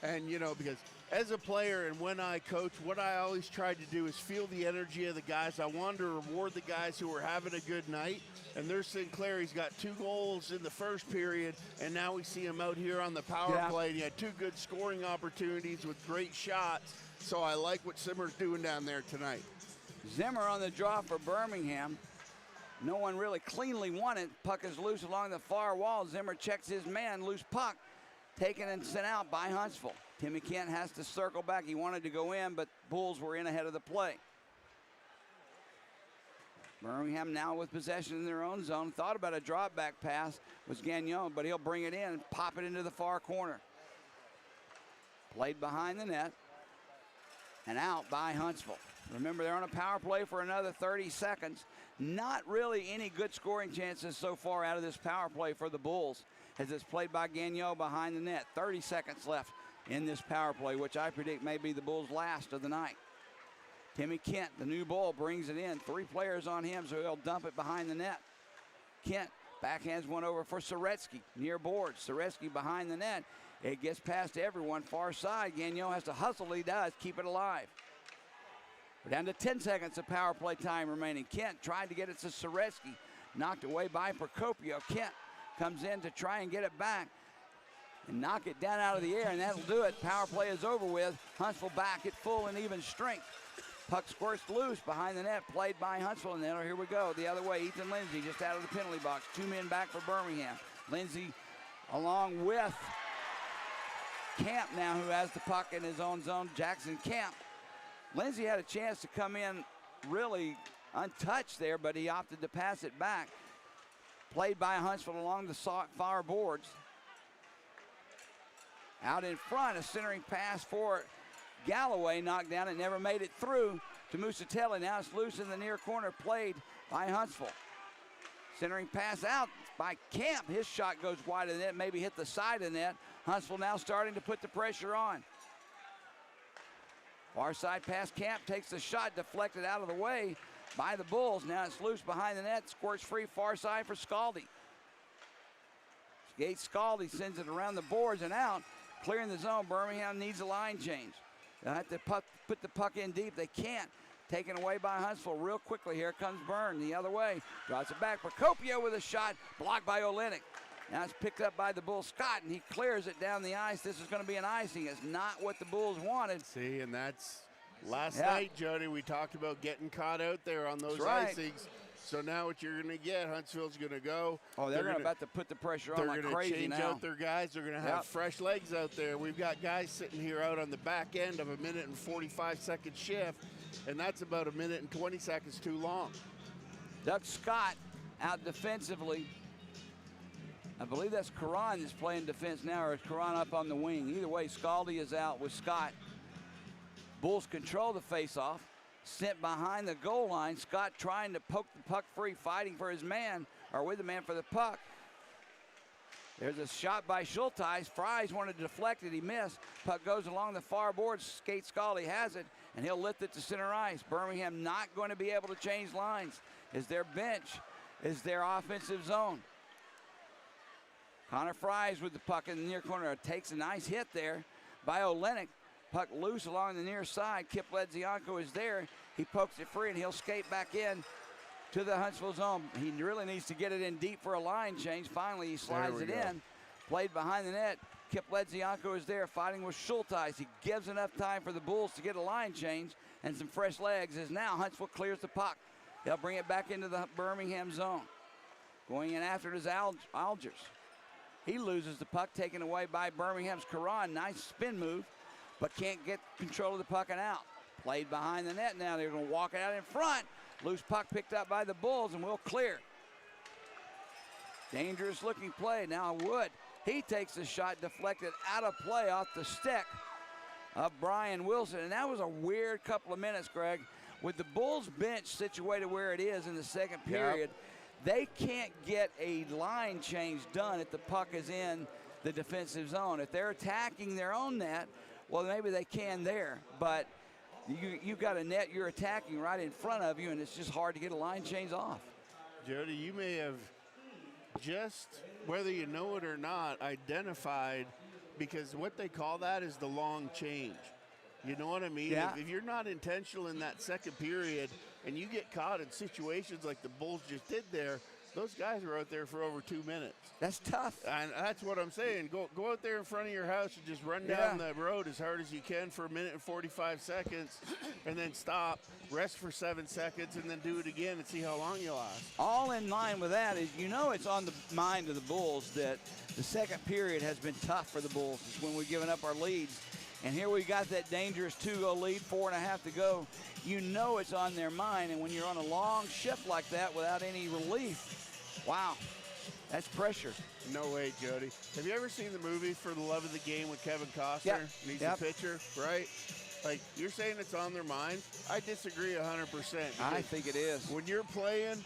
And, you know, because as a player and when I coach, what I always try to do is feel the energy of the guys. I want to reward the guys who are having a good night. And there's Sinclair. He's got 2 goals in the first period, and now we see him out here on the power play. And he had 2 good scoring opportunities with great shots. So I like what Zimmer's doing down there tonight. Zimmer on the draw for Birmingham. No one really cleanly won it. Puck is loose along the far wall. Zimmer checks his man. Loose puck taken and sent out by Huntsville. Timmy Kent has to circle back. He wanted to go in, but Bulls were in ahead of the play. Birmingham now with possession in their own zone. Thought about a drop back pass was Gagnon, but he'll bring it in and pop it into the far corner. Played behind the net and out by Huntsville. Remember, they're on a power play for another 30 seconds. Not really any good scoring chances so far out of this power play for the Bulls, as it's played by Gagnon behind the net. 30 seconds left in this power play, which I predict may be the Bulls' last of the night. Timmy Kent, the new Bull, brings it in. 3 players on him, so he'll dump it behind the net. Kent backhands one over for Soretsky, near boards. Soretsky behind the net. It gets past everyone, far side. Gagnon has to hustle, he does, keep it alive. We're down to 10 seconds of power play time remaining. Kent tried to get it to Soretsky. Knocked away by Procopio. Kent comes in to try and get it back and knock it down out of the air, and that'll do it. Power play is over with. Huntsville back at full and even strength. Puck squirts loose behind the net, played by Huntsville, and then here we go. The other way, Ethan Lindsay just out of the penalty box. 2 men back for Birmingham. Lindsay along with Camp now, who has the puck in his own zone, Jackson Camp. Lindsay had a chance to come in really untouched there, but he opted to pass it back. Played by Huntsville along the far boards. Out in front, a centering pass for Galloway, knocked down. It never made it through to Musatelli. Now it's loose in the near corner, played by Huntsville. Centering pass out by Camp. His shot goes wide of the net, maybe hit the side of the net. Huntsville now starting to put the pressure on. Far side pass, Camp takes the shot, deflected out of the way by the Bulls. Now it's loose behind the net, squirts free far side for Scaldi. Gates Scaldi sends it around the boards and out, clearing the zone. Birmingham needs a line change. They'll have to put the puck in deep. They can't. Taken away by Huntsville real quickly. Here comes Byrne the other way. Draws it back. Procopio with a shot, blocked by Olenek. Now it's picked up by the Bulls, Scott, and he clears it down the ice. This is going to be an icing. It's not what the Bulls wanted. See, and that's last night, Jody, we talked about getting caught out there on those icings. So now what you're going to get, Huntsville's going to go. Oh, they're about to put the pressure on like crazy now. They're going to change out their guys. They're going to have fresh legs out there. We've got guys sitting here out on the back end of a 1:45 shift, and that's about 1:20 too long. Doug Scott out defensively. I believe that's Karan that's playing defense now, or is Karan up on the wing? Either way, Scaldi is out with Scott. Bulls control the faceoff. Sent behind the goal line. Scott trying to poke the puck free, fighting for his man, or with the man for the puck. There's a shot by Schulteis. Fries wanted to deflect it. He missed. Puck goes along the far board. Skate Scully has it, and he'll lift it to center ice. Birmingham not going to be able to change lines. Is their bench, is their offensive zone. Connor Fries with the puck in the near corner. Takes a nice hit there by Olenek. Puck loose along the near side. Kip Ledzianko is there. He pokes it free, and he'll skate back in to the Huntsville zone. He really needs to get it in deep for a line change. Finally, he slides it in. Played behind the net. Kip Ledzianko is there fighting with Schulteis. He gives enough time for the Bulls to get a line change and some fresh legs as now Huntsville clears the puck. They'll bring it back into the Birmingham zone. Going in after it is Algers. He loses the puck, taken away by Birmingham's Caron. Nice spin move, but can't get control of the puck and out. Played behind the net now. They're going to walk it out in front. Loose puck picked up by the Bulls, and we'll clear. Dangerous looking play. Now Wood, he takes the shot deflected out of play off the stick of Brian Wilson. And that was a weird couple of minutes, Greg. With the Bulls bench situated where it is in the second period, they can't get a line change done if the puck is in the defensive zone. If they're attacking their own net, well, maybe they can there. But you've got a net you're attacking right in front of you, and it's just hard to get a line change off. Jody, you may have just, whether you know it or not, identified, because what they call that is the long change. You know what I mean? Yeah. If you're not intentional in that second period and you get caught in situations like the Bulls just did there, those guys are out there for over 2 minutes. That's tough. And that's what I'm saying. Go out there in front of your house and just run down the road as hard as you can for 1 minute and 45 seconds and then stop, rest for 7 seconds, and then do it again and see how long you last. All in line with that is, you know, it's on the mind of the Bulls that the second period has been tough for the Bulls. It's when we've given up our leads. And here we got that dangerous 2-goal lead, 4.5 to go. You know it's on their mind, and when you're on a long shift like that without any relief, wow, that's pressure. No way, Jody. Have you ever seen the movie For the Love of the Game with Kevin Costner? Yep. And he's Yep. the pitcher, right? Like, you're saying it's on their mind? I disagree 100%. I think it is. When you're playing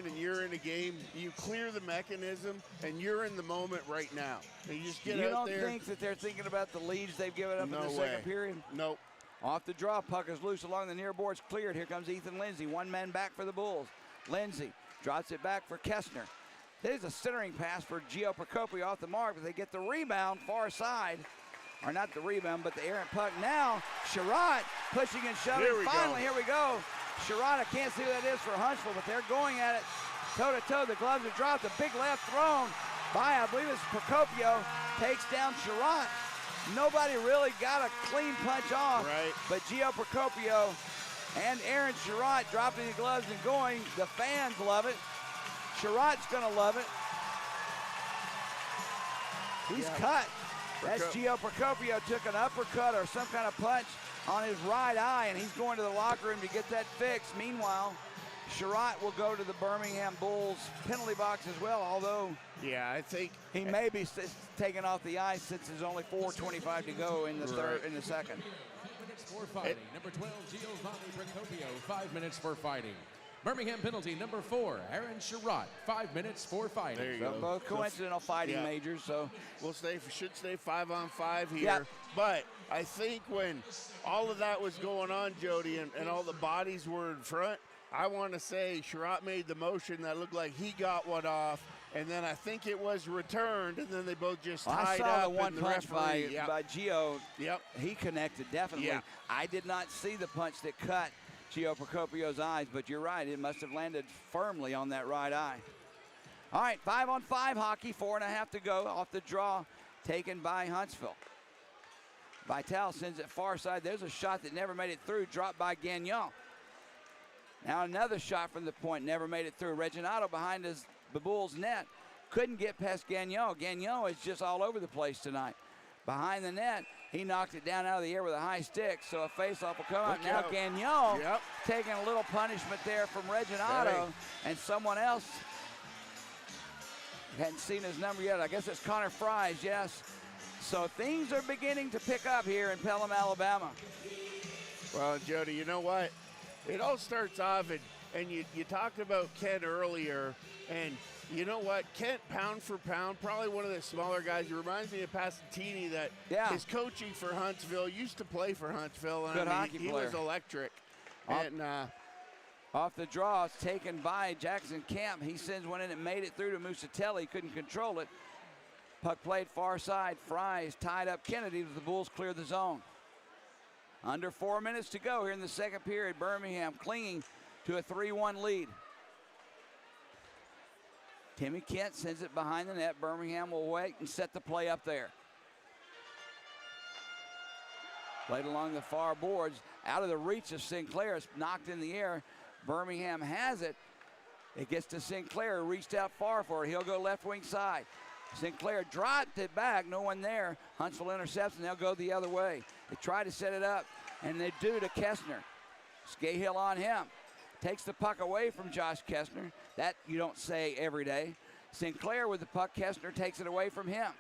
and you're in a game, you clear the mechanism and you're in the moment right now. And you just get You out don't there. think that they're thinking about the leads they've given up No in the way. second period? Nope. Off the draw, puck is loose along the near boards, cleared. Here comes Ethan Lindsay, one man back for the Bulls. Lindsay drops it back for Kessner. There's a centering pass for Gio Procopio off the mark, but they get the rebound far side. Or not the rebound, but the errant puck. Now, Sherrod pushing and shoving. Finally, here we go. Sherrod, I can't see who that is for Huntsville, but they're going at it toe-to-toe. The gloves are dropped. A big left thrown by, I believe it's Procopio, takes down Sherrod. Nobody really got a clean punch off, Right. but Gio Procopio and Aaron Sherrod dropping the gloves and going. The fans love it. Sherrod's going to love it. He's cut. That's Gio Procopio took an uppercut or some kind of punch on his right eye, and he's going to the locker room to get that fixed. Meanwhile, Sherrod will go to the Birmingham Bulls penalty box as well, although Yeah, I think he may be taken off the ice since there's only 4:25 to go in the in the second. 5 minutes for fighting. Number 12, Giovanni Procopio, 5 minutes for fighting. Birmingham penalty, number 4, Aaron Sherrod, 5 minutes for fighting. There you So go. both coincidental fighting Yeah. majors, so should stay 5-on-5 here. Yeah. But I think when all of that was going on, Jody, and all the bodies were in front, I want to say Sherrod made the motion that looked like he got one off, and then I think it was returned, and then they both just I tied saw up. the one and punch referee, by Gio. Yep. He connected, definitely. Yeah. I did not see the punch that cut Gio Procopio's eyes, but you're right. It must have landed firmly on that right eye. All right, 5-on-5 hockey, 4.5 to go. Off the draw, taken by Huntsville. Vitale sends it far side. There's a shot that never made it through, dropped by Gagnon. Now another shot from the point, never made it through. Reginato behind the Bulls' net. Couldn't get past Gagnon. Gagnon is just all over the place tonight. Behind the net, he knocked it down out of the air with a high stick, so a face-off will come out. Now Gagnon taking a little punishment there from Reginato, and someone else hadn't seen his number yet. I guess it's Connor Fries, yes. So things are beginning to pick up here in Pelham, Alabama. Well, Jody, you know what? It all starts off, And you talked about Kent earlier, and you know what? Kent, pound for pound, probably one of the smaller guys. He reminds me of Pasatini that his coaching for Huntsville, used to play for Huntsville. And Good hockey he player. was electric. Off the draw, it's taken by Jackson Camp. He sends one in and made it through to Musatelli. Couldn't control it. Puck played far side. Fries tied up Kennedy as the Bulls clear the zone. Under 4 minutes to go here in the second period. Birmingham clinging to a 3-1 lead. Timmy Kent sends it behind the net. Birmingham will wait and set the play up there. Played along the far boards, out of the reach of Sinclair. It's knocked in the air. Birmingham has it. It gets to Sinclair, who reached out far for it. He'll go left wing side. Sinclair dropped it back, no one there. Huntsville intercepts, and they'll go the other way. They try to set it up, and they do to Kessner. Scahill on him. Takes the puck away from Josh Kessner. That you don't say every day. Sinclair with the puck. Kessner takes it away from him.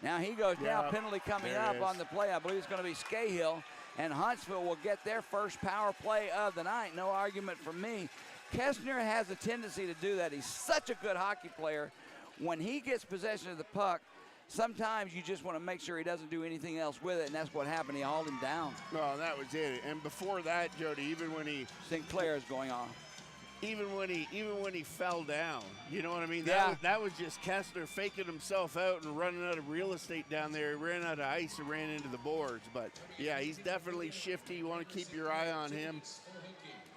Now he goes down. Penalty coming up on the play. I believe it's going to be Scahill. And Huntsville will get their first power play of the night. No argument from me. Kessner has a tendency to do that. He's such a good hockey player. When he gets possession of the puck, sometimes you just want to make sure he doesn't do anything else with it, and that's what happened. He hauled him down. No, that was it. And before that, Jody, even when he Sinclair is going on. Even when he fell down, you know what I mean? Yeah. That was just Kessler faking himself out and running out of real estate down there. He ran out of ice and ran into the boards. But yeah, he's definitely shifty. You want to keep your eye on him.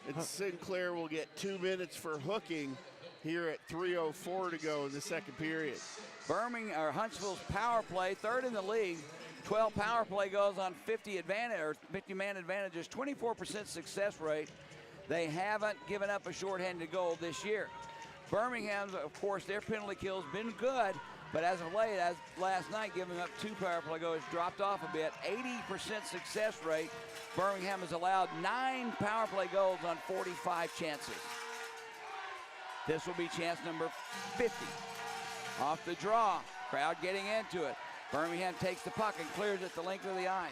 And Sinclair will get 2 minutes for hooking here at 3:04 to go in the second period. Huntsville's power play, third in the league. 12 power play goals on 50-man advantages, 24% success rate. They haven't given up a shorthanded goal this year. Birmingham's, of course, their penalty kill's been good, but as of late, as last night, giving up 2 power play goals, dropped off a bit. 80% success rate. Birmingham has allowed 9 power play goals on 45 chances. This will be chance number 50. Off the draw, crowd getting into it. Birmingham takes the puck and clears it the length of the ice.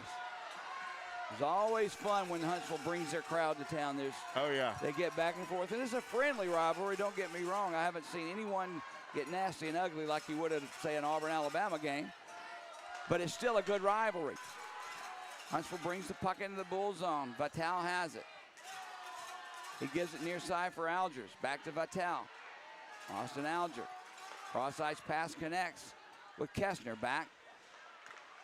It's always fun when Huntsville brings their crowd to town. They get back and forth. And it's a friendly rivalry, don't get me wrong. I haven't seen anyone get nasty and ugly like you would at, say, an Auburn-Alabama game. But it's still a good rivalry. Huntsville brings the puck into the Bull zone. Vital has it. He gives it near side for Algers. Back to Vital. Austin Alger. Cross-ice pass connects with Kessner back.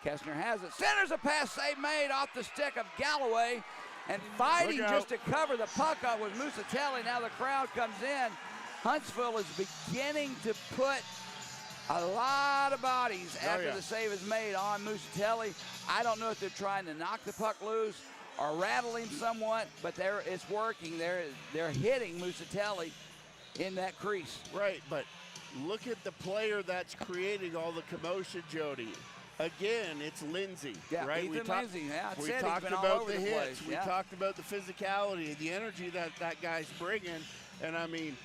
Kessner has it. Centers a pass, save made off the stick of Galloway. And fighting just to cover the puck up with Musatelli. Now the crowd comes in. Huntsville is beginning to put a lot of bodies after the save is made on Musatelli. I don't know if they're trying to knock the puck loose or rattle him somewhat, but it's working. They're hitting Musatelli in that crease. Right, but look at the player that's creating all the commotion, Jody. Again, it's Lindsay, right? Ethan Lindsay. We talked about the hits. We talked about the physicality, the energy that guy's bringing. And, I mean,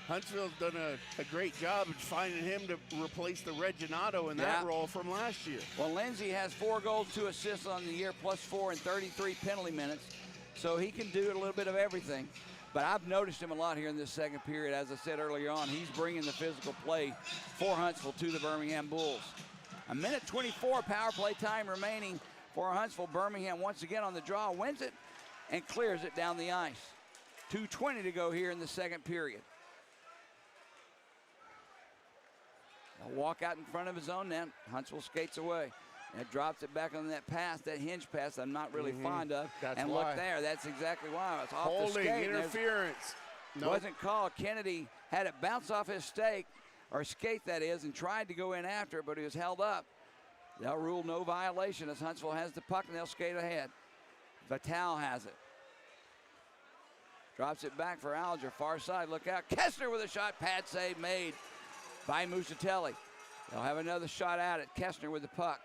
Huntsville's done a great job of finding him to replace the Reginato in that role from last year. Well, Lindsay has 4 goals, 2 assists on the year, plus 4 in 33 penalty minutes. So he can do a little bit of everything. But I've noticed him a lot here in this second period. As I said earlier on, he's bringing the physical play for Huntsville to the Birmingham Bulls. 1:24 power play time remaining for Huntsville. Birmingham once again on the draw, wins it and clears it down the ice. 2:20 to go here in the second period. A walk out in front of his own net. Huntsville skates away. And drops it back on that pass, that hinge pass I'm not really fond of. Look there, that's exactly why. It's off Holding, the skate. Interference. Wasn't called. Kennedy had it bounce off his skate, that is, and tried to go in after it, but he was held up. They'll rule no violation as Huntsville has the puck and they'll skate ahead. Vital has it. Drops it back for Alger, far side, look out. Kessner with a shot, pad save made by Musatelli. They'll have another shot at it. Kessner with the puck.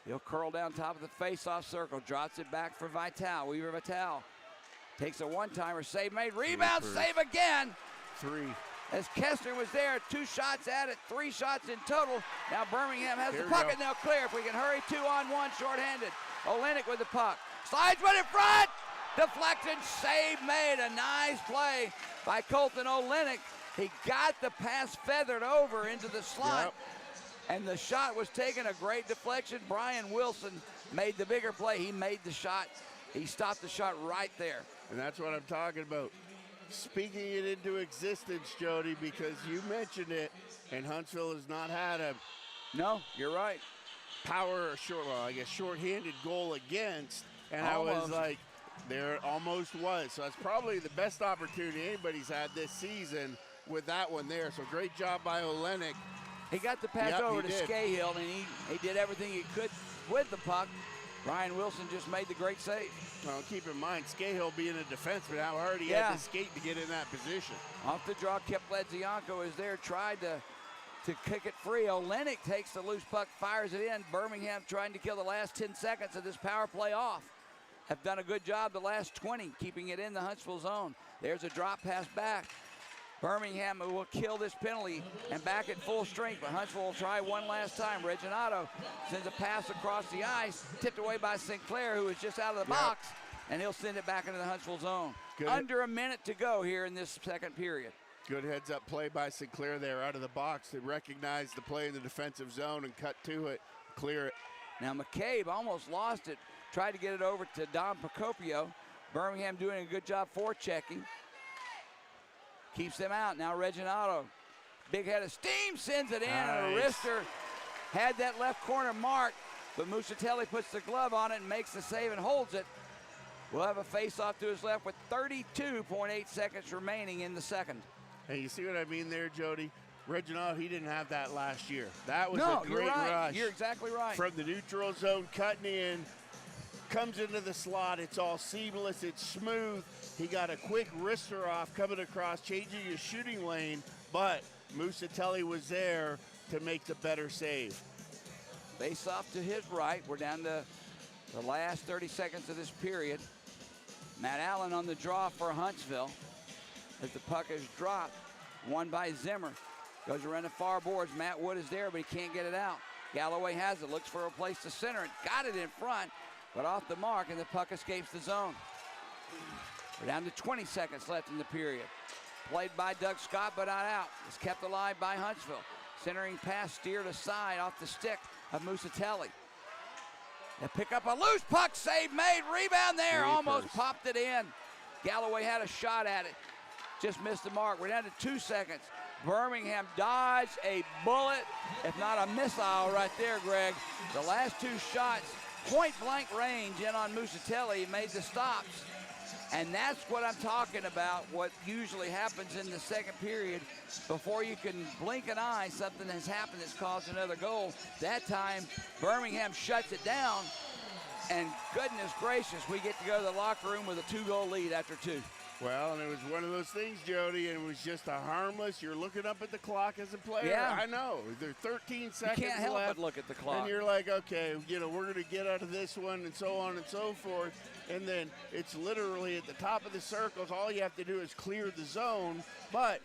He'll curl down top of the face-off circle, drops it back for Vital. Weaver Vital takes a one-timer, save made, rebound, save again. 3. As Kessner was there, 2 shots at it, 3 shots in total. Now Birmingham has the puck and they'll clear. If we can hurry, 2-on-1, shorthanded. Olenek with the puck. Slides one in front. Deflection, save made. A nice play by Colton Olenek. He got the pass feathered over into the slot. Yep. And the shot was taken, a great deflection. Brian Wilson made the bigger play. He made the shot. He stopped the shot right there. And that's what I'm talking about. Speaking it into existence, Jody, because you mentioned it, and Huntsville has not had a No, you're right. power or short-handed goal against. And I was Almost. like, there almost was. So that's probably the best opportunity anybody's had this season with that one there. So great job by Olenek. He got the pass Yep, over he to did. Scahill, and he did everything he could with the puck. Brian Wilson just made the great save. Well, keep in mind, Scahill being a defenseman, now already Yeah. had to skate to get in that position. Off the draw, Kipledzianko is there, tried to kick it free. Olenek takes the loose puck, fires it in. Birmingham trying to kill the last 10 seconds of this power play off. Have done a good job the last 20, keeping it in the Huntsville zone. There's a drop pass back. Birmingham will kill this penalty and back at full strength, but Huntsville will try one last time. Reginato sends a pass across the ice, tipped away by Sinclair, who is just out of the box, and he'll send it back into the Huntsville zone. Good. Under a minute to go here in this second period. Good heads-up play by Sinclair there out of the box to recognize the play in the defensive zone and cut to it, clear it. Now McCabe almost lost it, tried to get it over to Don Procopio. Birmingham doing a good job forechecking. Keeps them out. Now Reginato, big head of steam, sends it in. And a Nice. wrister had that left corner marked, but Musatelli puts the glove on it and makes the save and holds it. We'll have a face-off to his left with 32.8 seconds remaining in the second. Hey, you see what I mean there, Jody? Reginald, he didn't have that last year. That was No, a you're great right. rush. You're exactly right. From the neutral zone, cutting in, comes into the slot. It's all seamless. It's smooth. He got a quick wrister off coming across, changing his shooting lane, but Musatelli was there to make the better save. Face off to his right. We're down to the last 30 seconds of this period. Matt Allen on the draw for Huntsville as the puck is dropped. Won by Zimmer. Goes around the far boards. Matt Wood is there, but he can't get it out. Galloway has it. Looks for a place to center it. Got it in front, but off the mark, and the puck escapes the zone. We're down to 20 seconds left in the period. Played by Doug Scott, but not out. It's kept alive by Huntsville. Centering pass steered aside off the stick of Musatelli. They pick up a loose puck, save made, rebound there, almost popped it in. Galloway had a shot at it, just missed the mark. We're down to 2 seconds. Birmingham dodged a bullet, if not a missile right there, Greg. The last two shots, point blank range in on Musatelli, made the stops. And that's what I'm talking about, what usually happens in the second period. Before you can blink an eye, something has happened that's caused another goal. That time, Birmingham shuts it down, and goodness gracious, we get to go to the locker room with a 2-goal lead after 2. Well, and it was one of those things, Jody, and it was just a harmless, you're looking up at the clock as a player. Yeah. I know. There's 13 seconds You can't help left. but look at the clock. And you're like, okay, we're going to get out of this one and so on and so forth. And then it's literally at the top of the circles. All you have to do is clear the zone. But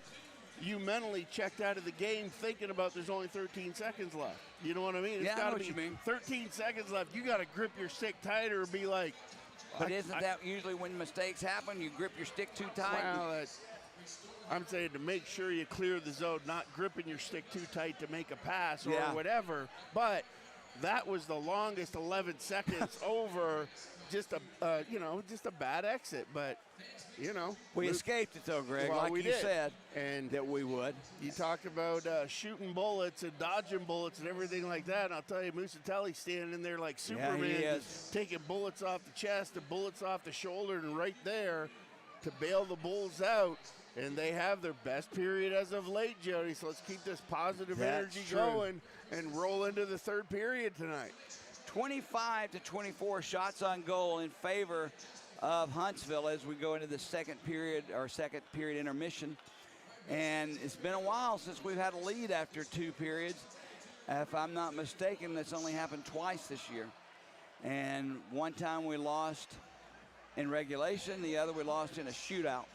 you mentally checked out of the game thinking about there's only 13 seconds left. You know what I mean? It's Yeah, I got know to what be you mean. 13 seconds left. You got to grip your stick tighter or be like, But isn't that usually when mistakes happen, you grip your stick too tight? well, I'm saying to make sure you clear the zone, not gripping your stick too tight to make a pass or Yeah. whatever. But that was the longest 11 seconds over. Just a bad exit. But We escaped it though, Greg, well, like we you did. said And that we would. you talked about shooting bullets and dodging bullets and everything like that. And I'll tell you, Musatelli's standing in there like Superman, is. just taking bullets off the chest and bullets off the shoulder and right there to bail the Bulls out. And they have their best period as of late, Jody. So let's keep this positive That's energy true. going and roll into the third period tonight. 25-24 shots on goal in favor of Huntsville as we go into the second period intermission. And it's been a while since we've had a lead after 2 periods. If I'm not mistaken, that's only happened twice this year. And one time we lost in regulation, the other we lost in a shootout.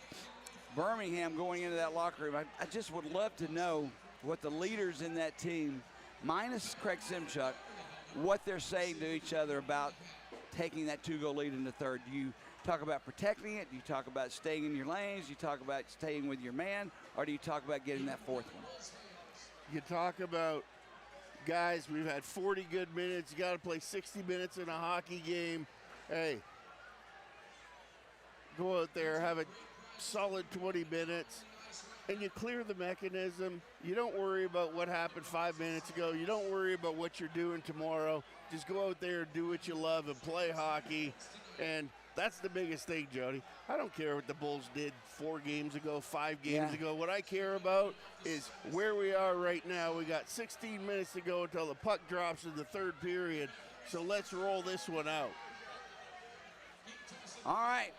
Birmingham going into that locker room, I just would love to know what the leaders in that team, minus Craig Simchuk, what they're saying to each other about taking that 2-goal lead in the third? Do you talk about protecting it? Do you talk about staying in your lanes? Do you talk about staying with your man? Or do you talk about getting that fourth one? You talk about, guys, we've had 40 good minutes. You got to play 60 minutes in a hockey game. Hey, go out there, have a solid 20 minutes, and you clear the mechanism. You don't worry about what happened 5 minutes ago. You don't worry about what you're doing tomorrow. Just go out there, do what you love, and play hockey. And that's the biggest thing, Jody. I don't care what the Bulls did 4 games ago, 5 games ago. What I care about is where we are right now. We got 16 minutes to go until the puck drops in the third period. So let's roll this one out. All right.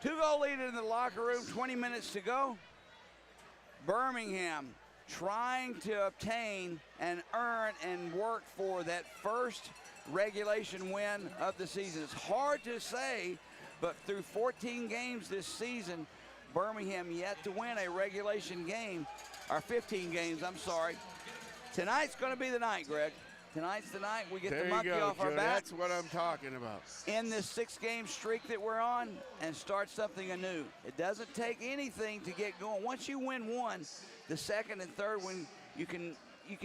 2-goal lead in the locker room, 20 minutes to go. Birmingham trying to obtain and earn and work for that first regulation win of the season. It's hard to say, but through 14 games this season, Birmingham yet to win a regulation game, or 15 games, I'm sorry. Tonight's going to be the night, Greg. Tonight's the night we get There the you monkey go, off our Joe. back. That's what I'm talking about. In this 6-game streak that we're on and start something anew. It doesn't take anything to get going. Once you win one, the second and third one, you can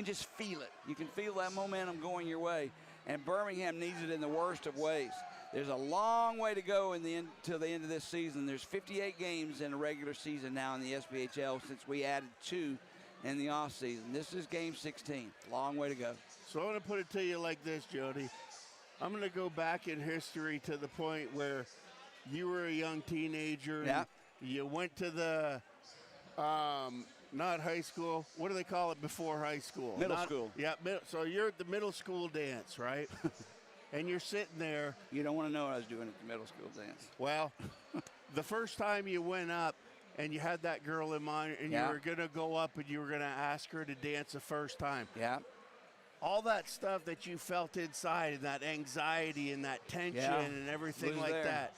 just feel it. You can feel that momentum going your way. And Birmingham needs it in the worst of ways. There's a long way to go till the end of this season. There's 58 games in a regular season now in the SPHL since we added 2 in the offseason. This is game 16. Long way to go. So I'm going to put it to you like this, Jody. I'm going to go back in history to the point where you were a young teenager. Yeah. You went to the, not high school. What do they call it before high school? Middle school. Yeah, so you're at the middle school dance, right? And you're sitting there. You don't want to know what I was doing at the middle school dance. Well, the first time you went up and you had that girl in mind and you were going to go up and you were going to ask her to dance the first time. Yeah. All that stuff that you felt inside and that anxiety and that tension and everything Was like there. that.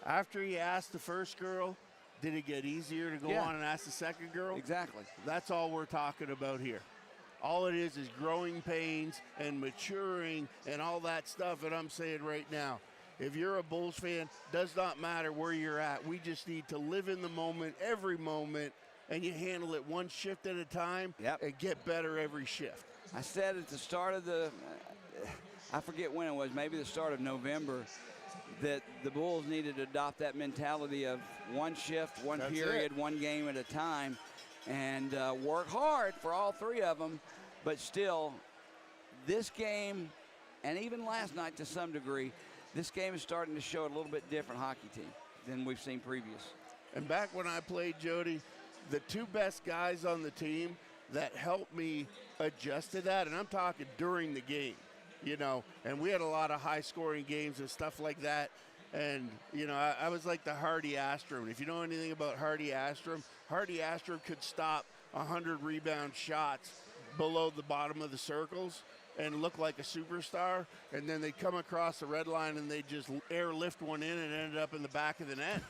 After you asked the first girl, did it get easier to go on and ask the second girl? Exactly. That's all we're talking about here. All it is growing pains and maturing and all that stuff. And I'm saying right now, if you're a Bulls fan, does not matter where you're at. We just need to live in the moment, every moment, and you handle it one shift at a time and get better every shift. I said at the start of I forget when it was, maybe the start of November, that the Bulls needed to adopt that mentality of one shift, one period, one game at a time, and work hard for all 3 of them. But still, this game, and even last night to some degree, this game is starting to show a little bit different hockey team than we've seen previous. And back when I played, Jody, the 2 best guys on the team that helped me adjust to that, and I'm talking during the game, and we had a lot of high-scoring games and stuff like that. And, I was like the Hardy Astrom. If you know anything about Hardy Astrom could stop 100 rebound shots below the bottom of the circles and look like a superstar, and then they'd come across the red line and they'd just airlift one in and ended up in the back of the net.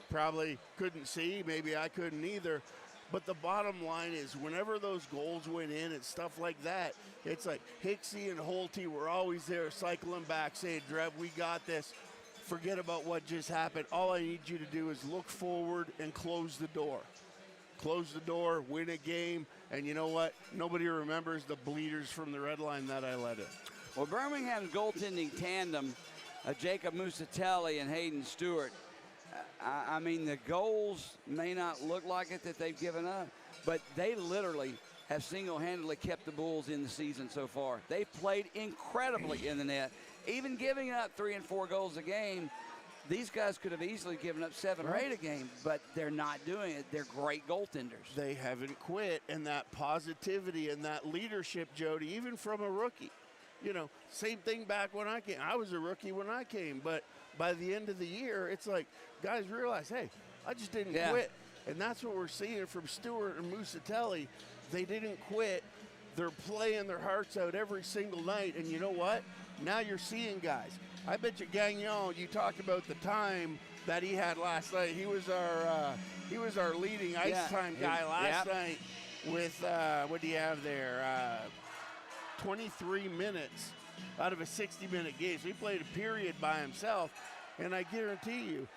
Probably couldn't see, maybe I couldn't either. But the bottom line is whenever those goals went in and stuff like that, it's like Hicksey and Holtby were always there cycling back saying, Drev, we got this. Forget about what just happened. All I need you to do is look forward and close the door. Close the door, win a game, and you know what? Nobody remembers the bleeders from the red line that I let in. Well, Birmingham's goaltending tandem, Jacob Musatelli and Hayden Stewart, I mean, the goals may not look like it that they've given up, but they literally have single-handedly kept the Bulls in the season so far. They've played incredibly in the net. Even giving up 3 and 4 goals a game, these guys could have easily given up 7 or 8 a game, but they're not doing it. They're great goaltenders. They haven't quit, and that positivity and that leadership, Jody, even from a rookie. Same thing back when I came. I was a rookie when I came, but by the end of the year, it's like guys realize, hey, I just didn't quit. And that's what we're seeing from Stewart and Musatelli. They didn't quit. They're playing their hearts out every single night. And you know what? Now you're seeing guys. I bet you Gagnon, you talked about the time that he had last night. He was our leading ice time guy last night with, what do you have there? 23 minutes out of a 60-minute game. So he played a period by himself, and I guarantee you,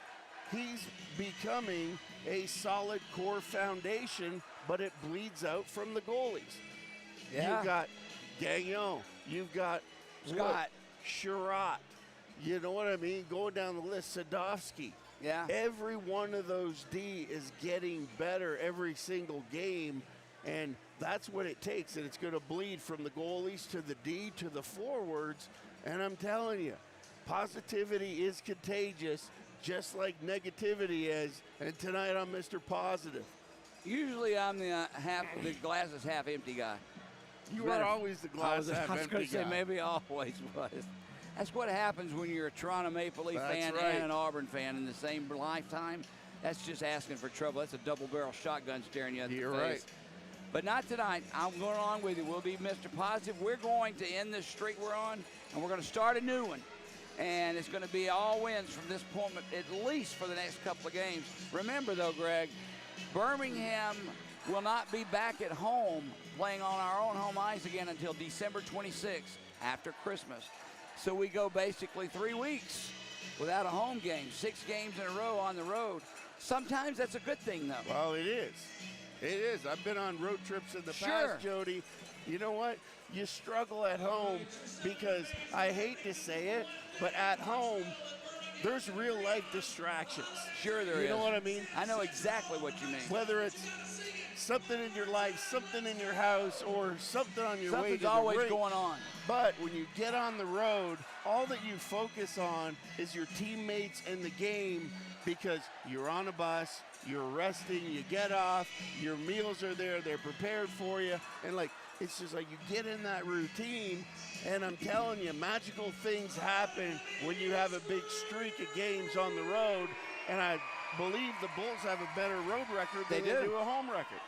he's becoming a solid core foundation, but it bleeds out from the goalies. Yeah. You've got Gagnon. You've got Scott. Sherratt. You know what I mean? Going down the list, Sadovsky. Yeah. Every one of those D is getting better every single game, and that's what it takes. And it's going to bleed from the goalies to the D to the forwards. And I'm telling you, positivity is contagious, just like negativity is. And tonight I'm Mr. Positive. Usually I'm the glass is half empty guy. You are always the glass half I was empty going to say guy. maybe I always was. That's what happens when you're a Toronto Maple Leaf That's fan right. and an Auburn fan in the same lifetime. That's just asking for trouble. That's a double-barrel shotgun staring you in the You're face. right. But not tonight. I'm going along with you. We'll be Mr. Positive. We're going to end this streak we're on, and we're going to start a new one. And it's going to be all wins from this point, at least for the next couple of games. Remember, though, Greg, Birmingham will not be back at home playing on our own home ice again until December 26th, after Christmas. So we go basically 3 weeks without a home game, 6 games in a row on the road. Sometimes that's a good thing, though. Well, it is. It is. I've been on road trips in the Sure. past, Jody. You know what? You struggle at home because I hate to say it, but at home, there's real life distractions. Sure there is. You know what I mean? I know exactly what you mean. Whether it's something in your life, something in your house, or something on your way to Something's the always rink. going on. But when you get on the road, all that you focus on is your teammates and the game, because you're on a bus, you're resting, you get off, your meals are there, they're prepared for you, and like it's just like you get in that routine, and I'm telling you, magical things happen when you have a big streak of games on the road, and I believe the Bulls have a better road record than They they do. do a home record.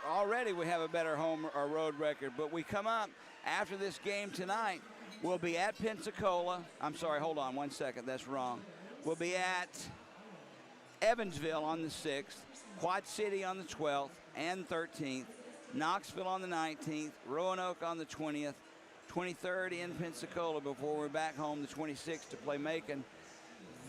Already we have a better home or road record, but we come up after this game tonight. We'll be at Pensacola. I'm sorry, hold on 1 second, that's wrong. We'll be at Evansville on the 6th, Quad City on the 12th and 13th, Knoxville on the 19th, Roanoke on the 20th, 23rd in Pensacola before we're back home the 26th to play Macon.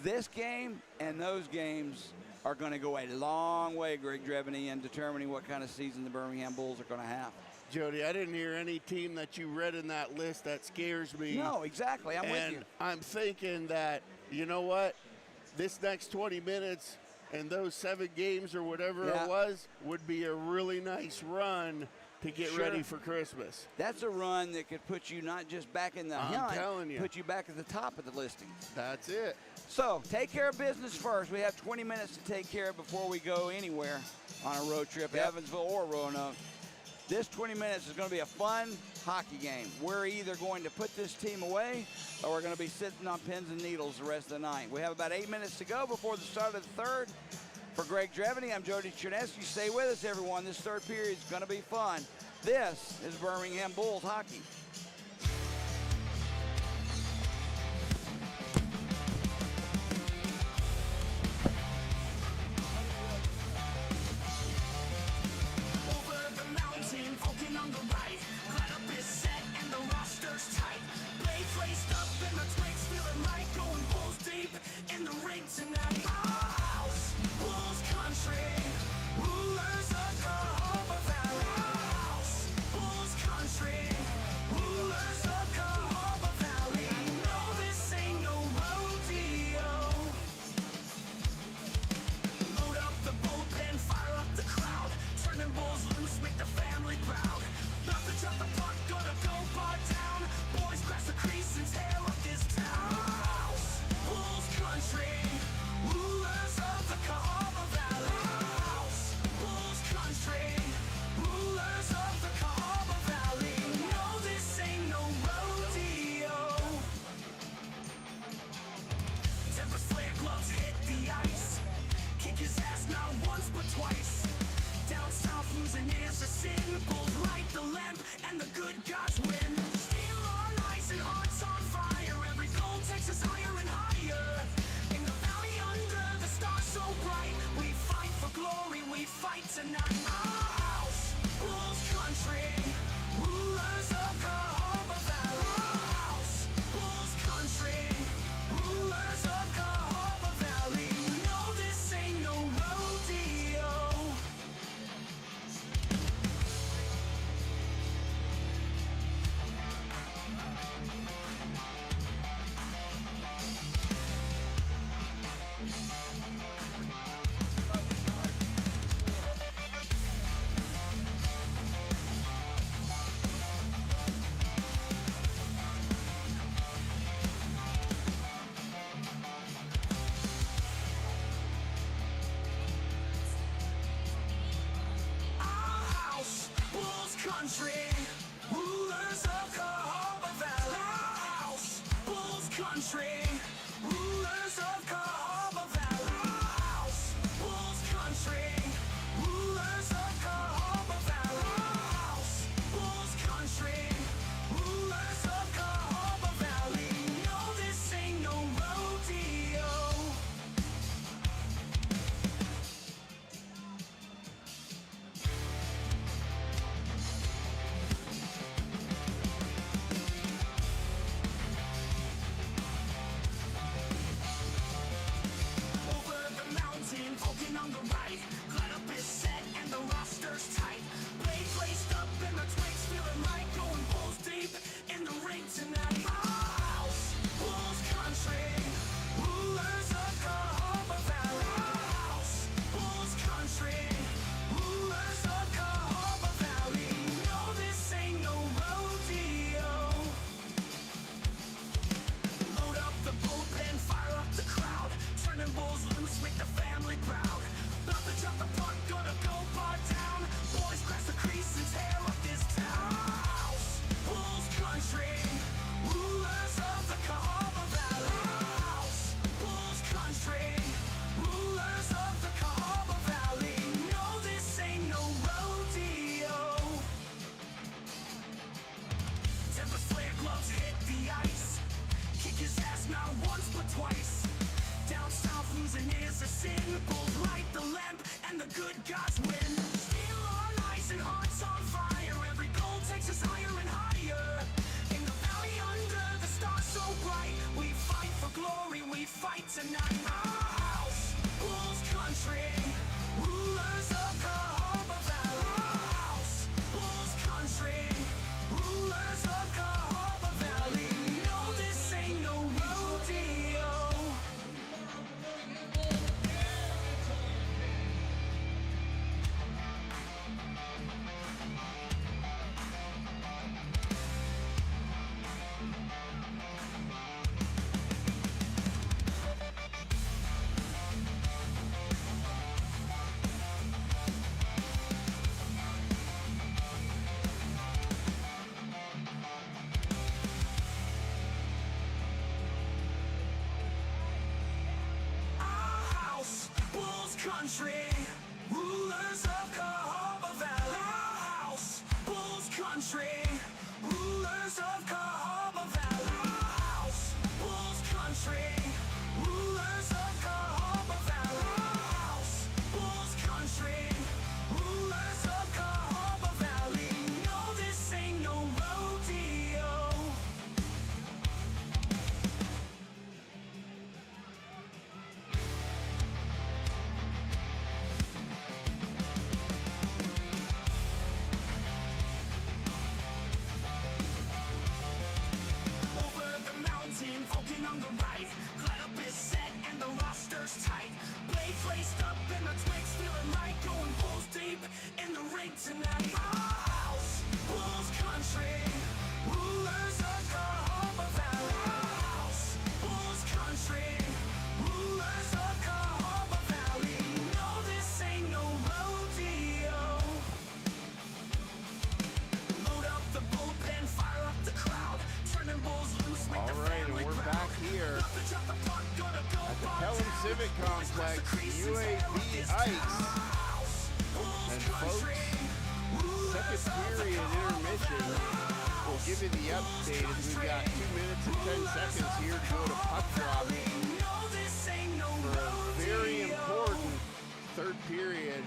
This game and those games are going to go a long way, Greg Dreveny, in determining what kind of season the Birmingham Bulls are going to have. Jody, I didn't hear any team that you read in that list that scares me. No, exactly. I'm with you. I'm thinking that, you know what, this next 20 minutes and those 7 games or whatever Yeah. it was would be a really nice run to get Sure. ready for Christmas. That's a run that could put you not just back in the I'm hunt, telling you. put you back at the top of the listings. That's it. So take care of business first. We have 20 minutes to take care of before we go anywhere on a road trip, Yep. Evansville or Roanoke. This 20 minutes is going to be a fun hockey game. We're either going to put this team away or we're going to be sitting on pins and needles the rest of the night. We have about 8 minutes to go before the start of the third. For Greg Dreveny, I'm Jody Chernesky. Stay with us, everyone. This third period is going to be fun. This is Birmingham Bulls hockey. Over the mountain, Vulcan on the right. Lineup is set and the roster's tight. Blades laced up and the twigs feeling right. Going Bulls deep in the ring tonight. Our house, Bulls country, rulers of the Harbor Valley. Our house, Bulls country, rulers of the Harbor Valley. No, this ain't no rodeo. Load up the bullpen, fire up the crowd. Turn them Bulls loose, make the family proud. Not to drop the puck, gonna go bar down. Boys crash the crease and tear up this town. House, Bulls country, rulers of the Cahaba Valley. House, Bulls country, rulers of the Cahaba Valley. No, this ain't no rodeo. Tempest flare gloves hit the ice. Kick his ass not once but twice. Down south losing is a sin. Bulls light the lamp and the good gods win. Steel on ice and hearts on fire. Every goal takes us higher and higher. In the valley under the stars so bright. We fight for glory, we fight tonight. Our house, Bulls country, rulers of the Harbor Valley. Our house, Turning bulls loose with the family proud. About to drop the puck, gonna go bar down. Boys crash the crease and tear up this town. House, Bulls country, rulers of the Cahaba Valley. House, Bulls country, rulers of the Cahaba Valley. No, this ain't no rodeo. Tempest flare gloves hit the ice. Kick his ass not once but twice. Down south losing is a sin. Bulls light the lamp and the good gods win. Steel on ice and hearts on fire. Every goal takes us higher and higher. In the valley under the stars so bright, we fight for glory, we fight tonight. Our house, Bulls country, rulers of Cahaba Valley. Our house, Bulls country, rulers of Cahaba Valley. No, this ain't no rodeo. Country, rulers of Cahaba Valley. Our house, Bulls country, rulers of Cahaba Valley. Our house, Bulls country, rulers of Cahaba Valley. Our house, Bulls country, rulers of Cahaba Valley. No, this ain't no rodeo. Vulcan on the right, lineup is set and the roster's tight. Blade laced up and the twigs feeling right, going Bulls deep in the ring tonight. Our house, Bulls country, rulers of Cahaba Valley. Our house, Bulls country, rulers of Cahaba Valley. No, this ain't no rodeo. Load up the bullpen, fire up the crowd, turning Bulls loose with the All right, and family we're proud. back here at the Pelham Civic Complex, UAB Ice. And folks, second period intermission. We'll give you the update as we've got 2 minutes and 10 seconds here to go to puck drop for a very important third period.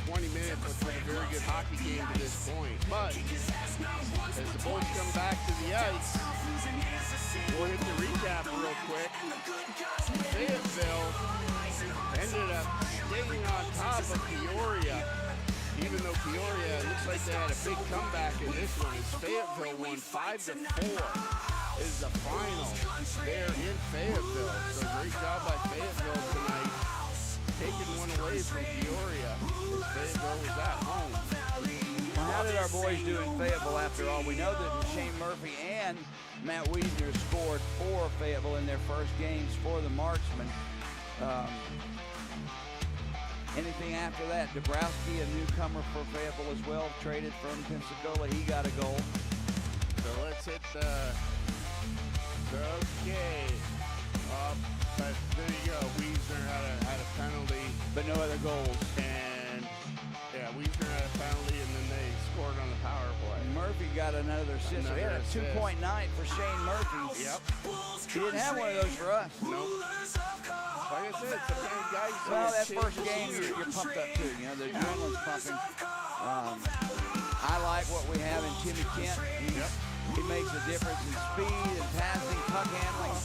20 minutes, which was a very good hockey game to this point. But as the Bulls come back to the ice, we'll hit the recap real quick. Fayetteville ended up staying on top of Peoria, even though Peoria, it looks like they had a big comeback in this one. As Fayetteville won 5-4 is the final there in Fayetteville. So great job by Fayetteville tonight, taking one away from Peoria as Fayetteville was at home. How did our boys do in Fayetteville after all? We know that Shane Murphy and Matt Wiesner scored for Fayetteville in their first games for the Marksmen. Anything after that? Dabrowski, a newcomer for Fayetteville as well, traded from Pensacola. He got a goal. So let's hit the okay. But there you go. Wiesner had a penalty, But no other goals. and yeah, Wiesner had a penalty, and then they scored on the power play. Murphy got another assist. So he had a Another assist. 2.9 for Shane Murphy. Yep. He didn't have one of those for us. Nope. Like I said, sometimes guys. Well, that change first the game, scenery. you're pumped up too. You know, the adrenaline's pumping. I like what we have in Timmy Kent. He makes a difference in speed and passing, puck handling.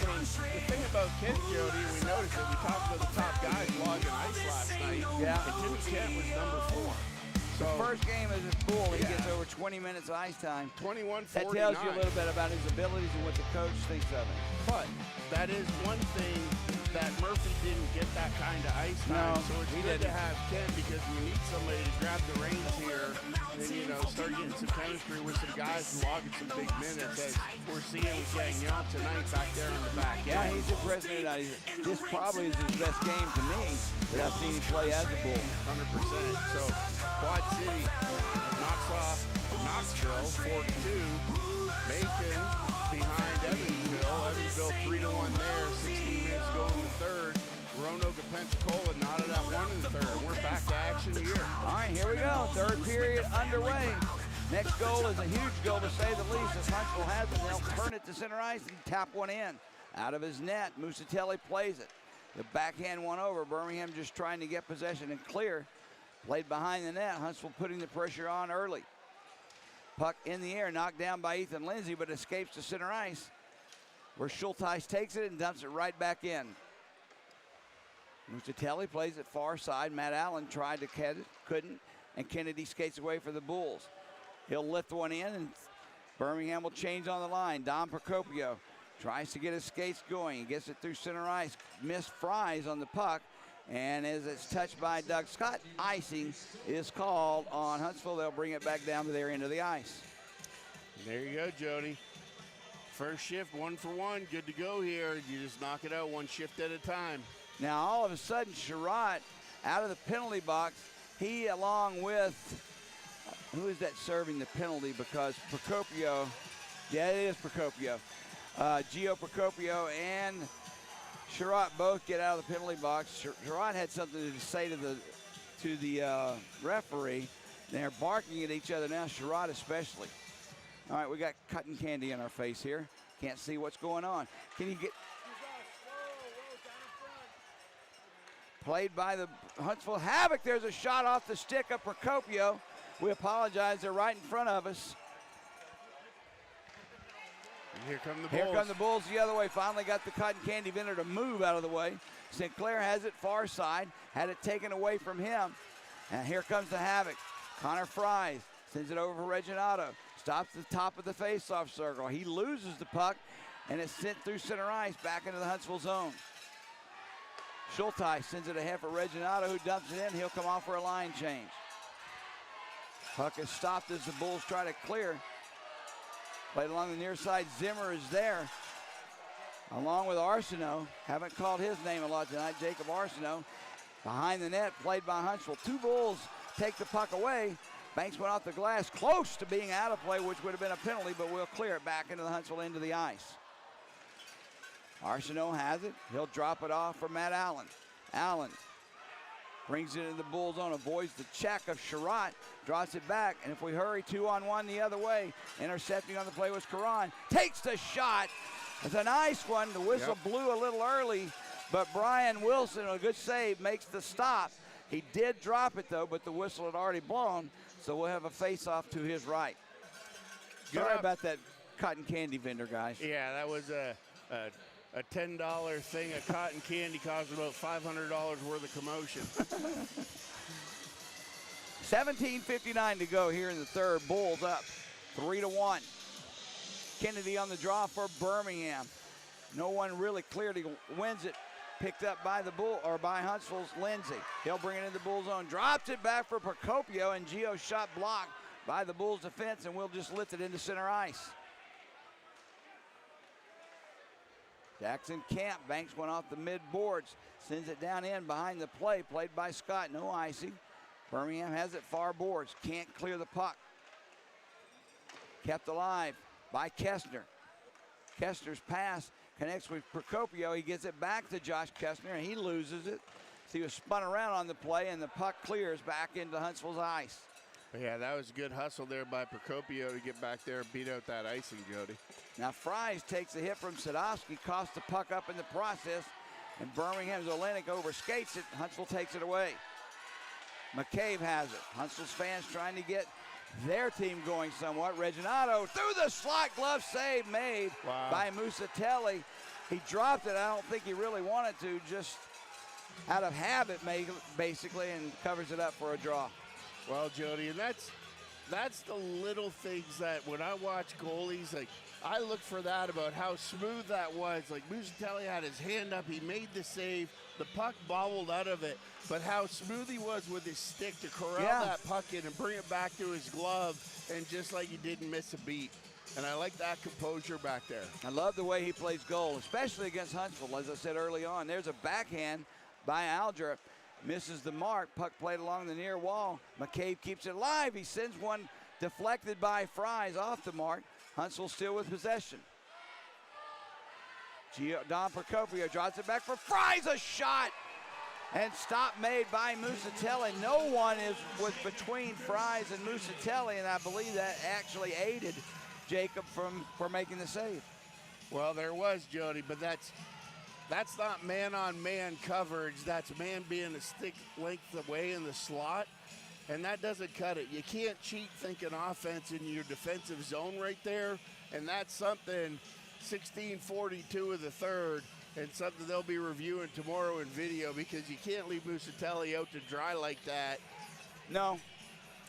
The thing about Kent, Jody, we noticed that we talked about the top guys logging ice last night. Yeah. And Timmy Kent was number 4. So First game as a pool, he Yeah. gets over 20 minutes of ice time. 21-49. That tells you a little bit about his abilities and what the coach thinks of him. But that is one thing that Murphy often didn't get that kind of ice time. No, So it's he good to didn't. have Ken because we need somebody to grab the reins here and, you know, start getting some chemistry with some guys logging some big minutes as we're seeing with Gagnon tonight back there in the back. Yeah, he's impressive tonight. This probably is his best game to me that I've seen him play as a Bull. 100%. So Quad City knocks off Knoxville 4-2. Macon behind Evansville 3-1 there. 16 minutes to go in the third. Roanoke and Pensacola knotted out 1 in the third. We're back to action here. All right, here we go. Third period underway. Next goal is a huge goal to say the least. As Huntsville has it, they'll turn it to center ice and tap one in. Out of his net, Musatelli plays it. The backhand one over. Birmingham just trying to get possession and clear. Played behind the net. Huntsville putting the pressure on early. Puck in the air, knocked down by Ethan Lindsay, but escapes to center ice, where Schulteis takes it and dumps it right back in. Musatelli plays it far side. Matt Allen tried to catch it, couldn't, and Kennedy skates away for the Bulls. He'll lift one in, and Birmingham will change on the line. Don Procopio tries to get his skates going. He gets it through center ice. Missed Fries on the puck. And as it's touched by Doug Scott, icing is called on Huntsville. They'll bring it back down to their end of the ice. There you go, Jody. First shift, 1 for 1. Good to go here. You just knock it out one shift at a time. Now, all of a sudden, Sherrod out of the penalty box. He, along with, who is that serving the penalty? Because Procopio, yeah, it is Procopio. Gio Procopio and Sherrod both get out of the penalty box. Sherrod had something to say to the referee. They're barking at each other now, Sherrod especially. All right, we got cotton candy in our face here. Can't see what's going on. Can you get... Played by the Huntsville Havoc. There's a shot off the stick of Procopio. We apologize, they're right in front of us. And here come the Bulls. Here come the Bulls the other way. Finally got the cotton candy vendor to move out of the way. Sinclair has it far side. Had it taken away from him. And here comes the Havoc. Connor Fries sends it over for Reginato. Stops at the top of the faceoff circle. He loses the puck, and it's sent through center ice back into the Huntsville zone. Schulteis sends it ahead for Reginato, who dumps it in. He'll come off for a line change. Puck is stopped as the Bulls try to clear. Played along the near side. Zimmer is there, along with Arsenault. Haven't called his name a lot tonight. Jacob Arsenault. Behind the net, played by Huntsville. Two Bulls take the puck away. Banks went off the glass, close to being out of play, which would have been a penalty, but we'll clear it back into the Huntsville end of the ice. Arsenault has it. He'll drop it off for Matt Allen. Allen brings it into the Bull zone, avoids the check of Sherrod, drops it back, and if we hurry, 2-on-1 the other way. Intercepting on the play was Karan. Takes the shot. It's a nice one. The whistle blew a little early, but Brian Wilson, a good save, makes the stop. He did drop it, though, but the whistle had already blown, so we'll have a face-off to his right. Sorry about that cotton candy vendor, guys. Yeah, that was a $10 thing of cotton candy caused about $500 worth of commotion. 17:59 to go here in the third. Bulls up 3-1. Kennedy on the draw for Birmingham. No one really clearly wins it. Picked up by the Bull, or by Huntsville's Lindsay. He'll bring it in the Bull zone. Drops it back for Procopio, and Gio shot blocked by the Bulls defense, and we'll just lift it into center ice. Jackson Camp banks one off the mid boards, sends it down in behind the play, played by Scott. No icing. Birmingham has it far boards, can't clear the puck. Kept alive by Kestner. Kestner's pass connects with Procopio. He gets it back to Josh Kestner, and he loses it. So he was spun around on the play, and the puck clears back into Huntsville's ice. Yeah, that was a good hustle there by Procopio to get back there and beat out that icing, Jody. Now Fries takes a hit from Sadowski, coughs the puck up in the process, and Birmingham's Olenek overskates it. Huntsville takes it away. McCabe has it. Huntsville's fans trying to get their team going somewhat. Reginato through the slot, glove save made by Musatelli. He dropped it. I don't think he really wanted to, just out of habit, basically, and covers it up for a draw. Well, Jody, and that's the little things that when I watch goalies, like I looked for that about how smooth that was. Like Musatelli had his hand up, he made the save, the puck bobbled out of it, but how smooth he was with his stick to corral that puck in and bring it back to his glove, and just like he didn't miss a beat. And I like that composure back there. I love the way he plays goal, especially against Huntsville. As I said early on, there's a backhand by Alger. Misses the mark. Puck played along the near wall. McCabe keeps it alive. He sends one deflected by Fries off the mark. Huntsville still with possession. Don Procopio drops it back for Fries. A shot. And stop made by Musatelli. No one was between Fries and Musatelli, and I believe that actually aided Jacob for making the save. Well, there was, Jody, but that's not man-on-man coverage. That's man being a stick length away in the slot, and that doesn't cut it. You can't cheat thinking offense in your defensive zone right there, and that's something 16:42 of the third, and something they'll be reviewing tomorrow in video, because you can't leave Musatelli out to dry like that. No.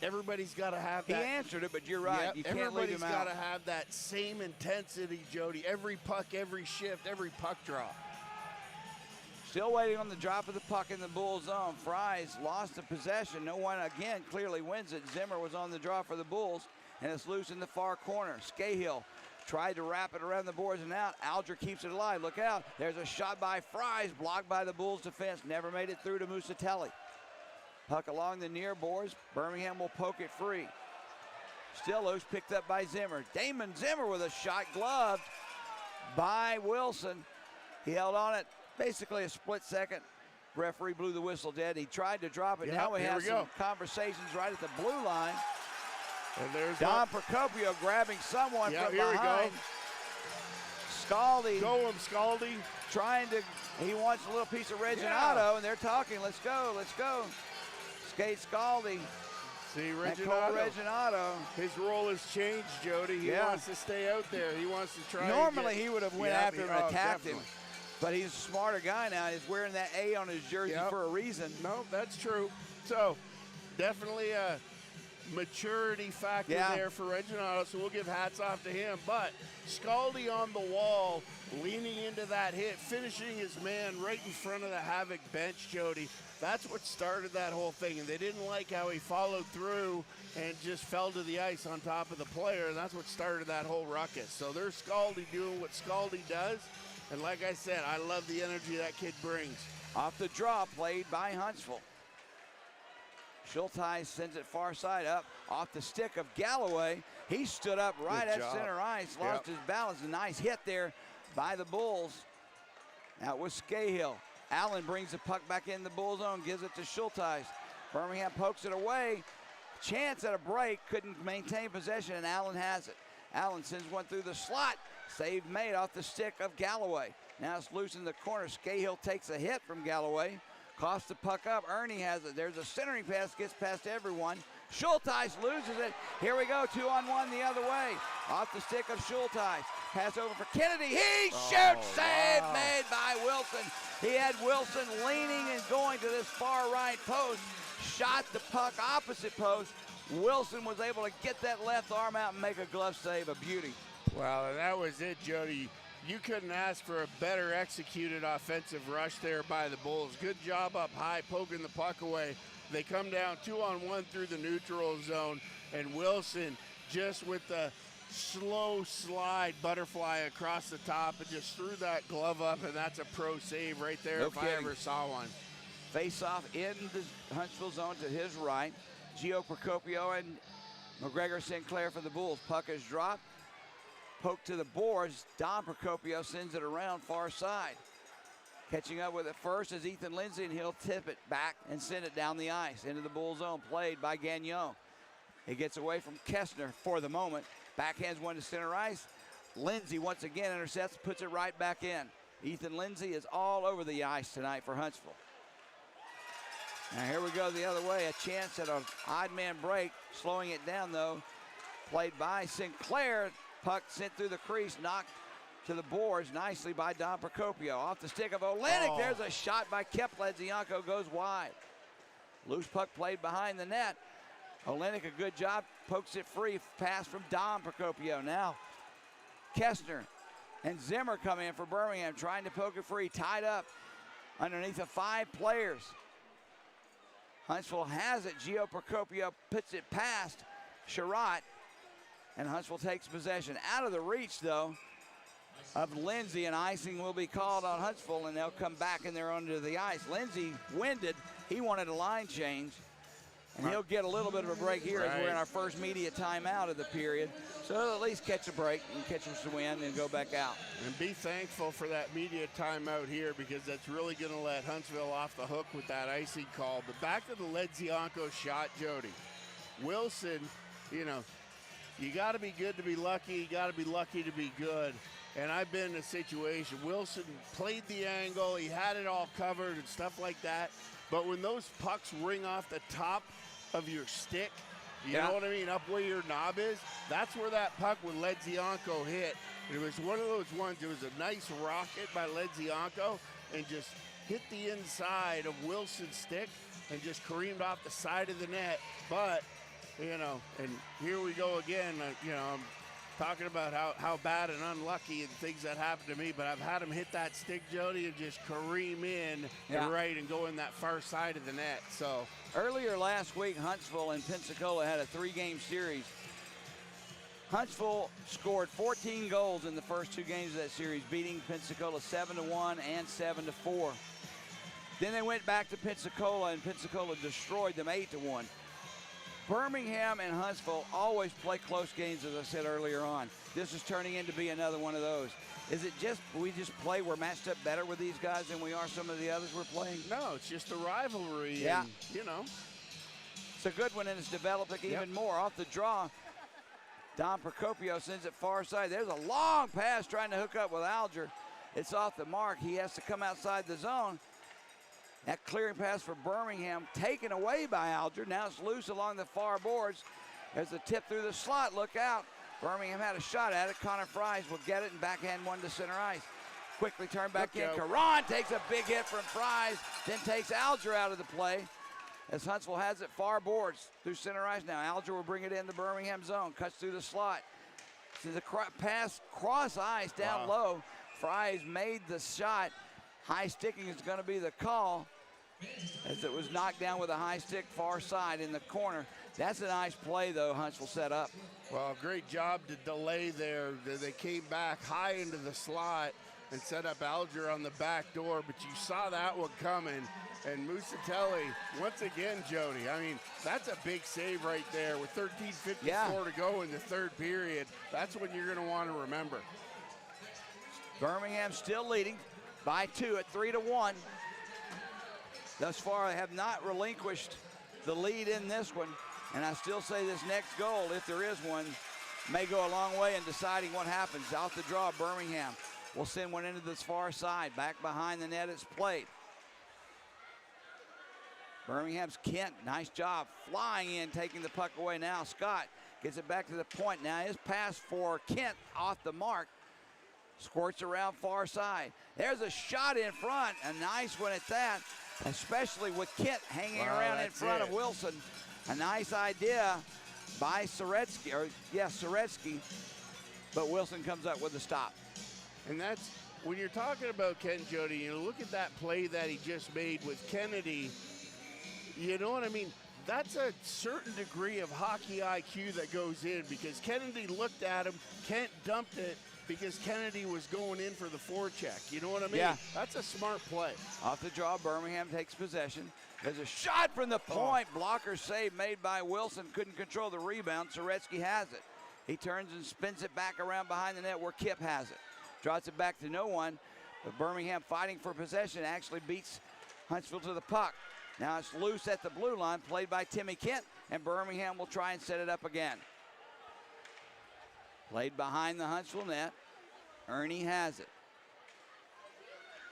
Everybody's got to have that. He answered it, but you're right. Yep, you can't leave everybody's him out. got to have that same intensity, Jody. Every puck, every shift, every puck drop. Still waiting on the drop of the puck in the Bull zone. Fries lost the possession. No one, again, clearly wins it. Zimmer was on the draw for the Bulls, and it's loose in the far corner. Scahill tried to wrap it around the boards and out. Alger keeps it alive. Look out. There's a shot by Fries, blocked by the Bulls defense. Never made it through to Musatelli. Puck along the near boards. Birmingham will poke it free. Still loose, picked up by Zimmer. Damon Zimmer with a shot, gloved by Wilson. He held on it basically a split second. Referee blew the whistle dead. He tried to drop it. Yep, now we here have we some go. conversations right at the blue line. And there's Don Procopio grabbing someone from here behind. Scaldi. Go him, Scaldi. Trying to, he wants a little piece of Reginato, and they're talking. Let's go, let's go. Skate Scaldi. See, And Cole Reginato. his role has changed, Jody. He wants to stay out there. He wants to try. Normally he would have went after him and attacked him. definitely. But he's a smarter guy now. He's wearing that A on his jersey for a reason. No, that's true. So, definitely a maturity factor there for Reginato, so we'll give hats off to him. But Scaldi on the wall, leaning into that hit, finishing his man right in front of the Havoc bench, Jody. That's what started that whole thing, and they didn't like how he followed through and just fell to the ice on top of the player, and that's what started that whole ruckus. So there's Scaldi doing what Scaldi does, and like I said, I love the energy that kid brings. Off the draw, played by Huntsville. Schulteis sends it far side up, off the stick of Galloway. He stood up right at center ice, lost his balance. A nice hit there by the Bulls. That was Scahill. Allen brings the puck back in the Bull zone, gives it to Schulteis. Birmingham pokes it away. Chance at a break, couldn't maintain possession, and Allen has it. Allen sends one through the slot. Save made off the stick of Galloway. Now it's loose in the corner. Scahill takes a hit from Galloway. Costs the puck up. Ernie has it. There's a centering pass, gets past everyone. Schulteis loses it. Here we go, 2-on-1 the other way. Off the stick of Schulteis. Pass over for Kennedy. He shoots. Save made by Wilson. He had Wilson leaning and going to this far right post. Shot the puck opposite post. Wilson was able to get that left arm out and make a glove save, a beauty. Well, and that was it, Jody. You couldn't ask for a better executed offensive rush there by the Bulls. Good job up high, poking the puck away. They come down 2-on-1 through the neutral zone, and Wilson just with the slow slide butterfly across the top and just threw that glove up, and that's a pro save right there if I ever saw one. Face off in the Huntsville zone to his right. Gio Procopio and McGregor Sinclair for the Bulls. Puck is dropped. Poke to the boards. Don Procopio sends it around far side. Catching up with it first is Ethan Lindsay, and he'll tip it back and send it down the ice into the Bull zone, played by Gagnon. He gets away from Kessner for the moment. Backhands one to center ice. Lindsay once again intercepts, puts it right back in. Ethan Lindsay is all over the ice tonight for Huntsville. Now here we go the other way. A chance at an odd man break. Slowing it down though. Played by Sinclair. Puck sent through the crease, knocked to the boards nicely by Don Procopio. Off the stick of Olenek. There's a shot by Kepler. Zianko goes wide. Loose puck played behind the net. Olenek, a good job, pokes it free. Pass from Don Procopio. Now Kestner and Zimmer come in for Birmingham, trying to poke it free, tied up underneath of 5 players. Huntsville has it. Gio Procopio puts it past Sherratt, and Huntsville takes possession. Out of the reach, though, of Lindsay, and icing will be called on Huntsville, and they'll come back in there under the ice. Lindsay winded. He wanted a line change, and he'll get a little bit of a break here as we're in our first media timeout of the period. So he'll at least catch a break and catch us a win and go back out. And be thankful for that media timeout here, because that's really going to let Huntsville off the hook with that icing call. But back to the Ledzianko shot, Jody. Wilson, you know, you got to be good to be lucky. You got to be lucky to be good. And I've been in a situation, Wilson played the angle, he had it all covered and stuff like that. But when those pucks ring off the top of your stick, you know what I mean, up where your knob is, that's where that puck with Ledzianko hit. And it was one of those ones, it was a nice rocket by Ledzianko and just hit the inside of Wilson's stick and just careened off the side of the net. But, you know, and here we go again, you know, I'm talking about how bad and unlucky and things that happened to me, but I've had him hit that stick, Jody, and just careen in and right and go in that far side of the net. So earlier last week, Huntsville and Pensacola had a 3-game series. Huntsville scored 14 goals in the first 2 games of that series, beating Pensacola 7-1 and 7-4. Then they went back to Pensacola, and Pensacola destroyed them 8-1. Birmingham and Huntsville always play close games, as I said earlier on. This is turning into be another one of those. Is it just we're matched up better with these guys than we are some of the others we're playing? No, it's just the rivalry. Yeah. And, you know. It's a good one, and it's developing even more. Off the draw, Don Procopio sends it far side. There's a long pass trying to hook up with Alger. It's off the mark. He has to come outside the zone. That clearing pass for Birmingham taken away by Alger. Now it's loose along the far boards. There's a tip through the slot. Look out. Birmingham had a shot at it. Connor Fries will get it and backhand one to center ice. Quickly turn back in. Caron takes a big hit from Fries, then takes Alger out of the play as Huntsville has it far boards through center ice now. Alger will bring it in the Birmingham zone. Cuts through the slot. So the pass cross ice down low. Fries made the shot. High sticking is going to be the call, as it was knocked down with a high stick far side in the corner. That's a nice play, though, Huntsville set up. Well, great job to delay there. They came back high into the slot and set up Alger on the back door, but you saw that one coming. And Musatelli, once again, Jody, I mean, that's a big save right there with 13:54 to go in the 3rd period. That's what you're going to want to remember. Birmingham still leading by 2 at 3-1. Thus far, I have not relinquished the lead in this one, and I still say this next goal, if there is one, may go a long way in deciding what happens. Off the draw, Birmingham will send one into this far side. Back behind the net, it's played. Birmingham's Kent, nice job flying in, taking the puck away now. Scott gets it back to the point. Now his pass for Kent off the mark. Squirts around far side. There's a shot in front, a nice one at that, especially with Kent hanging around in front of Wilson. A nice idea by Soretsky, but Wilson comes up with a stop. And that's, when you're talking about Kent, Jody, you look at that play that he just made with Kennedy, you know what I mean? That's a certain degree of hockey IQ that goes in, because Kennedy looked at him, Kent dumped it, because Kennedy was going in for the forecheck. You know what I mean? Yeah. That's a smart play. Off the draw, Birmingham takes possession. There's a shot from the point. Blocker save made by Wilson. Couldn't control the rebound. Soretsky has it. He turns and spins it back around behind the net where Kip has it. Draws it back to no one. But Birmingham fighting for possession actually beats Huntsville to the puck. Now it's loose at the blue line, played by Timmy Kent, and Birmingham will try and set it up again. Played behind the Huntsville net. Ernie has it.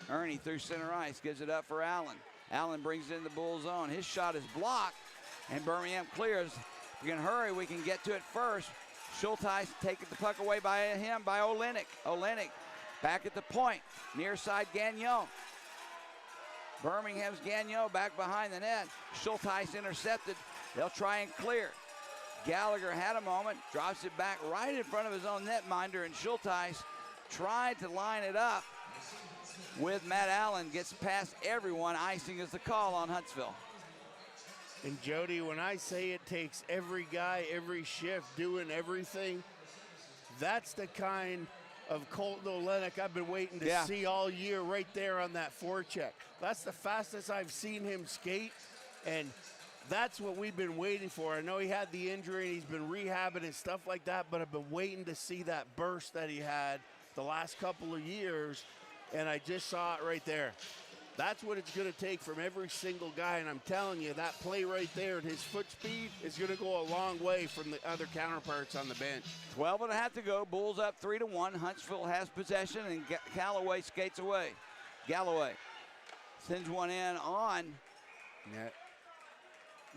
Ernie through center ice, gives it up for Allen. Allen brings it in the Bull zone. His shot is blocked, and Birmingham clears. If we can hurry, we can get to it first. Schulteis taking the puck away by him, by Olenek. Olenek back at the point, near side Gagnon. Birmingham's Gagnon back behind the net. Schulteis intercepted. They'll try and clear. Gallagher had a moment, drops it back right in front of his own netminder, and Schulteis tried to line it up with Matt Allen, gets past everyone. Icing is the call on Huntsville. And Jody, when I say it takes every guy, every shift, doing everything, that's the kind of Colton Olenek I've been waiting to see all year right there on that forecheck. That's the fastest I've seen him skate, and that's what we've been waiting for. I know he had the injury and he's been rehabbing and stuff like that, but I've been waiting to see that burst that he had the last couple of years, and I just saw it right there. That's what it's going to take from every single guy, and I'm telling you, that play right there at his foot speed is going to go a long way from the other counterparts on the bench. 12.5 to go. Bulls up 3-1. Huntsville has possession, and Callaway skates away. Galloway sends one in on Net.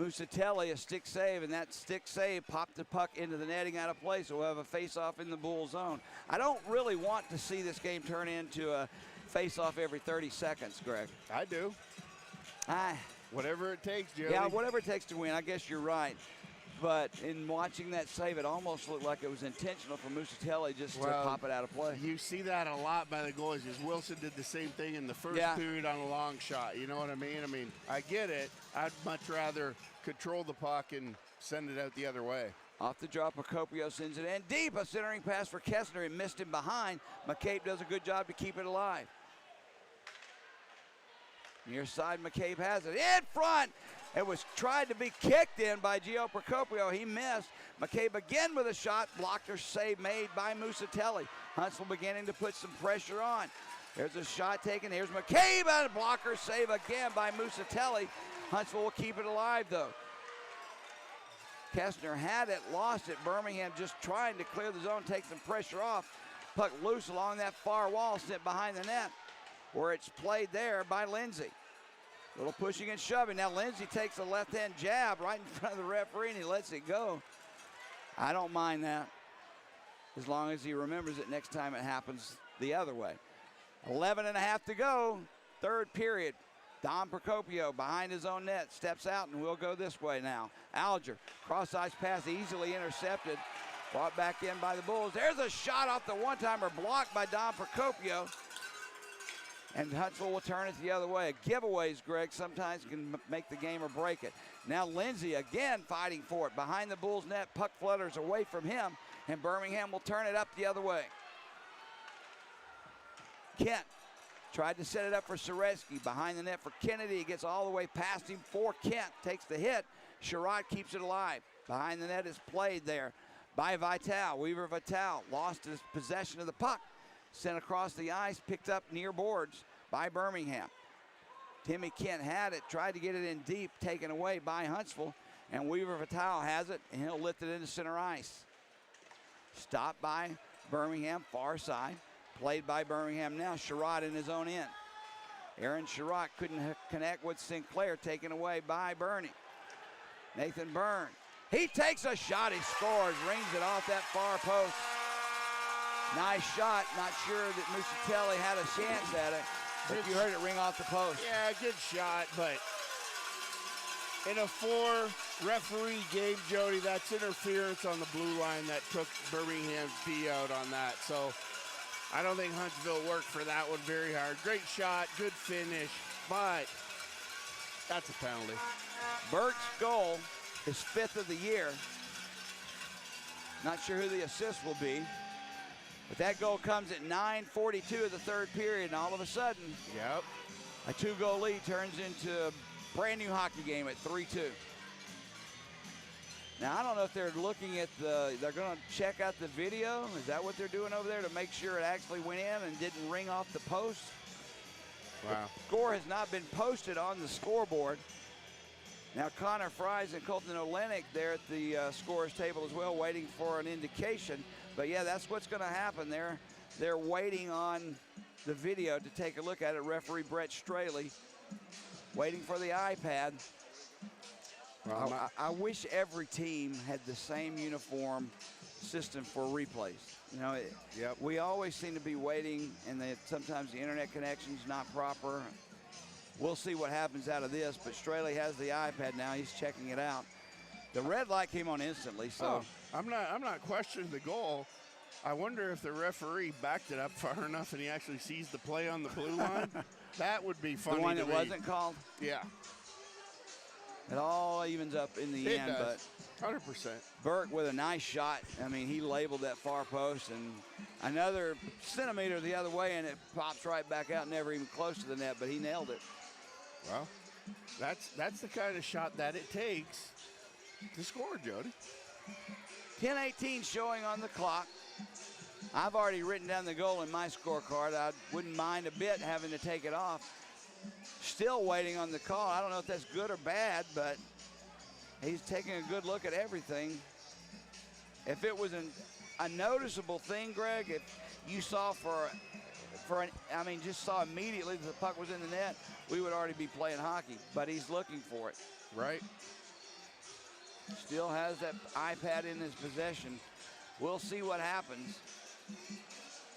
Musatelli, a stick save, and that stick save popped the puck into the netting out of play, so we'll have a face-off in the Bull zone. I don't really want to see this game turn into a face-off every 30 seconds, Greg. I do. Whatever it takes, Joey. Yeah, whatever it takes to win. I guess you're right. But in watching that save, it almost looked like it was intentional for Musatelli just to pop it out of play. You see that a lot by the goalies. Wilson did the same thing in the first period on a long shot. You know what I mean? I get it. I'd much rather control the puck and send it out the other way. Off the draw, Procopio sends it in deep. A centering pass for Kessner. He missed him behind. McCabe does a good job to keep it alive. Near side, McCabe has it. In front! It was tried to be kicked in by Gio Procopio. He missed. McCabe again with a shot. Blocker save made by Musatelli. Huntsville beginning to put some pressure on. There's a shot taken. Here's McCabe, and a blocker save again by Musatelli. Huntsville will keep it alive, though. Kessner had it, lost it. Birmingham just trying to clear the zone, take some pressure off. Puck loose along that far wall, sent behind the net, where it's played there by Lindsay. Little pushing and shoving. Now Lindsay takes a left-hand jab right in front of the referee, and he lets it go. I don't mind that, as long as he remembers it next time it happens the other way. 11.5 to go, third period. Don Procopio behind his own net, steps out, and we'll go this way now. Alger, cross-ice pass easily intercepted, brought back in by the Bulls. There's a shot off the one-timer, blocked by Don Procopio. And Huntsville will turn it the other way. Giveaways, Greg, sometimes can make the game or break it. Now Lindsay again fighting for it. Behind the Bulls net, puck flutters away from him, and Birmingham will turn it up the other way. Kent tried to set it up for Soretsky. Behind the net for Kennedy. He gets all the way past him for Kent. Takes the hit. Sherrod keeps it alive. Behind the net is played there by Vital. Weaver Vital lost his possession of the puck. Sent across the ice, picked up near boards by Birmingham. Timmy Kent had it, tried to get it in deep, taken away by Huntsville, and Weaver Vital has it, and he'll lift it into center ice. Stopped by Birmingham, far side, played by Birmingham now. Sherrod in his own end. Aaron Sherrod couldn't connect with Sinclair, taken away by Bernie. Nathan Byrne, he takes a shot, he scores, rings it off that far post. Nice shot. Not sure that Musatelli had a chance at it, but you heard it ring off the post. Yeah, good shot, but in a 4-referee game, Jody, that's interference on the blue line that took Birmingham's D out on that. So I don't think Huntsville worked for that one very hard. Great shot, good finish, but that's a penalty. Burke's goal, his 5th of the year. Not sure who the assist will be. But that goal comes at 9:42 of the third period, and all of a sudden, a 2-goal lead turns into a brand new hockey game at 3-2. Now, I don't know if they're looking at they're going to check out the video. Is that what they're doing over there to make sure it actually went in and didn't ring off the post? Wow. The score has not been posted on the scoreboard. Now, Connor Fries and Colton Olenek there at the scorer's table as well, waiting for an indication. But yeah, that's what's going to happen there. They're waiting on the video to take a look at it. Referee Brett Straley waiting for the iPad. Well, I wish every team had the same uniform system for replays. You know, we always seem to be waiting, and sometimes the internet connection's not proper. We'll see what happens out of this, but Straley has the iPad now. He's checking it out. The red light came on instantly, so. I'm not questioning the goal. I wonder if the referee backed it up far enough and he actually sees the play on the blue line. That would be funny. The one to that me. wasn't called? Yeah. It all evens up in the end, does. 100%. but Burke with a nice shot. I mean, he labeled that far post, and another centimeter the other way, and it pops right back out, never even close to the net, but he nailed it. Well, that's the kind of shot that it takes to score, Jody. 10:18 showing on the clock. I've already written down the goal in my scorecard. I wouldn't mind a bit having to take it off. Still waiting on the call. I don't know if that's good or bad, but he's taking a good look at everything. If it was a noticeable thing, Greg, if you saw just saw immediately that the puck was in the net, we would already be playing hockey, but he's looking for it. Right. Still has that iPad in his possession. We'll see what happens.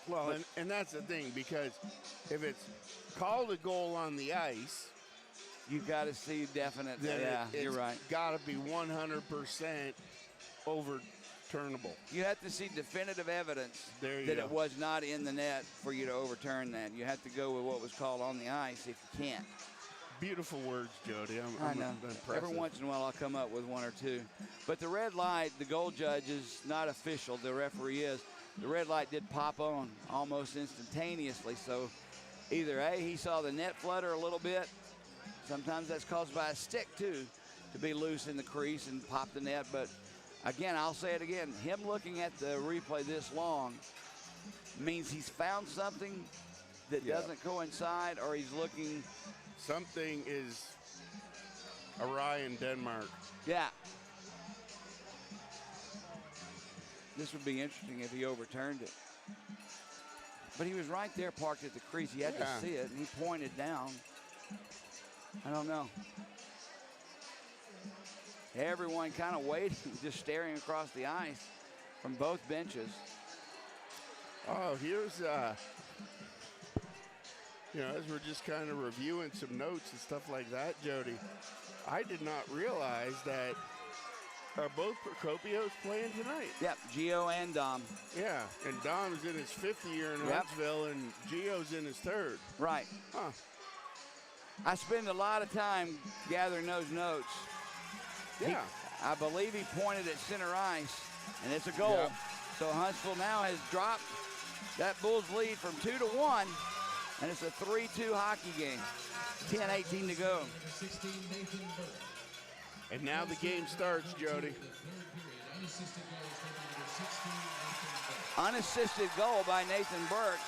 Well, and that's the thing, because if it's called a goal on the ice, You got to see definite. then You're right. it's got to be 100% overturnable. You have to see definitive evidence There you that go. it was not in the net for you to overturn that. You have to go with what was called on the ice if you can't. Beautiful words, Jody. I I'm know. impressed. Every once in a while I'll come up with one or two. But the red light, the goal judge is not official. The referee is. The red light did pop on almost instantaneously. So either A, he saw the net flutter a little bit. Sometimes that's caused by a stick too, to be loose in the crease and pop the net. But again, I'll say it again. Him looking at the replay this long means he's found something that doesn't coincide, or he's looking. Something is awry in Denmark. Yeah. This would be interesting if he overturned it. But he was right there parked at the crease. He had to see it, and he pointed down. I don't know. Everyone kind of waiting, just staring across the ice from both benches. Oh, here's, as we're just kind of reviewing some notes and stuff like that, Jody, I did not realize that are both Procopios playing tonight. Yep, Gio and Dom. Yeah, and Dom's in his 5th year in Huntsville, and Gio's in his 3rd. Right. Huh. I spend a lot of time gathering those notes. Yeah. I believe he pointed at center ice, and it's a goal. Yep. So Huntsville now has dropped that Bulls lead from 2-1, and it's a 3-2 hockey game. 10:18 to go. And now the game starts, Jody. Unassisted goal by Nathan Burke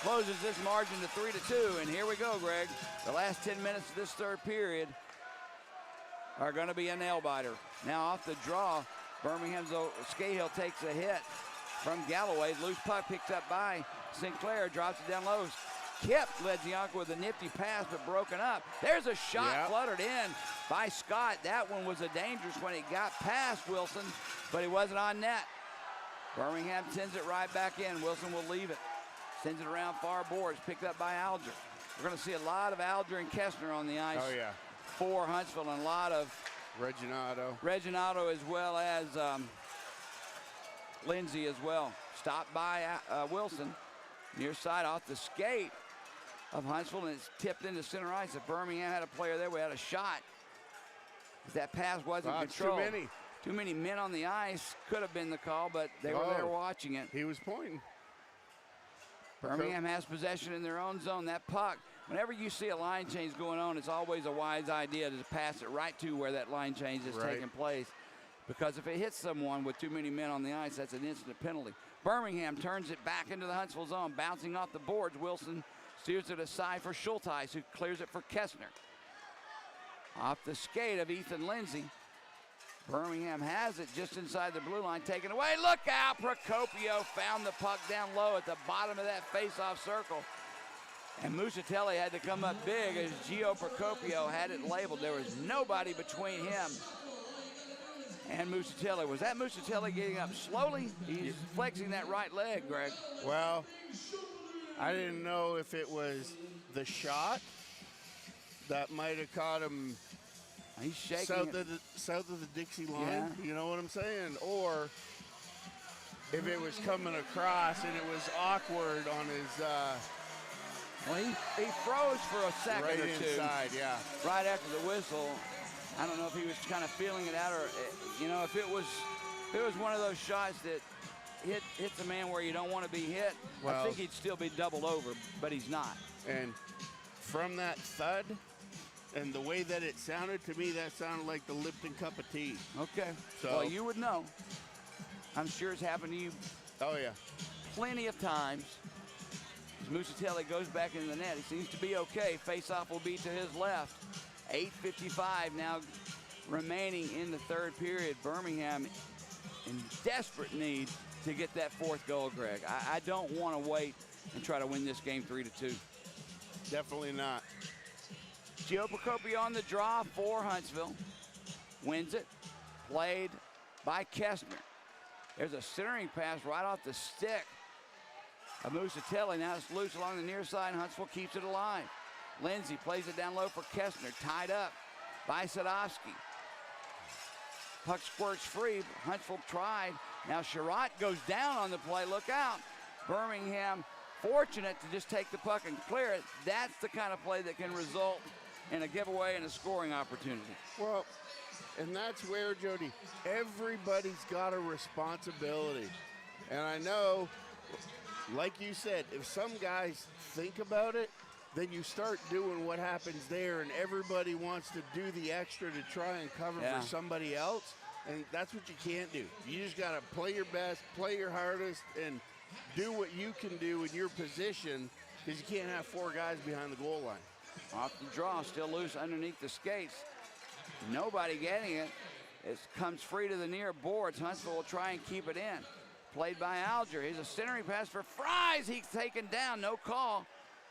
closes this margin to 3-2, and here we go, Greg. The last 10 minutes of this third period are going to be a nail-biter. Now off the draw, Birmingham's Scahill takes a hit from Galloway. Loose puck picked up by Sinclair, drops it down low. Kip Ledzianko with a nifty pass, but broken up. There's a shot fluttered in by Scott. That one was a dangerous when it got past Wilson, but it wasn't on net. Birmingham sends it right back in. Wilson will leave it. Sends it around far boards, picked up by Alger. We're going to see a lot of Alger and Kessner on the ice for Huntsville, and a lot of Reginato as well as Lindsay as well. Stopped by Wilson. Near side off the skate of Huntsville, and it's tipped into center ice. If Birmingham had a player there, we had a shot. If that pass wasn't controlled. Too many men on the ice could have been the call, but they were there watching it. He was pointing. Birmingham has possession in their own zone. That puck, whenever you see a line change going on, it's always a wise idea to pass it right to where that line change is taking place. Because if it hits someone with too many men on the ice, that's an instant penalty. Birmingham turns it back into the Huntsville zone, bouncing off the boards. Wilson steers it aside for Schulteis, who clears it for Kessner. Off the skate of Ethan Lindsay. Birmingham has it just inside the blue line, taken away. Look out, Procopio found the puck down low at the bottom of that face-off circle. And Musatelli had to come up big as Gio Procopio had it labeled. There was nobody between him and Musatelli. Was that Musatelli getting up slowly? He's flexing that right leg, Greg. Well, I didn't know if it was the shot that might have caught him He's shaking south it. south of the Dixie line. Yeah. You know what I'm saying? Or if it was coming across and it was awkward on his Well, he froze for a second right or two. inside, yeah. Right after the whistle. I don't know if he was kind of feeling it out or, you know, if it was one of those shots that hits a man where you don't want to be hit, I Well- think he'd still be doubled over, but he's not. And from that thud and the way that it sounded to me, that sounded like the Lipton cup of tea. Okay. So- Well, you would know. I'm sure it's happened to you Oh, yeah. plenty of times. As Musatelli goes back into the net, he seems to be okay. Face-off will be to his left. 8:55 now remaining in the third period. Birmingham in desperate need to get that fourth goal, Greg. I don't want to wait and try to win this game 3-2. Definitely not. Gio Procopio on the draw for Huntsville. Wins it. Played by Kestner. There's a centering pass right off the stick of Musatelli. Now it's loose along the near side. Huntsville keeps it alive. Lindsay plays it down low for Kestner. Tied up by Sadowski. Puck squirts free. Huntsville tried. Now Sherratt goes down on the play. Look out. Birmingham fortunate to just take the puck and clear it. That's the kind of play that can result in a giveaway and a scoring opportunity. Well, and that's where, Jody, everybody's got a responsibility. And I know, like you said, if some guys think about it, then you start doing what happens there, and everybody wants to do the extra to try and cover Yeah. for somebody else. And that's what you can't do. You just got to play your best, play your hardest, and do what you can do in your position, because you can't have four guys behind the goal line. Off the draw, still loose underneath the skates. Nobody getting it. It comes free to the near boards. Huntsville will try and keep it in. Played by Alger. Here's a centering pass for Fries. He's taken down. No call.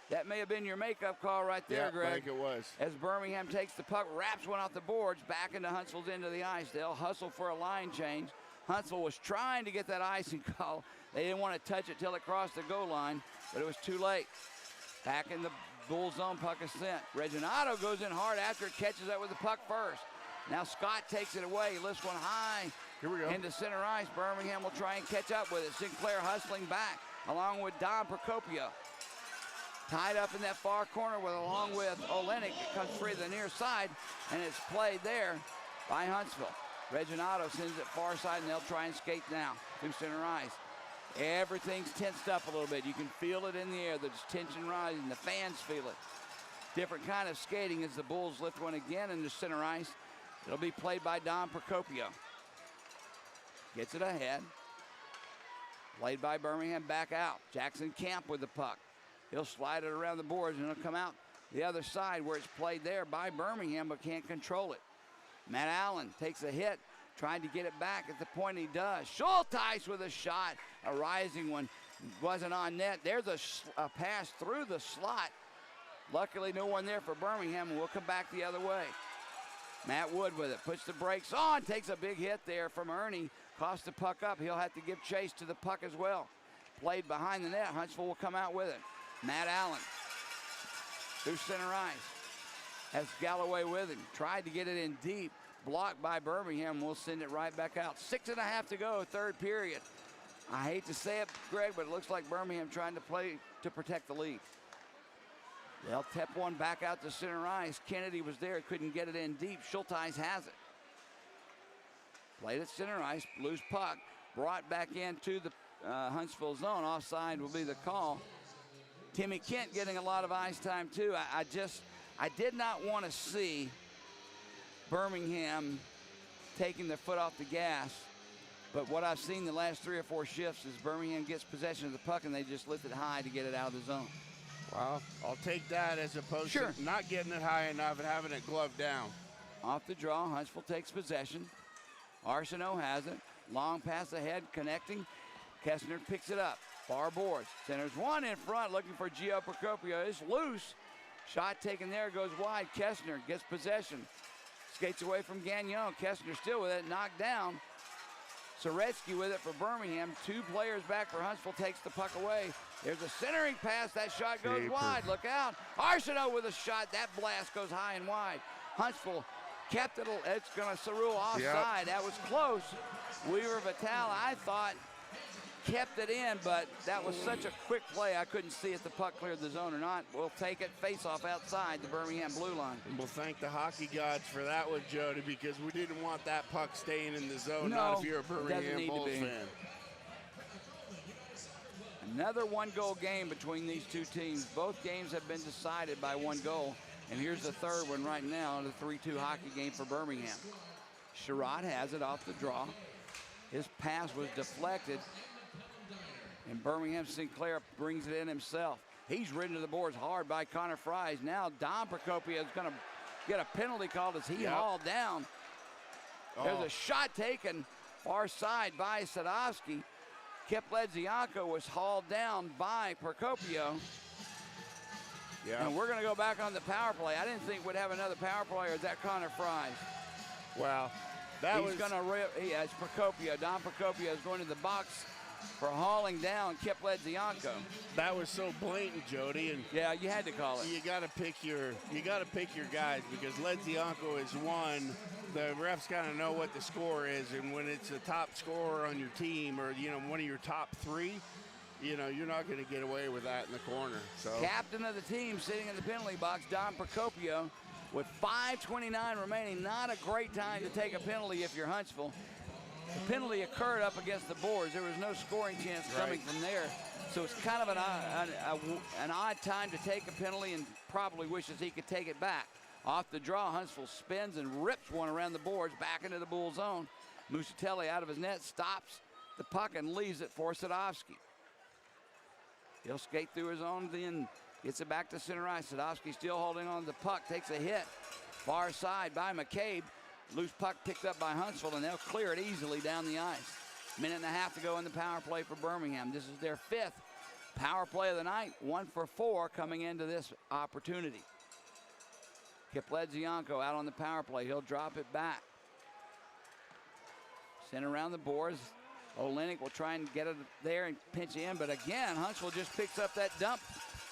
That may have been your makeup call right there, Yeah, Greg. I think it was. As Birmingham takes the puck, wraps one off the boards, back into Huntsville's end of the ice. They'll hustle for a line change. Huntsville was trying to get that icing call. They didn't want to touch it till it crossed the goal line, but it was too late. Back in the Bull zone, puck is sent. Reginato goes in hard after it, catches up with the puck first. Now Scott takes it away. He lifts one high. Here we go. Into center ice. Birmingham will try and catch up with it. Sinclair hustling back along with Don Procopio. Tied up in that far corner along with Olenek. It comes free to the near side, and it's played there by Huntsville. Reginato sends it far side, and they'll try and skate now through center ice. Everything's tensed up a little bit. You can feel it in the air. There's tension rising. The fans feel it. Different kind of skating as the Bulls lift one again into center ice. It'll be played by Don Procopio. Gets it ahead. Played by Birmingham, back out. Jackson Camp with the puck. He'll slide it around the boards, and it'll come out the other side where it's played there by Birmingham, but can't control it. Matt Allen takes a hit, trying to get it back. At the point he does. Schulteis with a shot, a rising one. Wasn't on net. There's a pass through the slot. Luckily, no one there for Birmingham, and we'll come back the other way. Matt Wood with it, puts the brakes on, takes a big hit there from Ernie. Costs the puck up. He'll have to give chase to the puck as well. Played behind the net. Huntsville will come out with it. Matt Allen through center ice. Has Galloway with him. Tried to get it in deep. Blocked by Birmingham. We'll send it right back out. 6.5 to go, third period. I hate to say it, Greg, but it looks like Birmingham trying to play to protect the lead. They'll tap one back out to center ice. Kennedy was there, couldn't get it in deep. Schulteis has it. Played at center ice, loose puck. Brought back into the Huntsville zone. Offside will be the call. Timmy Kent getting a lot of ice time too. I did not want to see Birmingham taking their foot off the gas. But what I've seen the last 3 or 4 shifts is Birmingham gets possession of the puck and they just lift it high to get it out of the zone. Wow. I'll take that as opposed Sure. to not getting it high enough and having it gloved down. Off the draw, Huntsville takes possession. Arsenault has it. Long pass ahead, connecting. Kestner picks it up. Far boards. Centers one in front, looking for Gio Procopio. It's loose. Shot taken there, goes wide. Kestner gets possession. Skates away from Gagnon. Kestner still with it, knocked down. Soretsky with it for Birmingham. 2 players back for Huntsville, takes the puck away. There's a centering pass. That shot goes Caper. wide. Look out. Arsenault with a shot. That blast goes high and wide. Huntsville kept it. It's going to Cerule offside. That was close. Weaver Vitale, I thought, kept it in, but that was such a quick play, I couldn't see if the puck cleared the zone or not. We'll take it face-off outside the Birmingham blue line. We'll thank the hockey gods for that one, Jody, because we didn't want that puck staying in the zone, No, not if you're a doesn't Birmingham need to Bulls be. fan. Another one-goal game between these two teams. Both games have been decided by one goal, and here's the third one right now, the 3-2 hockey game for Birmingham. Sherrod has it off the draw. His pass was deflected, and Birmingham Sinclair brings it in himself. He's ridden to the boards hard by Connor Fries. Now Don Procopio is going to get a penalty called as he hauled down. There's a shot taken far side by Sadowski. Kip Ledzianko was hauled down by Procopio. And we're going to go back on the power play. I didn't think we'd have another power play, or is that Connor Fries? Wow. That He's going to rip. It's Procopio. Don Procopio is going to the box for hauling down Kip Ledzianko. That was so blatant, Jody, and yeah, you had to call it. you got to pick your guys, because Ledzianko is one. The refs kind of know what the score is, and when it's the top scorer on your team, or one of your top three, you're not going to get away with that in the corner. So Captain of the team sitting in the penalty box, Don Procopio, with 5:29 remaining. Not a great time to take a penalty if you're Huntsville. The penalty occurred up against the boards. There was no scoring chance coming from there. So it's kind of an odd time to take a penalty, and probably wishes he could take it back. Off the draw, Huntsville spins and rips one around the boards back into the Bull zone. Musatelli out of his net, stops the puck and leaves it for Sadowski. He'll skate through his own, then gets it back to center ice. Sadowski still holding on to the puck, takes a hit. Far side by McCabe. Loose puck picked up by Huntsville, and they'll clear it easily down the ice. Minute and a half to go in the power play for Birmingham. This is their 5th power play of the night, 1 for 4 coming into this opportunity. Kip Ledzianko out on the power play. He'll drop it back. Sent around the boards. Olenek will try and get it there and pinch in, but again, Huntsville just picks up that dump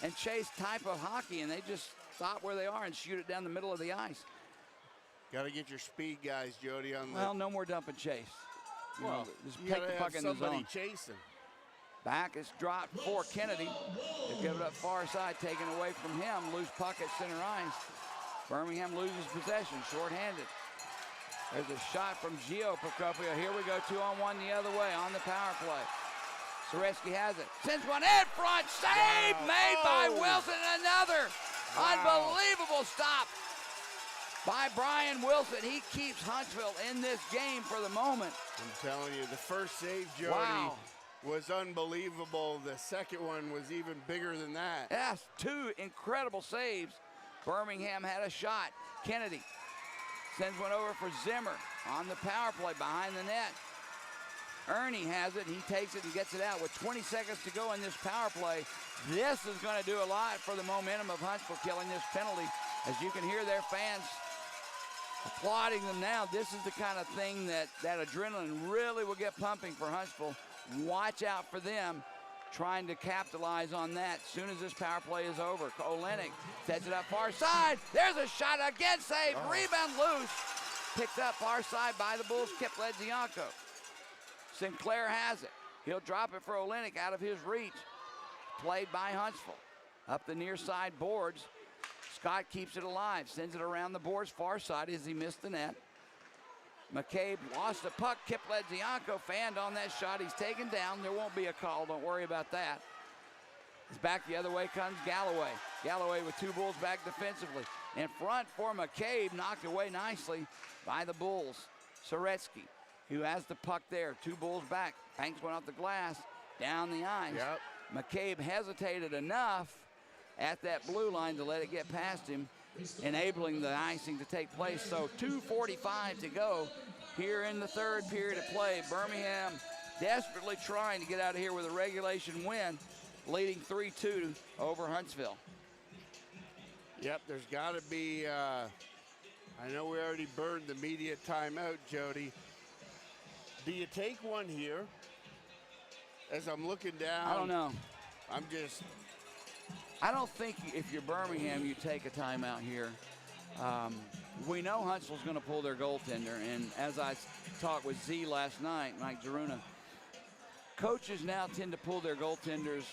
and chase type of hockey, and they just stop where they are and shoot it down the middle of the ice. got to get your speed guys, Jody, on the. Well, no more dump and chase. Just you take gotta the have puck in the somebody zone. chasing. Back is dropped for Kennedy. They give it up far side, taken away from him. Loose puck at center ice. Birmingham loses possession, shorthanded. There's a shot from Gio Procopio. Here we go, 2-on-1 the other way on the power play. Soretsky has it. Sends one in front. Save made by Wilson. Another unbelievable stop by Brian Wilson. He keeps Huntsville in this game for the moment. I'm telling you, the first save, Jody, was unbelievable. The second one was even bigger than that. Yes, 2 incredible saves. Birmingham had a shot. Kennedy sends one over for Zimmer on the power play behind the net. Ernie has it. He takes it and gets it out with 20 seconds to go in this power play. This is going to do a lot for the momentum of Huntsville killing this penalty. As you can hear their fans applauding them now. This is the kind of thing that adrenaline really will get pumping for Huntsville. Watch out for them trying to capitalize on that as soon as this power play is over. Olenek sets it up far side. There's a shot again, saved. Rebound loose. Picked up far side by the Bulls, Kip Ledzianko. Sinclair has it. He'll drop it for Olenek out of his reach. Played by Huntsville. Up the near side boards. Scott keeps it alive, sends it around the boards far side as he missed the net. McCabe lost the puck. Kip Ledzianko fanned on that shot. He's taken down. There won't be a call. Don't worry about that. It's back the other way comes Galloway. Galloway with 2 Bulls back defensively. In front for McCabe, knocked away nicely by the Bulls. Soretsky, who has the puck there. 2 Bulls back. Banks one off the glass, down the ice. McCabe hesitated enough at that blue line to let it get past him, enabling the icing to take place. So 2:45 to go here in the 3rd period of play. Birmingham desperately trying to get out of here with a regulation win, leading 3-2 over Huntsville. Yep, there's got to be, I know we already burned the media timeout, Jody. Do you take one here? As I'm looking down. I don't know. I don't think if you're Birmingham, you take a timeout here. we know Huntsville's going to pull their goaltender, and as I talked with Z last night, Mike Zaruna, coaches now tend to pull their goaltenders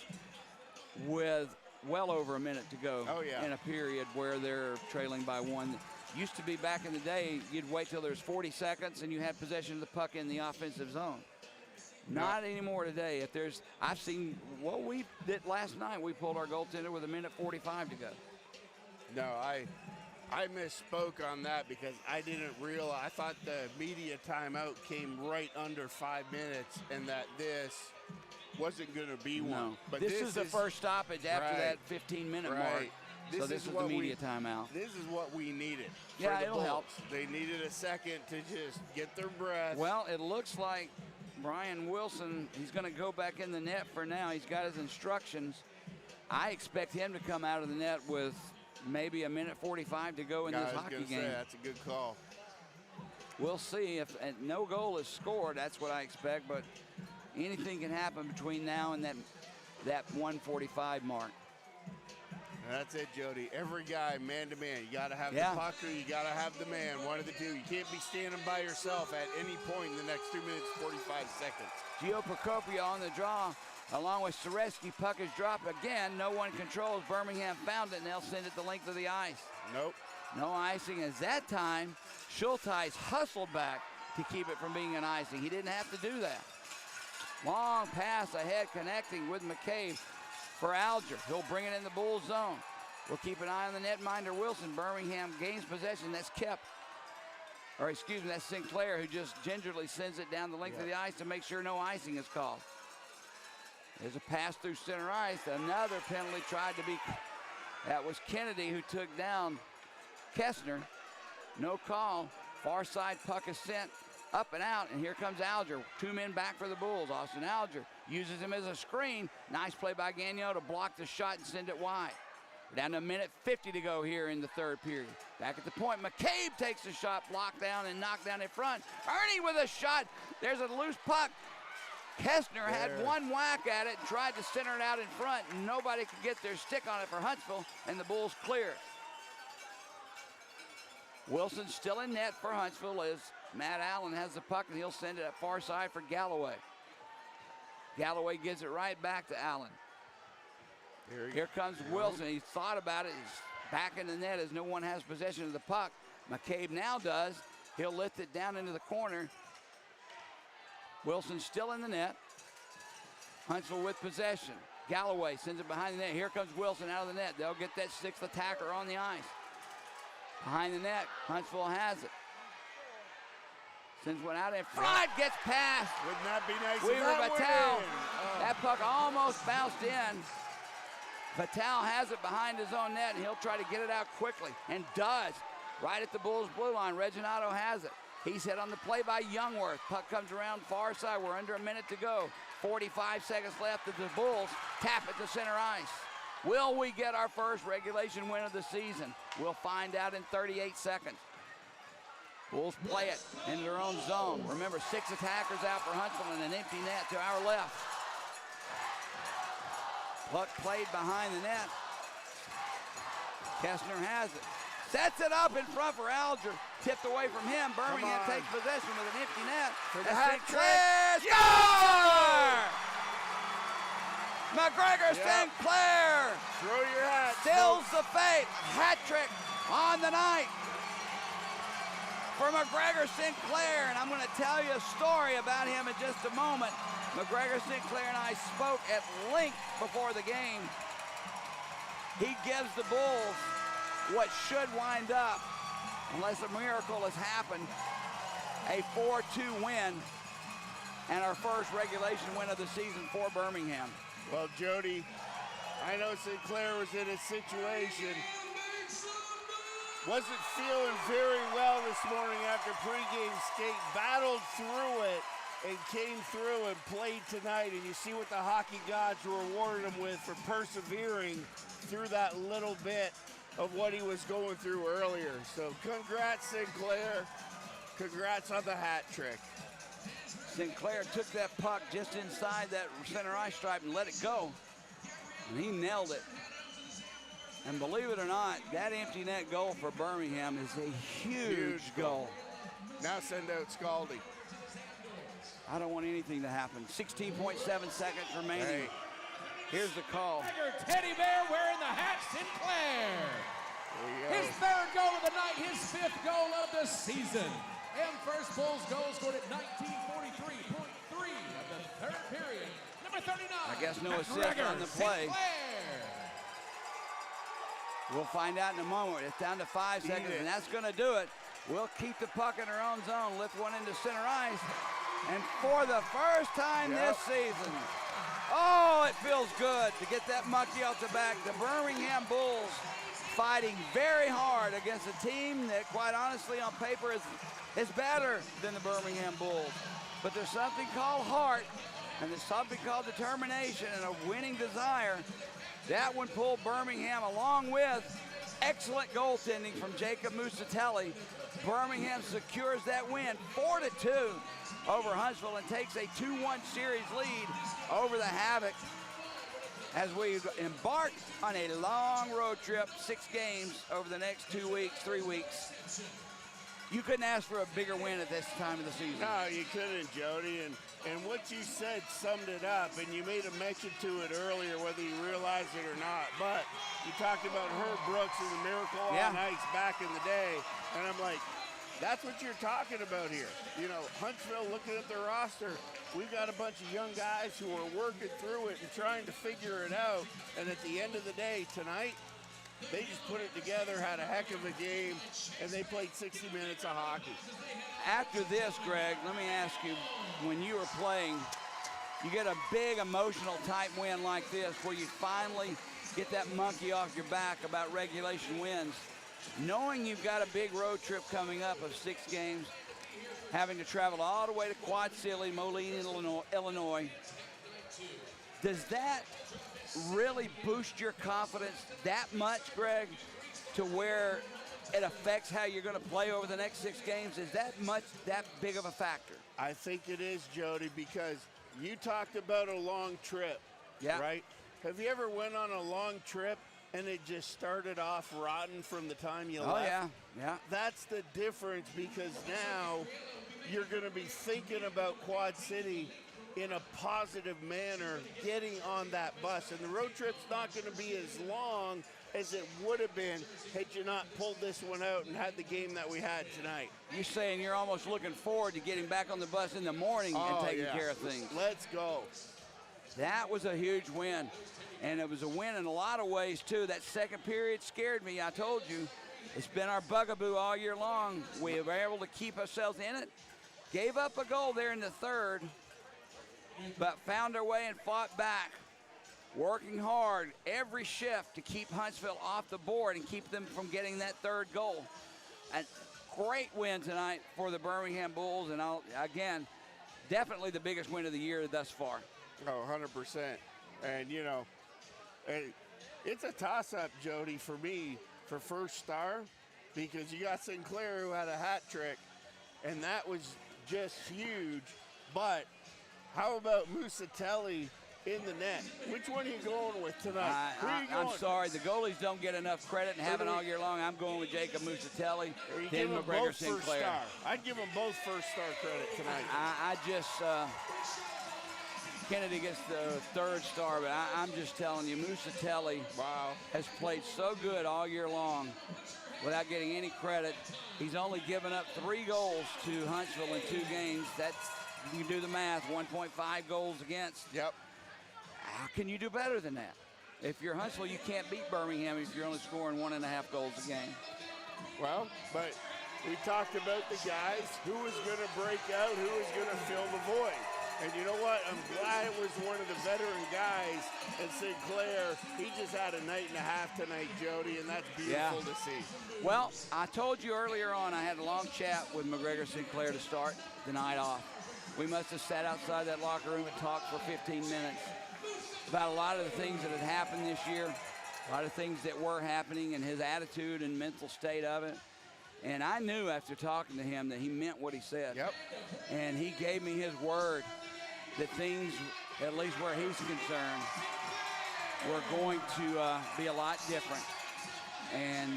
with well over a minute to go in a period where they're trailing by one. Used to be back in the day, you'd wait till there's 40 seconds and you had possession of the puck in the offensive zone. Not anymore today. If there's, I've seen what we did last night. We pulled our goaltender with 1:45 to go. No, I misspoke on that because I didn't realize. I thought the media timeout came right under 5 minutes, and that this wasn't going to be one. No, but this is the first stoppage after that 15-minute mark. So this is the media timeout. This is what we needed. Yeah, for the it'll Bulls. help. They needed a second to just get their breath. Well, it looks like Brian Wilson, he's going to go back in the net for now. He's got his instructions. I expect him to come out of the net with maybe 1:45 to go in this hockey game. That's a good call. We'll see if no goal is scored. That's what I expect, but anything can happen between now and that 1:45 mark. That's it, Jody. Every guy, man to man. You got to have the puck or you got to have the man. One of the two. You can't be standing by yourself at any point in the next 2 minutes, 45 seconds. Gio Procopio on the draw, along with Soreski. Puck is dropped again. No one controls. Birmingham found it, and they'll send it the length of the ice. Nope. No icing as that time. Schulteis hustled back to keep it from being an icing. He didn't have to do that. Long pass ahead, connecting with McCabe for Alger. He'll bring it in the Bulls zone. We'll keep an eye on the netminder Wilson. Birmingham gains possession. That's that's Sinclair, who just gingerly sends it down the length of the ice to make sure no icing is called. There's a pass through center ice. Another penalty tried to be, that was Kennedy who took down Kessner. No call. Far side puck is sent up and out, and here comes Alger. 2 men back for the Bulls. Austin Alger uses him as a screen. Nice play by Gagnon to block the shot and send it wide. We're down to 1:50 to go here in the third period. Back at the point, McCabe takes the shot, blocked down and knocked down in front. Ernie with a shot. There's a loose puck. Kessner had one whack at it and tried to center it out in front, and nobody could get their stick on it for Huntsville, and the Bulls clear it. Wilson still in net for Huntsville as Matt Allen has the puck, and he'll send it at far side for Galloway. Galloway gives it right back to Allen. Here comes Wilson. He thought about it. He's back in the net as no one has possession of the puck. McCabe now does. He'll lift it down into the corner. Wilson still in the net. Huntsville with possession. Galloway sends it behind the net. Here comes Wilson out of the net. They'll get that sixth attacker on the ice. Behind the net, Huntsville has it. Sends one out in front, gets past. Wouldn't that be nice? Weaver Vitale. That puck almost bounced in. Vitale has it behind his own net, and he'll try to get it out quickly, and does. Right at the Bulls' blue line, Reginato has it. He's hit on the play by Youngworth. Puck comes around far side. We're under a minute to go. 45 seconds left as the Bulls tap it to center ice. Will we get our first regulation win of the season? We'll find out in 38 seconds. Bulls play it into their own zone. Remember, 6 attackers out for Huntsville and an empty net to our left. Puck played behind the net. Kessner has it. Sets it up in front for Alger. Tipped away from him. Birmingham takes possession with an empty net. For the hat trick. Score! McGregor Sinclair Throw your hat. stills the fate. Hat trick on the night for McGregor Sinclair. And I'm going to tell you a story about him in just a moment. McGregor Sinclair and I spoke at length before the game. He gives the Bulls what should wind up, unless a miracle has happened, a 4-2 win and our first regulation win of the season for Birmingham. Well, Jody, I know Sinclair was in a situation, wasn't feeling very well this morning after pregame skate, battled through it and came through and played tonight. And you see what the hockey gods rewarded him with for persevering through that little bit of what he was going through earlier. So congrats, Sinclair. Congrats on the hat trick. Sinclair took that puck just inside that center ice stripe and let it go. And he nailed it. And believe it or not, that empty net goal for Birmingham is a huge goal. Now send out Scaldi. I don't want anything to happen. 16.7 seconds remaining. Hey. Here's the call. Tiger Teddy Bear wearing the hat, Sinclair. His third goal of the night, his fifth goal of the season. And first Bulls goal scored at 19:43.3 of the third period. Number 39. I guess no assist on the play. Sinclair. We'll find out in a moment. It's down to 5 seconds, and that's going to do it. We'll keep the puck in our own zone, lift one into center ice, and for the first time this season, oh, it feels good to get that monkey off the back. The Birmingham Bulls fighting very hard against a team that, quite honestly, on paper is better than the Birmingham Bulls. But there's something called heart, and there's something called determination and a winning desire. That one pulled Birmingham, along with excellent goaltending from Jacob Musatelli. Birmingham secures that win 4-2 over Huntsville and takes a 2-1 series lead over the Havoc as we embark on a long road trip, 6 games over the next 2 weeks, 3 weeks. You couldn't ask for a bigger win at this time of the season. No, you couldn't, Jody. And what you said summed it up, and you made a mention to it earlier, whether you realize it or not. But you talked about Herb Brooks and the Miracle on Ice back in the day, and I'm like, that's what you're talking about here. You know, Huntsville, looking at their roster, we've got a bunch of young guys who are working through it and trying to figure it out. And at the end of the day, tonight, they just put it together, had a heck of a game, and they played 60 minutes of hockey. After this, Greg, let me ask you, when you were playing, you get a big emotional type win like this where you finally get that monkey off your back about regulation wins. Knowing you've got a big road trip coming up of 6 games, having to travel all the way to Quad City, Moline, Illinois, does that really boost your confidence that much, Greg, to where it affects how you're going to play over the next 6 games? Is that big of a factor? I think it is, Jody, because you talked about a long trip, right? Have you ever went on a long trip and it just started off rotten from the time you left? Oh, yeah. That's the difference, because now you're going to be thinking about Quad City in a positive manner, getting on that bus. And the road trip's not going to be as long as it would have been had you not pulled this one out and had the game that we had tonight. You're saying you're almost looking forward to getting back on the bus in the morning and taking care of things. Let's go. That was a huge win. And it was a win in a lot of ways, too. That second period scared me. I told you, it's been our bugaboo all year long. We were able to keep ourselves in it. Gave up a goal there in the third, but found our way and fought back. Working hard every shift to keep Huntsville off the board and keep them from getting that third goal. A great win tonight for the Birmingham Bulls, and again, definitely the biggest win of the year thus far. Oh, 100%. And, you know, it's a toss-up, Jody, for me, for first star, because you got Sinclair, who had a hat trick, and that was just huge. But how about Musatelli in the net? Which one are you going with tonight? Who are you going? I'm sorry, the goalies don't get enough credit and haven't all year long. I'm going with Jacob Musatelli, then McGregor Sinclair. I'd give them both first star credit tonight. I just, Kennedy gets the third star, but I'm just telling you, Musatelli has played so good all year long without getting any credit. He's only given up 3 goals to Huntsville in 2 games. That's, you can do the math, 1.5 goals against. Yep. How can you do better than that? If you're Huntsville, you can't beat Birmingham if you're only scoring 1.5 goals a game. Well, but we talked about the guys, who was going to break out, who was going to fill the void. And you know what? I'm glad it was one of the veteran guys. And Sinclair, he just had a night and a half tonight, Jody, and that's beautiful to see. Well, I told you earlier on I had a long chat with McGregor Sinclair to start the night off. We must have sat outside that locker room and talked for 15 minutes about a lot of the things that had happened this year, a lot of things that were happening, and his attitude and mental state of it. And I knew after talking to him that he meant what he said. Yep. And he gave me his word that things, at least where he's concerned, were going to be a lot different. And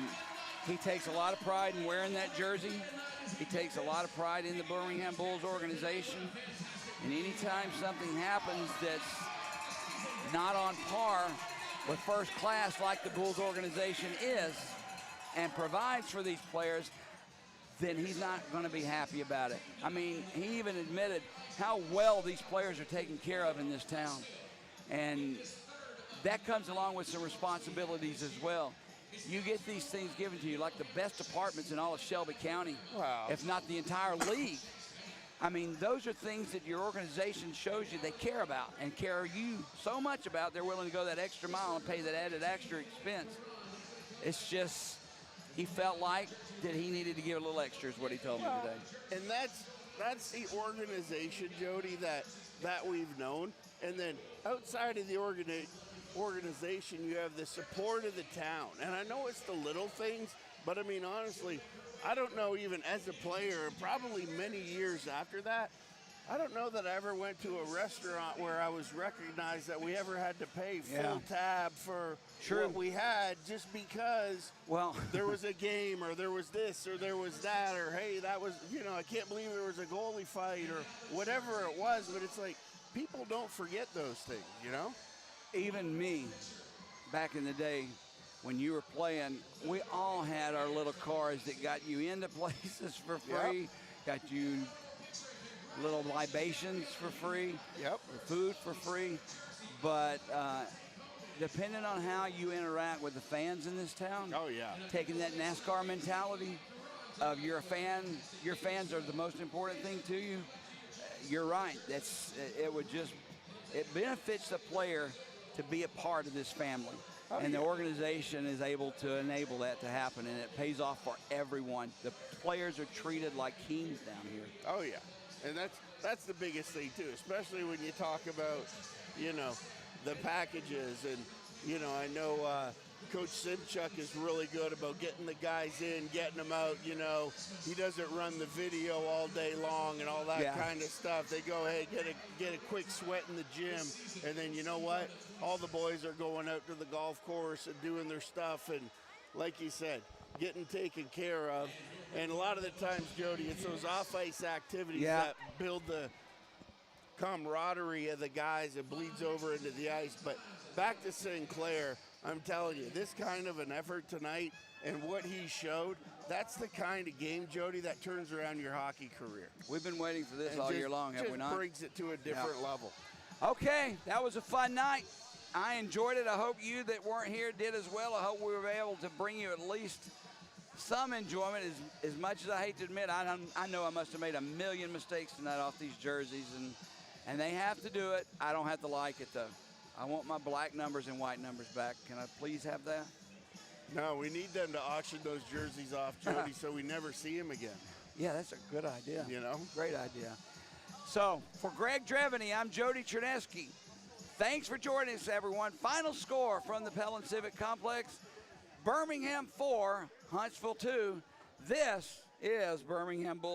he takes a lot of pride in wearing that jersey. He takes a lot of pride in the Birmingham Bulls organization. And anytime something happens that's not on par with first class like the Bulls organization is and provides for these players, then he's not going to be happy about it. I mean, he even admitted how well these players are taken care of in this town. And that comes along with some responsibilities as well. You get these things given to you, like the best apartments in all of Shelby County, Wow. if not the entire league. I mean, those are things that your organization shows you they care about and care you so much about, they're willing to go that extra mile and pay that added extra expense. It's just, he felt like that he needed to give a little extra is what he told me today. And that's the organization, Jody, that we've known. And then outside of the organization, you have the support of the town. And I know it's the little things, but I mean, honestly, I don't know, even as a player, probably many years after that, I don't know that I ever went to a restaurant where I was recognized that we ever had to pay full tab for what we had just because there was a game or there was this or there was that or, hey, that was, I can't believe there was a goalie fight or whatever it was. But it's like people don't forget those things, Even me, back in the day, when you were playing, we all had our little cars that got you into places for free, got you little libations for free, food for free. But depending on how you interact with the fans in this town, taking that NASCAR mentality of you're a fan, your fans are the most important thing to you, you're right. It benefits the player to be a part of this family. The organization is able to enable that to happen, and it pays off for everyone. The players are treated like kings down here. Oh, yeah. And that's the biggest thing, too, especially when you talk about, the packages. And, I know Coach Simchuk is really good about getting the guys in, getting them out, He doesn't run the video all day long and all that kind of stuff. They go ahead, get a quick sweat in the gym, and then you know what? All the boys are going out to the golf course and doing their stuff, and like you said, getting taken care of. And a lot of the times, Jody, it's those off-ice activities that build the camaraderie of the guys. It bleeds over into the ice. But back to Sinclair, I'm telling you, this kind of an effort tonight and what he showed, that's the kind of game, Jody, that turns around your hockey career. We've been waiting for this all year long, have we not? Just brings it to a different level. Okay, that was a fun night. I enjoyed it. I hope you that weren't here did as well. I hope we were able to bring you at least some enjoyment. As much as I hate to admit, I know I must have made a million mistakes tonight off these jerseys, and they have to do it. I don't have to like it, though. I want my black numbers and white numbers back. Can I please have that? No, we need them to auction those jerseys off, Jody, so we never see them again. Yeah, that's a good idea. Great idea. So, for Greg Dreveny, I'm Jody Chernesky. Thanks for joining us, everyone. Final score from the Pellin Civic Complex, Birmingham 4, Huntsville 2. This is Birmingham Bulls.